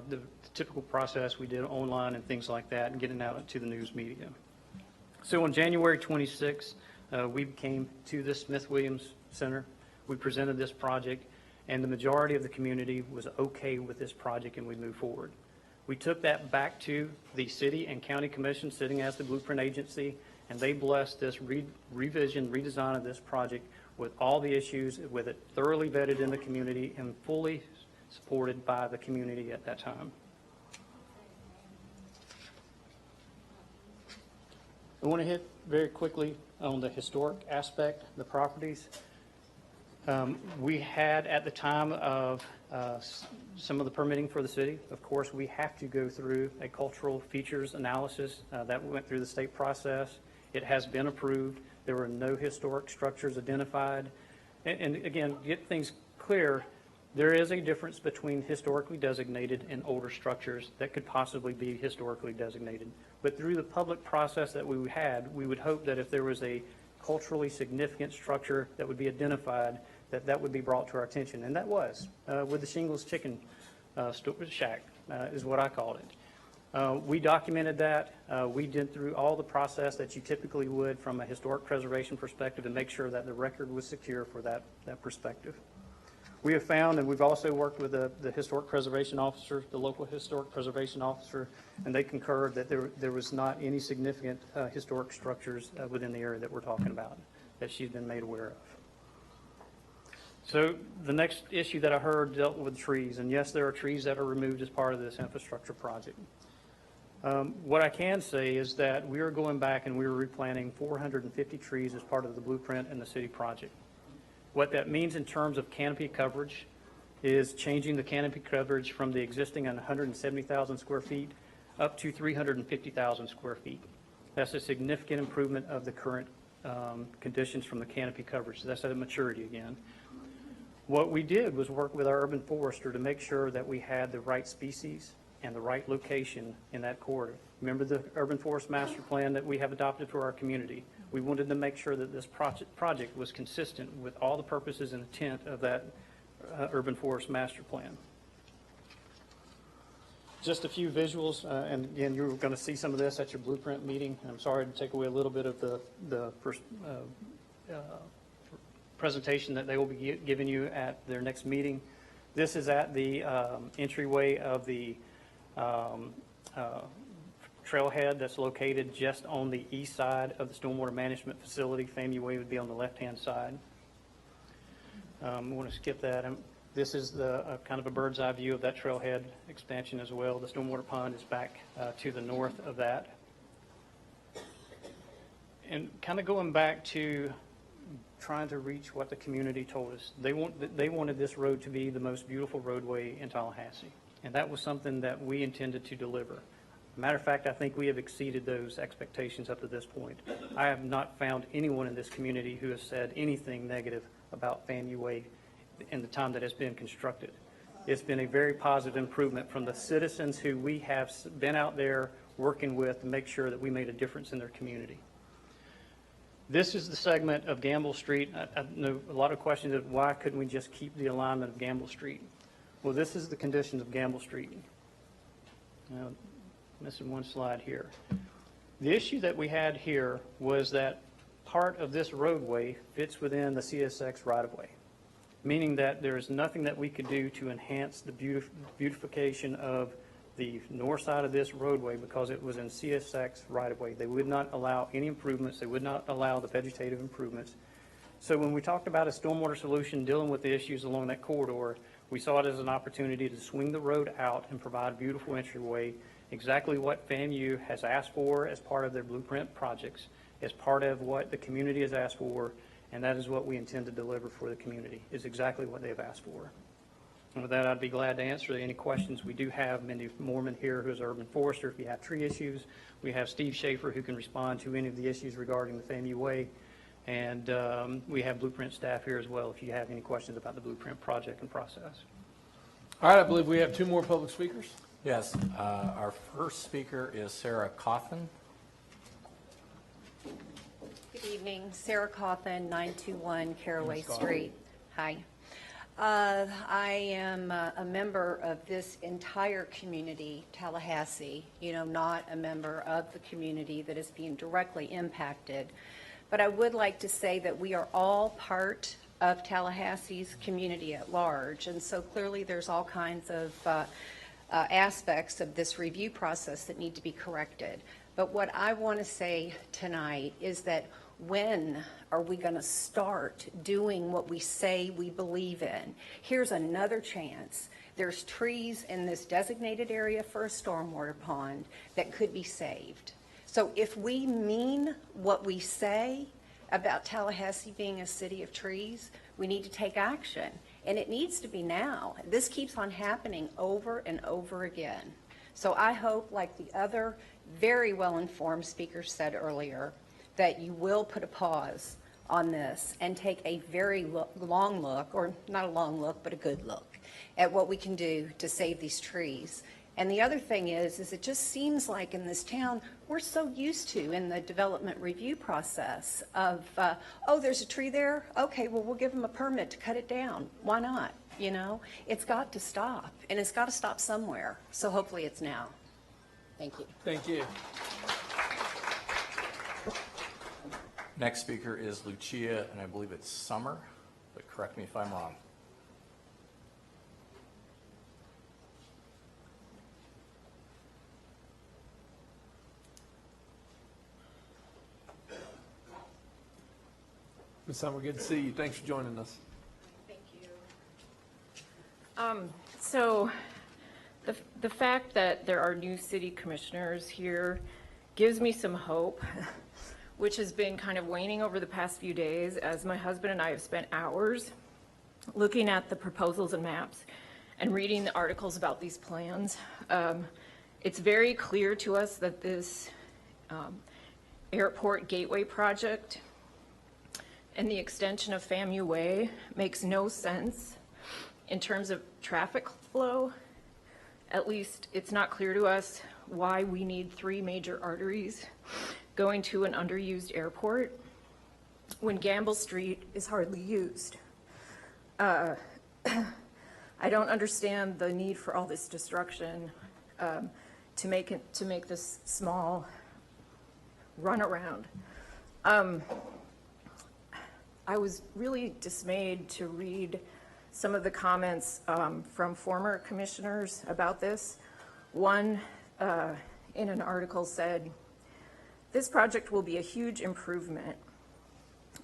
the typical process we did online and things like that, and getting out to the news media. So on January 26th, we came to the Smith-Williams Center. We presented this project, and the majority of the community was okay with this project, and we moved forward. We took that back to the city and county commission, sitting as the blueprint agency, and they blessed this revision, redesign of this project with all the issues, with it thoroughly vetted in the community and fully supported by the community at that time. I want to hit very quickly on the historic aspect, the properties. We had, at the time of some of the permitting for the city, of course, we have to go through a cultural features analysis that went through the state process. It has been approved. There were no historic structures identified. And again, get things clear, there is a difference between historically designated and older structures that could possibly be historically designated. But through the public process that we had, we would hope that if there was a culturally significant structure that would be identified, that would be brought to our attention. And that was with the Shingles Chicken Shack, is what I called it. We documented that. We did through all the process that you typically would from a historic preservation perspective to make sure that the record was secure for that perspective. We have found, and we've also worked with the historic preservation officer, the local historic preservation officer, and they concurred that there was not any significant historic structures within the area that we're talking about that she's been made aware of. So the next issue that I heard dealt with trees, and yes, there are trees that are removed as part of this infrastructure project. What I can say is that we are going back and we are replanting 450 trees as part of the blueprint and the city project. What that means in terms of canopy coverage is changing the canopy coverage from the existing 170,000 square feet up to 350,000 square feet. That's a significant improvement of the current conditions from the canopy coverage. So that's at a maturity again. What we did was work with our urban forester to make sure that we had the right species and the right location in that corridor. Remember the urban forest master plan that we have adopted for our community? We wanted to make sure that this project was consistent with all the purposes and intent of that urban forest master plan. Just a few visuals, and again, you're going to see some of this at your blueprint meeting. I'm sorry to take away a little bit of the presentation that they will be giving you at their next meeting. This is at the entryway of the trailhead that's located just on the east side of the stormwater management facility. FAMU Way would be on the left-hand side. I want to skip that. This is the kind of a bird's eye view of that trailhead expansion as well. The stormwater pond is back to the north of that. And kind of going back to trying to reach what the community told us. They wanted this road to be the most beautiful roadway in Tallahassee. And that was something that we intended to deliver. Matter of fact, I think we have exceeded those expectations up to this point. I have not found anyone in this community who has said anything negative about FAMU Way in the time that it's been constructed. It's been a very positive improvement from the citizens who we have been out there working with to make sure that we made a difference in their community. This is the segment of Gamble Street. I know a lot of questions of why couldn't we just keep the alignment of Gamble Street? Well, this is the conditions of Gamble Street. Now, missing one slide here. The issue that we had here was that part of this roadway fits within the CSX right-of-way, meaning that there is nothing that we could do to enhance the beautification of the north side of this roadway because it was in CSX right-of-way. They would not allow any improvements. They would not allow the vegetative improvements. So when we talked about a stormwater solution dealing with the issues along that corridor, we saw it as an opportunity to swing the road out and provide a beautiful entryway, exactly what FAMU has asked for as part of their blueprint projects, as part of what the community has asked for, and that is what we intend to deliver for the community, is exactly what they've asked for. And with that, I'd be glad to answer any questions. We do have Mindy Mormon here, who's our urban forester. If you have tree issues, we have Steve Schaefer, who can respond to any of the issues regarding the FAMU Way. And we have blueprint staff here as well if you have any questions about the blueprint project and process. All right, I believe we have two more public speakers. Yes, our first speaker is Sarah Coffin. Good evening, Sarah Coffin, 921 Caraway Street. Hi. I am a member of this entire community, Tallahassee, not a member of the community that is being directly impacted. But I would like to say that we are all part of Tallahassee's community at large. And so clearly there's all kinds of aspects of this review process that need to be corrected. But what I want to say tonight is that when are we going to start doing what we say we believe in? Here's another chance. There's trees in this designated area for a stormwater pond that could be saved. So if we mean what we say about Tallahassee being a city of trees, we need to take action. And it needs to be now. This keeps on happening over and over again. So I hope, like the other very well-informed speakers said earlier, that you will put a pause on this and take a very long look, or not a long look, but a good look at what we can do to save these trees. And the other thing is it just seems like in this town, we're so used to in the development review process of, oh, there's a tree there? Okay, well, we'll give them a permit to cut it down. Why not? It's got to stop, and it's got to stop somewhere. So hopefully it's now. Thank you. Thank you. Next speaker is Lucia, and I believe it's Summer, but correct me if I'm wrong. Ms. Summer, good to see you. Thanks for joining us. Thank you. So The fact that there are new city commissioners here gives me some hope, which has been kind of waning over the past few days as my husband and I have spent hours looking at the proposals and maps and reading the articles about these plans. It's very clear to us that this airport gateway project and the extension of FAMU Way makes no sense in terms of traffic flow. At least it's not clear to us why we need 3 major arteries going to an underused airport when Gamble Street is hardly used. I don't understand the need for all this destruction to make this small runaround. I was really dismayed to read some of the comments from former commissioners about this. One in an article said, "This project will be a huge improvement.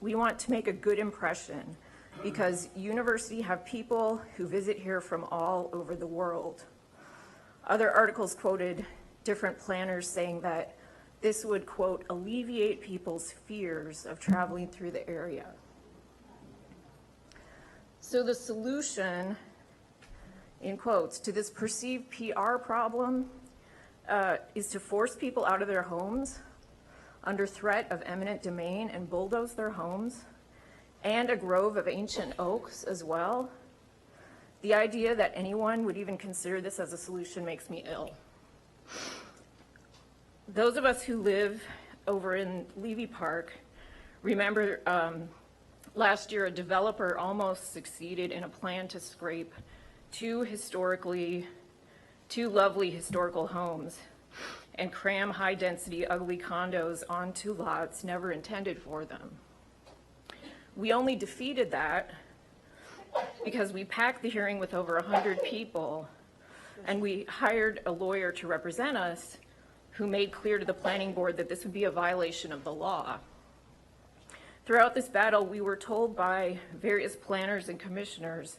We want to make a good impression because university have people who visit here from all over the world." Other articles quoted different planners saying that this would, quote, alleviate people's fears of traveling through the area. So the solution, in quotes, to this perceived PR problem is to force people out of their homes under threat of eminent domain and bulldoze their homes, and a grove of ancient oaks as well. The idea that anyone would even consider this as a solution makes me ill. Those of us who live over in Levy Park remember last year a developer almost succeeded in a plan to scrape 2 lovely historical homes and cram high-density, ugly condos onto lots never intended for them. We only defeated that because we packed the hearing with over 100 people, and we hired a lawyer to represent us who made clear to the planning board that this would be a violation of the law. Throughout this battle, we were told by various planners and commissioners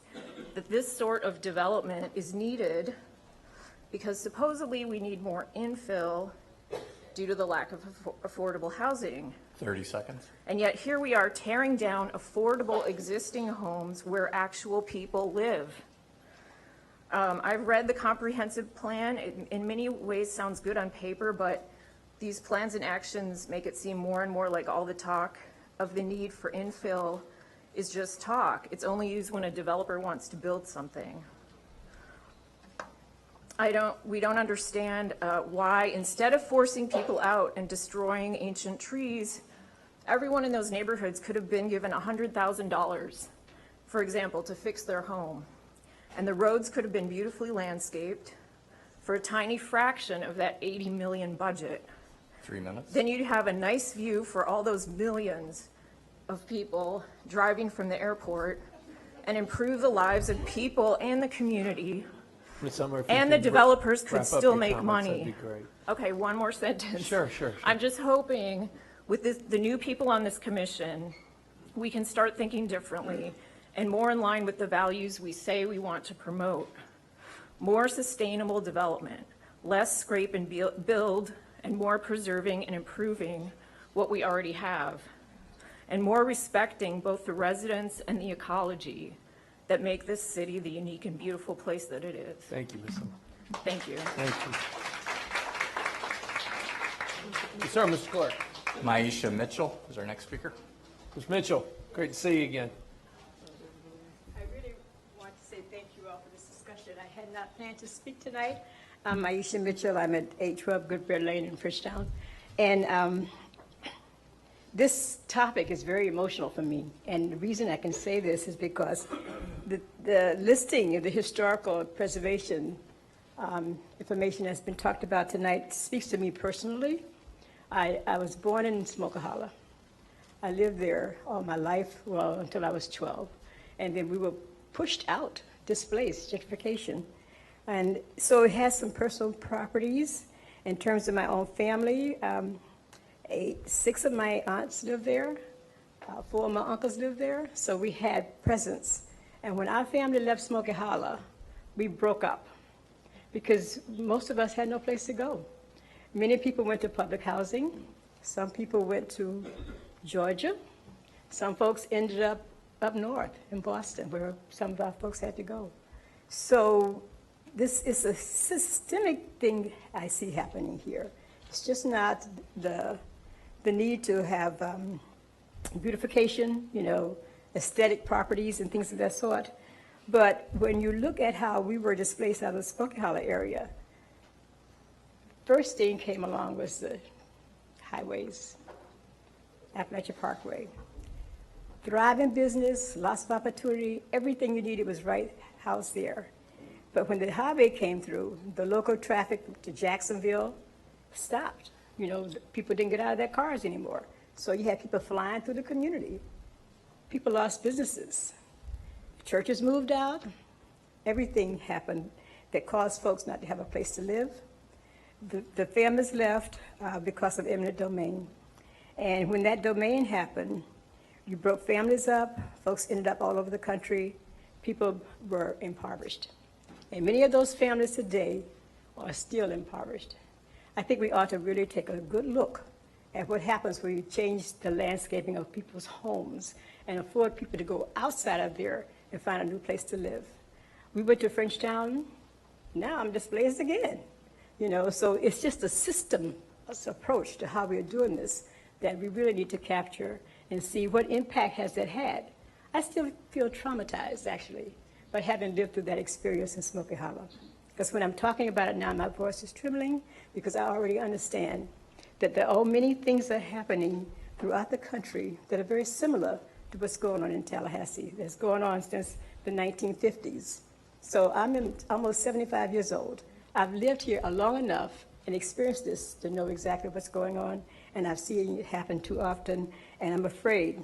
that this sort of development is needed because supposedly we need more infill due to the lack of affordable housing. 30 seconds. And yet here we are tearing down affordable existing homes where actual people live. I've read the comprehensive plan. It in many ways sounds good on paper, but these plans and actions make it seem more and more like all the talk of the need for infill is just talk. It's only used when a developer wants to build something. We don't understand why, instead of forcing people out and destroying ancient trees, everyone in those neighborhoods could have been given $100,000, for example, to fix their home. And the roads could have been beautifully landscaped for a tiny fraction of that $80 million budget. 3 minutes. Then you'd have a nice view for all those millions of people driving from the airport and improve the lives of people and the community. Ms. Summer, And the developers could wrap up still your make comments, money. that'd be great. Okay, one more sentence. Sure. I'm just hoping with the new people on this commission, we can start thinking differently and more in line with the values we say we want to promote. More sustainable development, less scrape and build, and more preserving and improving what we already have, and more respecting both the residents and the ecology that make this city the unique and beautiful place that it is. Thank you, Ms. Summer. Thank you. Thank you. Yes, sir, Mr. Clark. Maisha Mitchell is our next speaker. Ms. Mitchell, great to see you again. I really want to say thank you all for this discussion. I had not planned to speak tonight. I'm Maisha Mitchell. I'm at 812 Goodbear Lane in Frenchtown. And this topic is very emotional for me. And the reason I can say this is because the listing of the historical preservation information that's been talked about tonight speaks to me personally. I was born in Smokehala. I lived there all my life, well, until I was 12. And then we were pushed out, displaced, gentrification. And so it has some personal properties in terms of my own family. 6 of my aunts live there. 4 of my uncles live there. So we had presence. And when our family left Smokehala, we broke up. because most of us had no place to go. Many people went to public housing. Some people went to Georgia. Some folks ended up north in Boston, where some of our folks had to go. So this is a systemic thing I see happening here. It's just not the need to have beautification, you know, aesthetic properties and things of that sort. But when you look at how we were displaced out of the Smoky Hollow area, first thing came along was the highways, Appalachia Parkway. Thriving business, lots of opportunity, everything you needed was right housed there. But when the highway came through, the local traffic to Jacksonville stopped. You know, people didn't get out of their cars anymore. So you had people flying through the community. People lost businesses. Churches moved out. Everything happened that caused folks not to have a place to live. The families left because of eminent domain. And when that domain happened, you broke families up. Folks ended up all over the country. People were impoverished. And many of those families today are still impoverished. I think we ought to really take a good look at what happens when you change the landscaping of people's homes and afford people to go outside of there and find a new place to live. We went to Frenchtown. Now I'm displaced again. You know, so it's just a system approach to how we're doing this that we really need to capture and see what impact has that had. I still feel traumatized, actually, by having lived through that experience in Smoky Hollow. Because when I'm talking about it now, my voice is trembling because I already understand that there are many things that are happening throughout the country that are very similar to what's going on in Tallahassee, that's going on since the 1950s. So I'm almost 75 years old. I've lived here long enough and experienced this to know exactly what's going on, and I've seen it happen too often, and I'm afraid.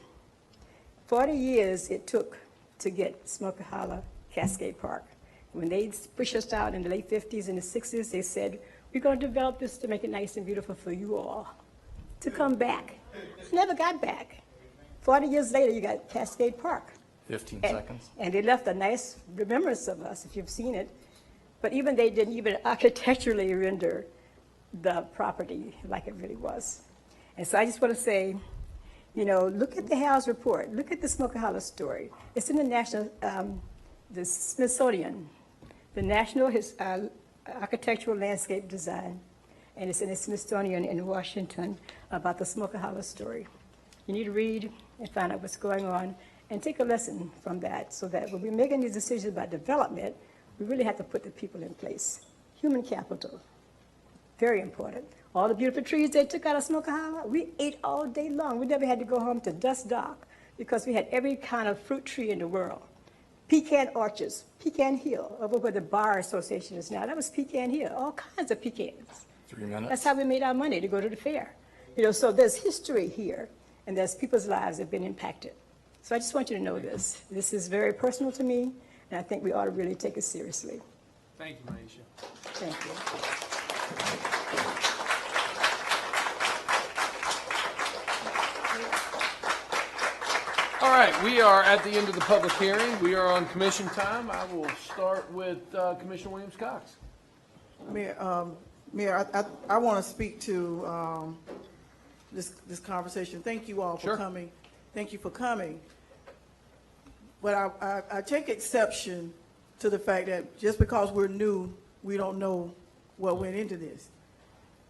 40 years it took to get Smoky Hollow Cascade Park. When they pushed us out in the late 50s and the 60s, they said, we're going to develop this to make it nice and beautiful for you all to come back. Never got back. 40 years later, you got Cascade Park. 15 and, seconds. And they left a nice remembrance of us, if you've seen it. But even they didn't even architecturally render the property like it really was. And so I just want to say, you know, look at the Howes report. Look at the Smoky Hollow story. It's in the National, the Smithsonian, the National Architectural Landscape Design, and it's in the Smithsonian in Washington about the Smoky Hollow story. You need to read and find out what's going on and take a lesson from that so that when we're making these decisions about development, we really have to put the people in place. Human capital, very important. All the beautiful trees they took out of Smoky Hollow, we ate all day long. We never had to go home to dusk dark because we had every kind of fruit tree in the world. Pecan orchards, Pecan Hill, over where the Bar Association is now. That was Pecan Hill, all kinds of pecans. 3 minutes. That's how we made our money to go to the fair. You know, so there's history here, and there's people's lives that have been impacted. So I just want you to know this. This is very personal to me, and I think we ought to really take it seriously. Thank you, Maisha. Thank you. All right, we are at the end of the public hearing. We are on commission time. I will start with Commissioner Williams-Cox. Mayor, I want to speak to this conversation. Thank you all for coming. Thank you for coming. But I take exception to the fact that just because we're new, we don't know what went into this.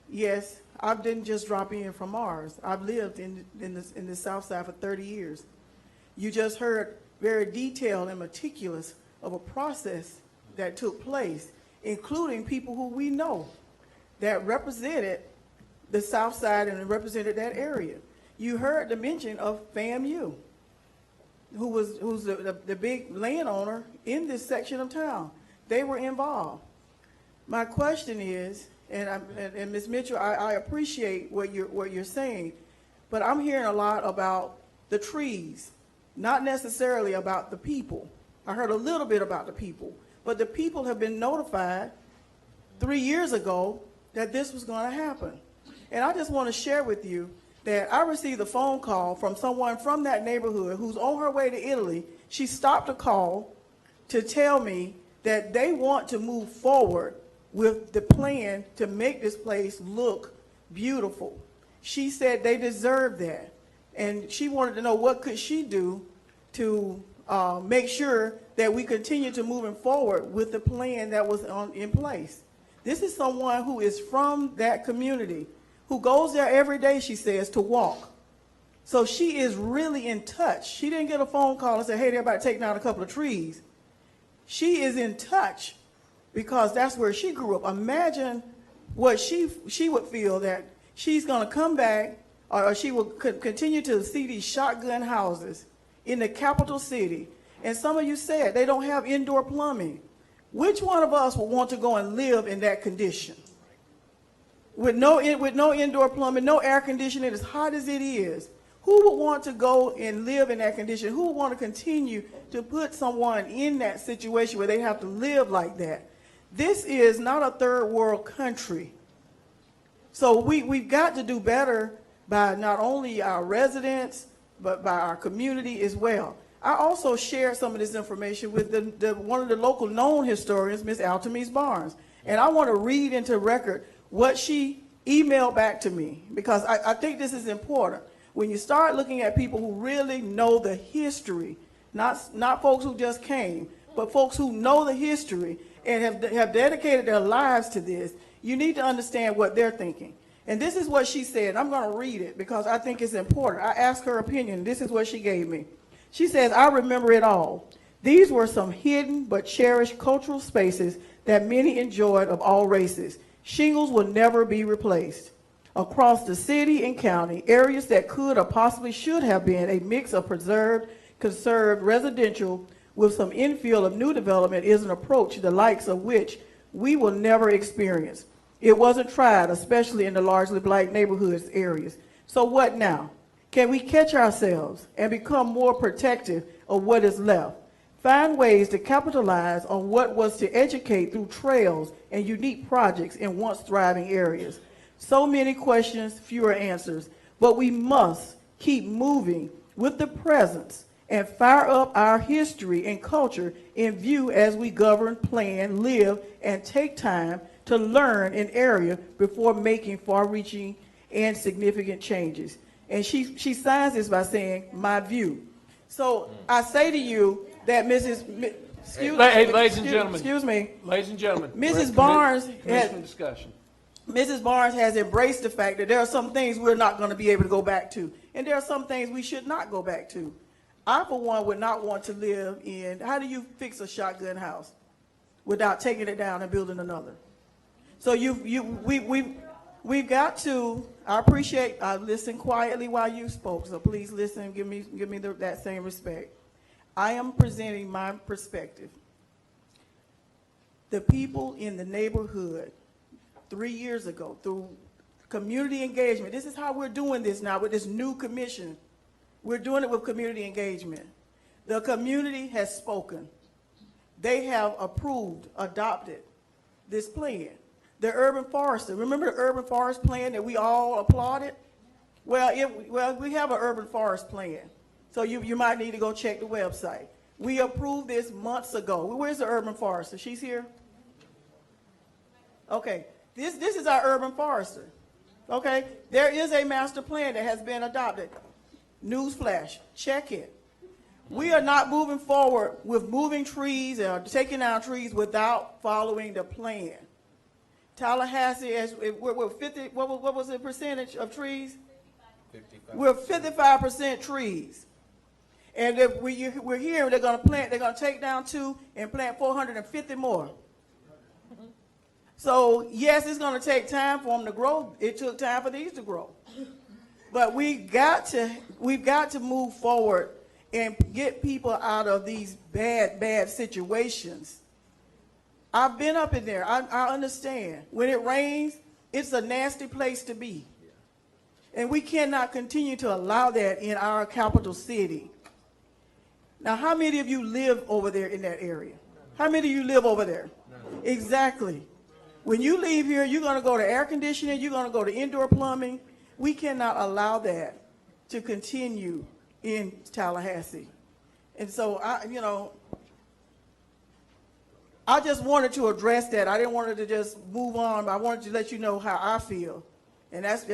Yes, I didn't just drop in from Mars. I've lived in the South Side for 30 years. You just heard very detailed and meticulous of a process that took place, including people who we know that represented the South Side and represented that area. You heard the mention of FAMU, who's the big landowner in this section of town. They were involved. My question is, and Ms. Mitchell, I appreciate what you're saying, but I'm hearing a lot about the trees, not necessarily about the people. I heard a little bit about the people, but the people have been notified 3 years ago that this was going to happen. And I just want to share with you that I received a phone call from someone from that neighborhood who's on her way to Italy. She stopped a call to tell me that they want to move forward with the plan to make this place look beautiful. She said they deserve that. And she wanted to know what could she do to make sure that we continue to moving forward with the plan that was in place. This is someone who is from that community, who goes there every day, she says, to walk. So she is really in touch. She didn't get a phone call and say, hey, everybody take down a couple of trees. She is in touch because that's where she grew up. Imagine what she would feel that she's going to come back, or she will continue to see these shotgun houses in the capital city. And some of you said they don't have indoor plumbing. Which one of us would want to go and live in that condition? With no indoor plumbing, no air conditioning, as hot as it is. Who would want to go and live in that condition? Who would want to continue to put someone in that situation where they have to live like that? This is not a third world country. So we've got to do better by not only our residents, but by our community as well. I also shared some of this information with one of the local known historians, Ms. Altamise Barnes. And I want to read into record what she emailed back to me, because I think this is important. When you start looking at people who really know the history, not folks who just came, but folks who know the history and have dedicated their lives to this, you need to understand what they're thinking. And this is what she said. I'm going to read it because I think it's important. I asked her opinion. This is what she gave me. She says, I remember it all. These were some hidden but cherished cultural spaces that many enjoyed of all races. Shingles will never be replaced. Across the city and county, areas that could or possibly should have been a mix of preserved, conserved residential with some infill of new development is an approach the likes of which we will never experience. It wasn't tried, especially in the largely black neighborhoods areas. So what now? Can we catch ourselves and become more protective of what is left? Find ways to capitalize on what was to educate through trails and unique projects in once thriving areas. So many questions, fewer answers, but we must keep moving with the presence and fire up our history and culture in view as we govern, plan, live, and take time to learn an area before making far-reaching and significant changes. And she signs this by saying, my view. So I say to you that ladies and gentlemen. Excuse me. Ladies and gentlemen. Mrs. Barnes discussion. Mrs. Barnes has embraced the fact that there are some things we're not going to be able to go back to. And there are some things we should not go back to. I, for one, would not want to live in, how do you fix a shotgun house without taking it down and building another? So we've got to, I listened quietly while you spoke, so please listen and give me that same respect. I am presenting my perspective. The people in the neighborhood 3 years ago, through community engagement, this is how we're doing this now with this new commission. We're doing it with community engagement. The community has spoken. They have approved, adopted this plan. The urban forester, remember the urban forest plan that we all applauded? Well, we have an urban forest plan. So you might need to go check the website. We approved this months ago. Where's the urban forester? She's here? Okay, this is our urban forester. Okay, there is a master plan that has been adopted. Newsflash, check it. We are not moving forward with moving trees or taking down trees without following the plan. Tallahassee, we're 50, what was the percentage of trees? 55. We're 55% trees. And if we're hearing they're going to take down 2 and plant 450 more. So yes, it's going to take time for them to grow. It took time for these to grow. But we've got to move forward and get people out of these bad situations. I've been up in there. I understand. When it rains, it's a nasty place to be. And we cannot continue to allow that in our capital city. Now, how many of you live over there in that area? How many of you live over there? Exactly. When you leave here, you're going to go to air conditioning, you're going to go to indoor plumbing. We cannot allow that to continue in Tallahassee. And so, I just wanted to address that. I didn't want to just move on. I wanted to let you know how I feel. And that's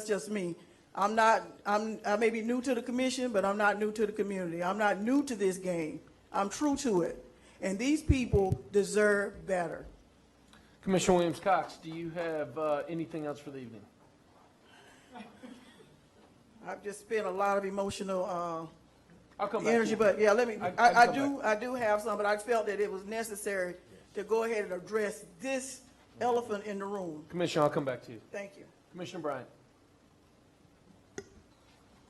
just me. I may be new to the commission, but I'm not new to the community. I'm not new to this game. I'm true to it. And these people deserve better. Commissioner Williams-Cox, do you have anything else for the evening? I've just spent a lot of emotional I'll come back energy, to you. but yeah, let me. I I do have some, but I felt that it was necessary to go ahead and address this elephant in the room. Commissioner, I'll come back to you. Thank you. Commissioner Bryant.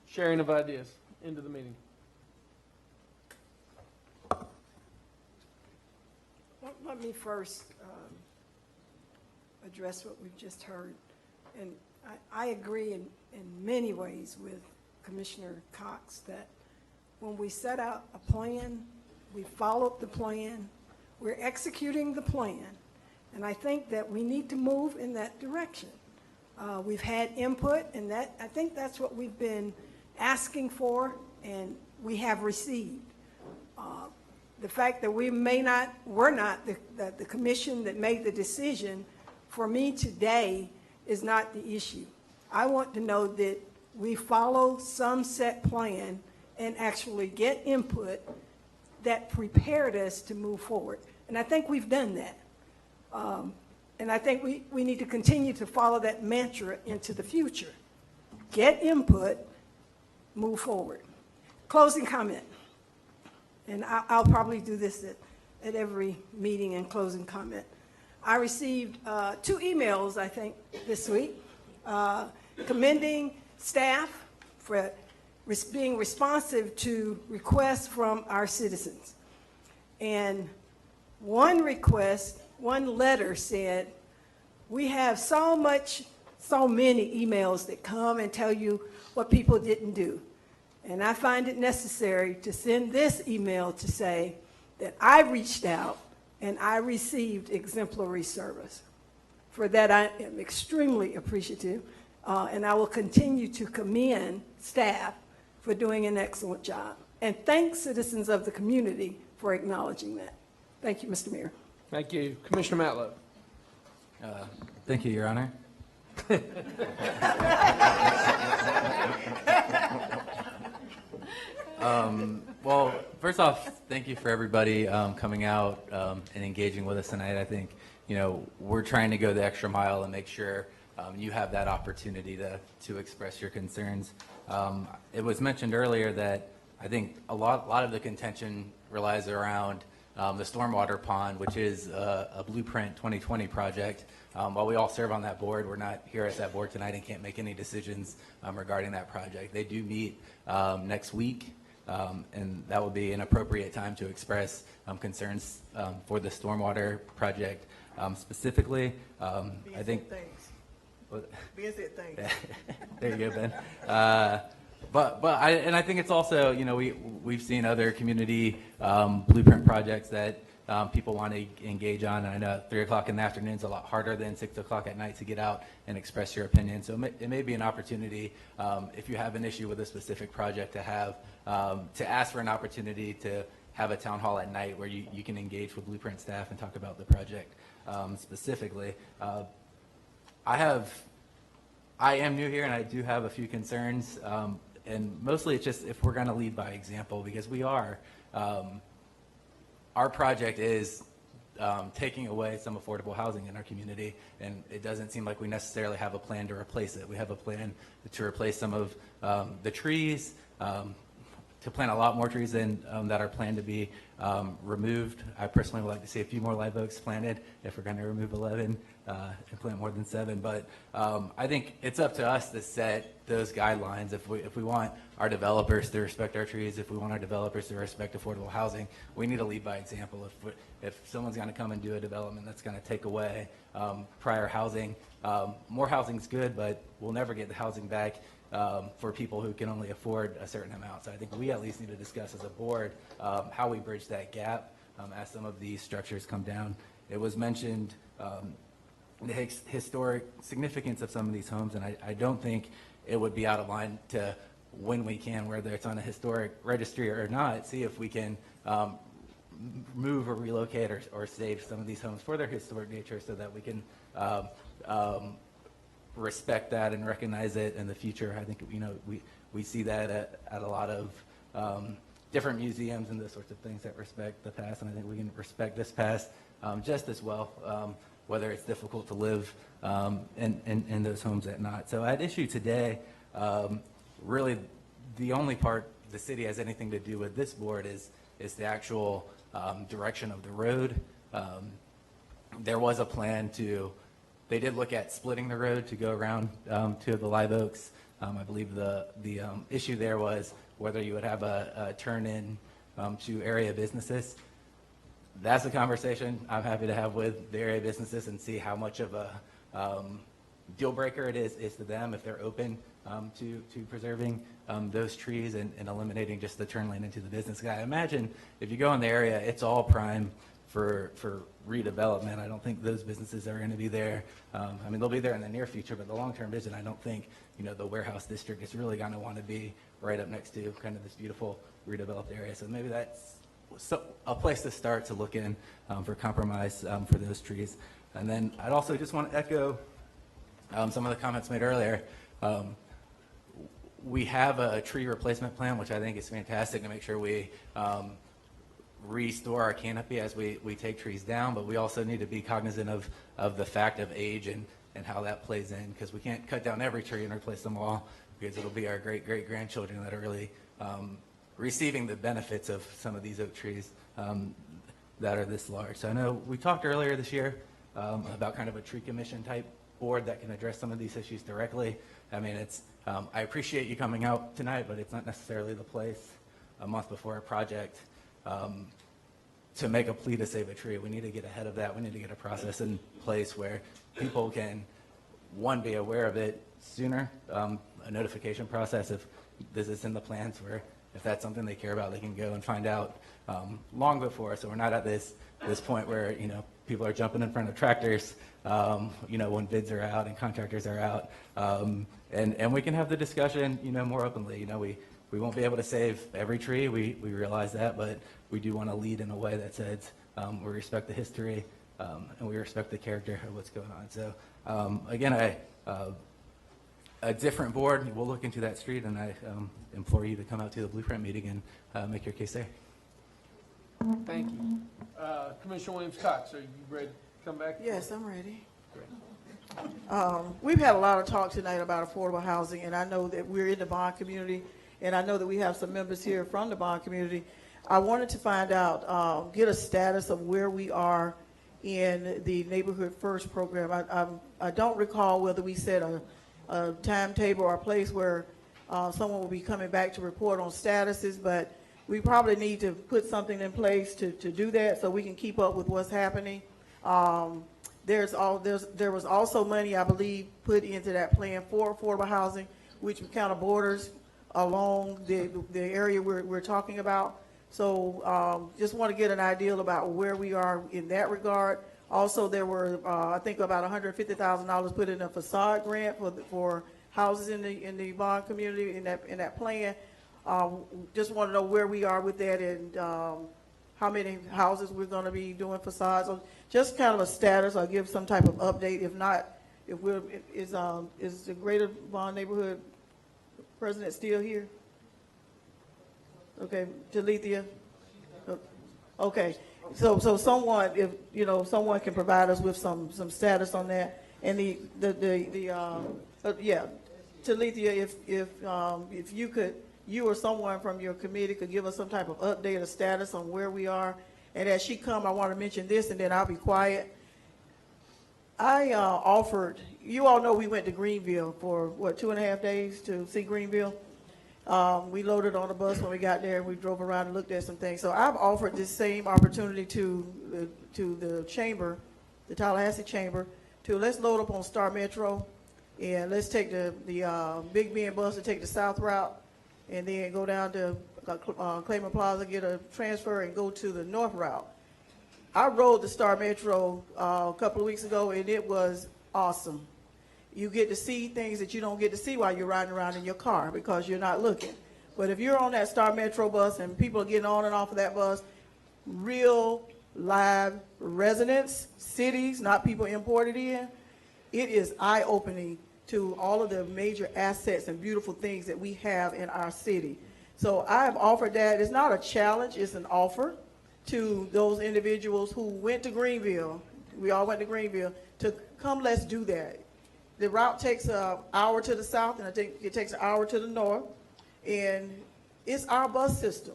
Sharing of ideas. Into the meeting. Let me first address what we've just heard. And I agree in many ways with Commissioner Cox that when we set out a plan, we followed the plan, we're executing the plan, and I think that we need to move in that direction. We've had input, and I think that's what we've been asking for, and we have received. The fact that we're not the commission that made the decision, for me today is not the issue. I want to know that we follow some set plan and actually get input that prepared us to move forward. And I think we've done that. And I think we need to continue to follow that mantra into the future. Get input, move forward. Closing comment. And I'll probably do this at every meeting and closing comment. I received 2 emails, I think, this week, commending staff for being responsive to requests from our citizens. And one letter said, we have so many emails that come and tell you what people didn't do. And I find it necessary to send this email to say that I reached out and I received exemplary service. For that, I am extremely appreciative, and I will continue to commend staff for doing an excellent job. And thank citizens of the community for acknowledging that. Thank you, Mr. Mayor. Thank you. Commissioner Matlow. Thank you, Your Honor. Well, first off, thank you for everybody coming out and engaging with us tonight. I think, we're trying to go the extra mile and make sure you have that opportunity to express your concerns. It was mentioned earlier that I think a lot of the contention relies around the stormwater pond, which is a Blueprint 2020 project. While we all serve on that board, we're not here at that board tonight and can't make any decisions regarding that project. They do meet next week. And that will be an appropriate time to express concerns for the stormwater project specifically. I think. Ben said thanks. There you go, Ben. I think it's also, we've seen other community blueprint projects that people want to engage on. And I know 3 o'clock in the afternoon is a lot harder than 6 o'clock at night to get out and express your opinion. So it may be an opportunity, if you have an issue with a specific project, to ask for an opportunity to have a town hall at night where you can engage with Blueprint staff and talk about the project specifically. I am new here and I do have a few concerns, and mostly it's just if we're going to lead by example, because we are. Our project is taking away some affordable housing in our community, and it doesn't seem like we necessarily have a plan to replace it. We have a plan to replace some of the trees, to plant a lot more trees than that are planned to be removed. I personally would like to see a few more live oaks planted if we're going to remove 11 and plant more than 7. But I think it's up to us to set those guidelines. If we want our developers to respect our trees, if we want our developers to respect affordable housing, we need to lead by example. If someone's going to come and do a development that's going to take away prior housing, more housing is good, but we'll never get the housing back for people who can only afford a certain amount. So I think we at least need to discuss as a board how we bridge that gap as some of these structures come down. It was mentioned the historic significance of some of these homes, and I don't think it would be out of line to, when we can, whether it's on a historic registry or not, see if we can move or relocate or save some of these homes for their historic nature so that we can respect that and recognize it in the future. I think, you know, we see that at a lot of different museums and those sorts of things that respect the past, and I think we can respect this past just as well, whether it's difficult to live in those homes or not. So at issue today, really the only part the city has anything to do with this board is the actual direction of the road. There was a plan they did look at splitting the road to go around to the Live Oaks. I believe the issue there was whether you would have a turn in to area businesses. That's a conversation I'm happy to have with the area businesses and see how much of a deal breaker it is to them if they're open to preserving those trees and eliminating just the turn lane into the business. I imagine if you go in the area, it's all prime for redevelopment. I don't think those businesses are going to be there. I mean, they'll be there in the near future, but the long-term vision, I don't think, you know, the warehouse district is really going to want to be right up next to kind of this beautiful redeveloped area. So maybe that's a place to start to look in for compromise for those trees. And then I'd also just want to echo some of the comments made earlier. We have a tree replacement plan, which I think is fantastic, to make sure we restore our canopy as we take trees down, but we also need to be cognizant of the fact of age and how that plays in, because we can't cut down every tree and replace them all, because it'll be our great-great-grandchildren that are really receiving the benefits of some of these oak trees that are this large. So I know we talked earlier this year about kind of a tree commission type board that can address some of these issues directly. I mean, I appreciate you coming out tonight, but it's not necessarily the place a month before a project to make a plea to save a tree. We need to get ahead of that. We need to get a process in place where people can, one, be aware of it sooner, a notification process if this is in the plans, where if that's something they care about, they can go and find out long before. So we're not at this point where, you know, people are jumping in front of tractors, you know, when bids are out and contractors are out. And we can have the discussion, you know, more openly. You know, we won't be able to save every tree. We realize that, but we do want to lead in a way that says we respect the history and we respect the character of what's going on. So again, a different board will look into that street, and I implore you to come out to the Blueprint meeting and make your case there. Thank you. Commissioner Williams-Cox, are you ready to come back? Yes, I'm ready. We've had a lot of talk tonight about affordable housing, and I know that we're in the bond community, and I know that we have some members here from the bond community. I wanted to find out, get a status of where we are in the Neighborhood First program. I don't recall whether we set a timetable or a place where someone will be coming back to report on statuses, but we probably need to put something in place to do that so we can keep up with what's happening. There was also money, I believe, put into that plan for affordable housing, which kind of borders along the area we're talking about. So just want to get an idea about where we are in that regard. Also, there were, I think, about $150,000 put in a facade grant for houses in the bond community in that plan. Just want to know where we are with that and how many houses we're going to be doing facades. So just kind of a status, or give some type of update. If not, is the Greater Bond Neighborhood president still here? Okay, Talithia. Okay, so someone, if you know, someone can provide us with some status on that. And yeah, Talithia, if you could. You or someone from your committee could give us some type of update or status on where we are. And as she come, I want to mention this, and then I'll be quiet. I offered, you all know we went to Greenville for, 2.5 days to see Greenville. We loaded on the bus when we got there, and we drove around and looked at some things. So I've offered this same opportunity to the chamber, the Tallahassee chamber, to let's load up on Star Metro, and let's take the Big Bend bus to take the south route, and then go down to Claymont Plaza, get a transfer, and go to the north route. I rode the Star Metro a couple of weeks ago, and it was awesome. You get to see things that you don't get to see while you're riding around in your car because you're not looking. But if you're on that Star Metro bus and people are getting on and off of that bus, real live residents, cities, not people imported in, it is eye-opening to all of the major assets and beautiful things that we have in our city. So I have offered that. It's not a challenge, it's an offer to those individuals who went to Greenville. We all went to Greenville to come, let's do that. The route takes an hour to the south, and I think it takes an hour to the north, and it's our bus system.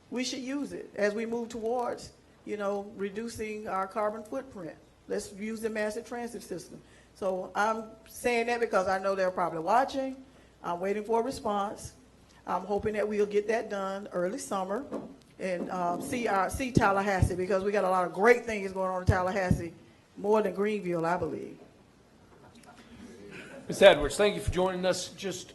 We should use it as we move towards, you know, reducing our carbon footprint. Let's use the massive transit system. So I'm saying that because I know they're probably watching. I'm waiting for a response. I'm hoping that we'll get that done early summer and see Tallahassee, because we got a lot of great things going on in Tallahassee, more than Greenville, I believe. Ms. Edwards, thank you for joining us. Just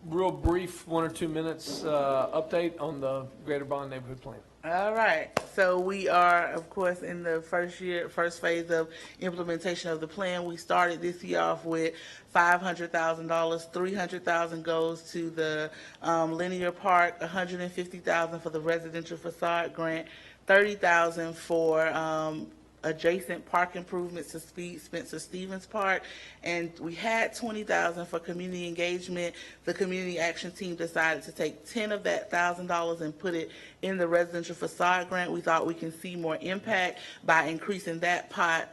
real brief, 1 or 2 minutes update on the Greater Bond Neighborhood Plan. All right. So we are, of course, in the first phase of implementation of the plan. We started this year off with $500,000. $300,000 goes to the linear park, $150,000 for the residential facade grant, $30,000 for adjacent park improvements to Spencer Stevens Park, and we had $20,000 for community engagement. The community action team decided to take $10 of that $1,000 and put it in the residential facade grant. We thought we can see more impact by increasing that pot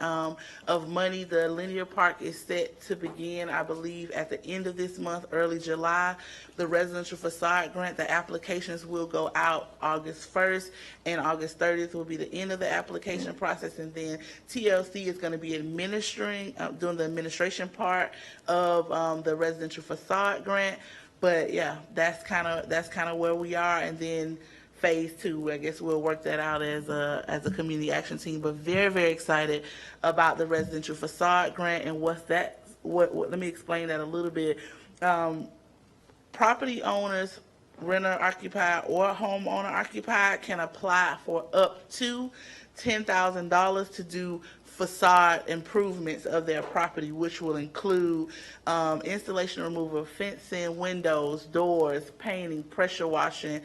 of money. The linear park is set to begin, I believe, at the end of this month, early July. The residential facade grant, the applications will go out August 1st, and August 30th will be the end of the application process, and then TLC is going to be administering, doing the administration part of the residential facade grant. But yeah, that's kind of where we are, and then phase 2, I guess we'll work that out as a community action team. But very, very excited about the residential facade grant and what's that. Let me explain that a little bit. Property owners, renter occupied or homeowner occupied, can apply for up to $10,000 to do facade improvements of their property, which will include installation and removal of fencing, windows, doors, painting, pressure washing,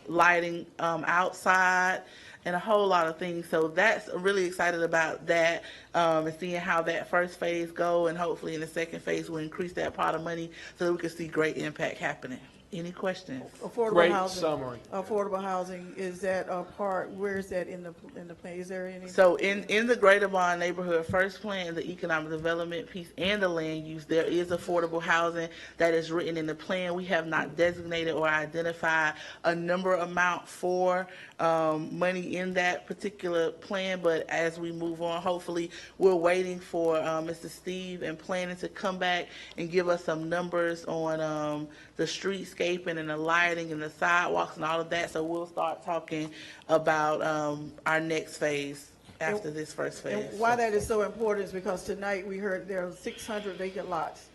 lighting outside, and a whole lot of things. So that's really excited about that, and seeing how that first phase go, and hopefully in the second phase we'll increase that pot of money so that we can see great impact happening. Any questions? Great summary. Affordable housing, is that a part, where is that in the plan? Is there any? So in the Greater Bond Neighborhood First Plan, the economic development piece and the land use, there is affordable housing that is written in the plan. We have not designated or identified a number amount for money in that particular plan, but as we move on, hopefully we're waiting for Mr. Steve and planning to come back and give us some numbers on the streetscaping and the lighting and the sidewalks and all of that. So we'll start talking about our next phase after this first phase. And why that is so important is because tonight we heard there are 600 vacant lots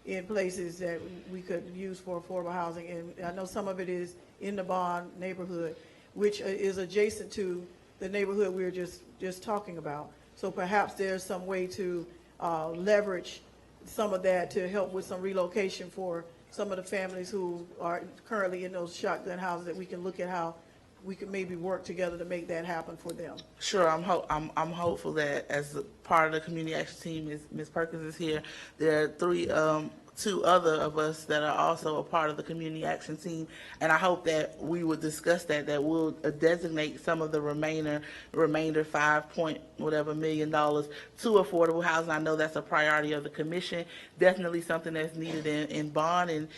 in places that we could use for affordable housing. And I know some of it is in the Bond neighborhood, which is adjacent to the neighborhood we were just talking about. So perhaps there's some way to leverage some of that to help with some relocation for some of the families who are currently in those shotgun houses, that we can look at how we could maybe work together to make that happen for them. Sure, I'm hopeful that as a part of the community action team, Ms. Perkins is here. There are two other of us that are also a part of the community action team, and I hope that we would discuss that we'll designate some of the remainder $5 million to affordable housing. I know that's a priority of the commission, definitely something that's needed in Bond, and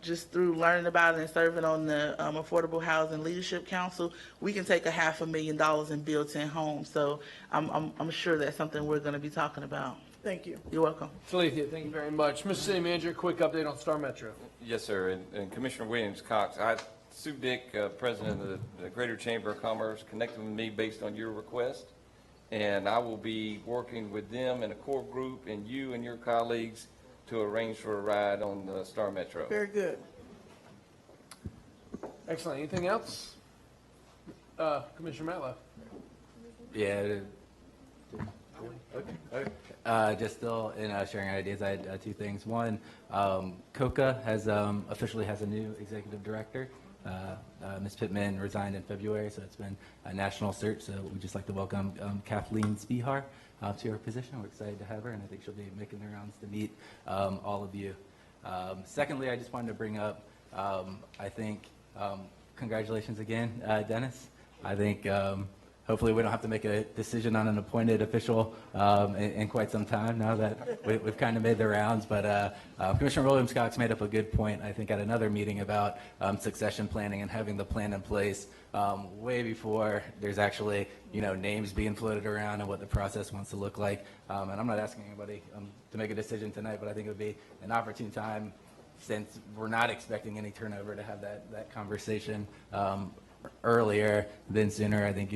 just through learning about it and serving on the Affordable Housing Leadership Council, we can take $500,000 and build 10 homes. So I'm sure that's something we're going to be talking about. Thank you. You're welcome. Felicia, thank you very much. Mr. City Manager, quick update on Star Metro. Yes, sir. And Commissioner Williams-Cox, Sue Dick, President of the Greater Chamber of Commerce, connected with me based on your request. And I will be working with them in a core group and you and your colleagues to arrange for a ride on the Star Metro. Very good. Excellent. Anything else? Commissioner Matlow. Yeah. Okay. Just still in sharing ideas, I had 2 things. One, COCA officially has a new executive director, Ms. Pittman resigned in February, so it's been a national search. So we'd just like to welcome Kathleen Spihar to her position. We're excited to have her, and I think she'll be making the rounds to meet all of you. Secondly, I just wanted to bring up, I think, congratulations again, Dennis. I think hopefully we don't have to make a decision on an appointed official in quite some time now that we've kind of made the rounds. But Commissioner Williams-Cox made up a good point, I think, at another meeting about succession planning and having the plan in place way before there's actually, names being floated around and what the process wants to look like. And I'm not asking anybody to make a decision tonight, but I think it would be an opportune time, since we're not expecting any turnover, to have that conversation earlier than sooner. I think,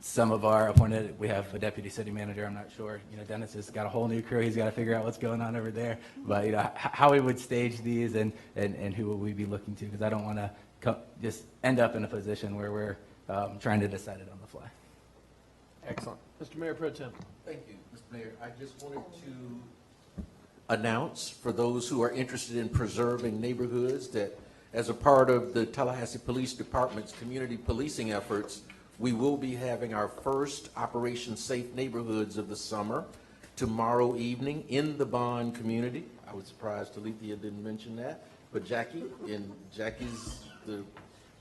some of our appointed, we have a deputy city manager, I'm not sure, Dennis has got a whole new crew, he's got to figure out what's going on over there. But, how we would stage these and who will we be looking to, because I don't want to just end up in a position where we're trying to decide it on the fly. Excellent. Mr. Mayor Pro Tem. Thank you, Mr. Mayor. I just wanted to announce for those who are interested in preserving neighborhoods that as a part of the Tallahassee Police Department's community policing efforts, we will be having our first Operation Safe Neighborhoods of the summer tomorrow evening in the Bond community. I was surprised Talithia didn't mention that, but Jackie's the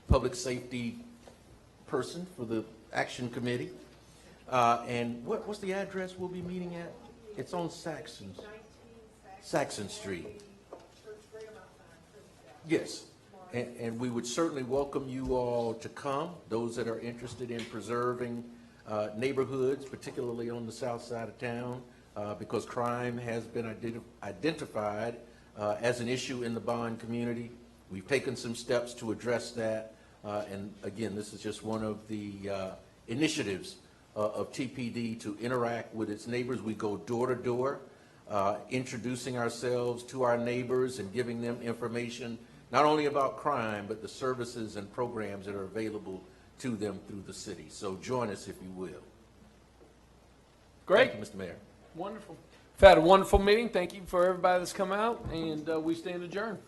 public safety person for the Action Committee. And what's the address we'll be meeting at? It's on Saxon Street. Yes. And we would certainly welcome you all to come, those that are interested in preserving neighborhoods, particularly on the south side of town, because crime has been identified as an issue in the Bond community. We've taken some steps to address that. And again, this is just one of the initiatives of TPD to interact with its neighbors. We go door to door, introducing ourselves to our neighbors and giving them information not only about crime, but the services and programs that are available to them through the city. So join us if you will. Great. Thank you, Mr. Mayor. Wonderful. We've had a wonderful meeting. Thank you for everybody that's come out, and we stand adjourned.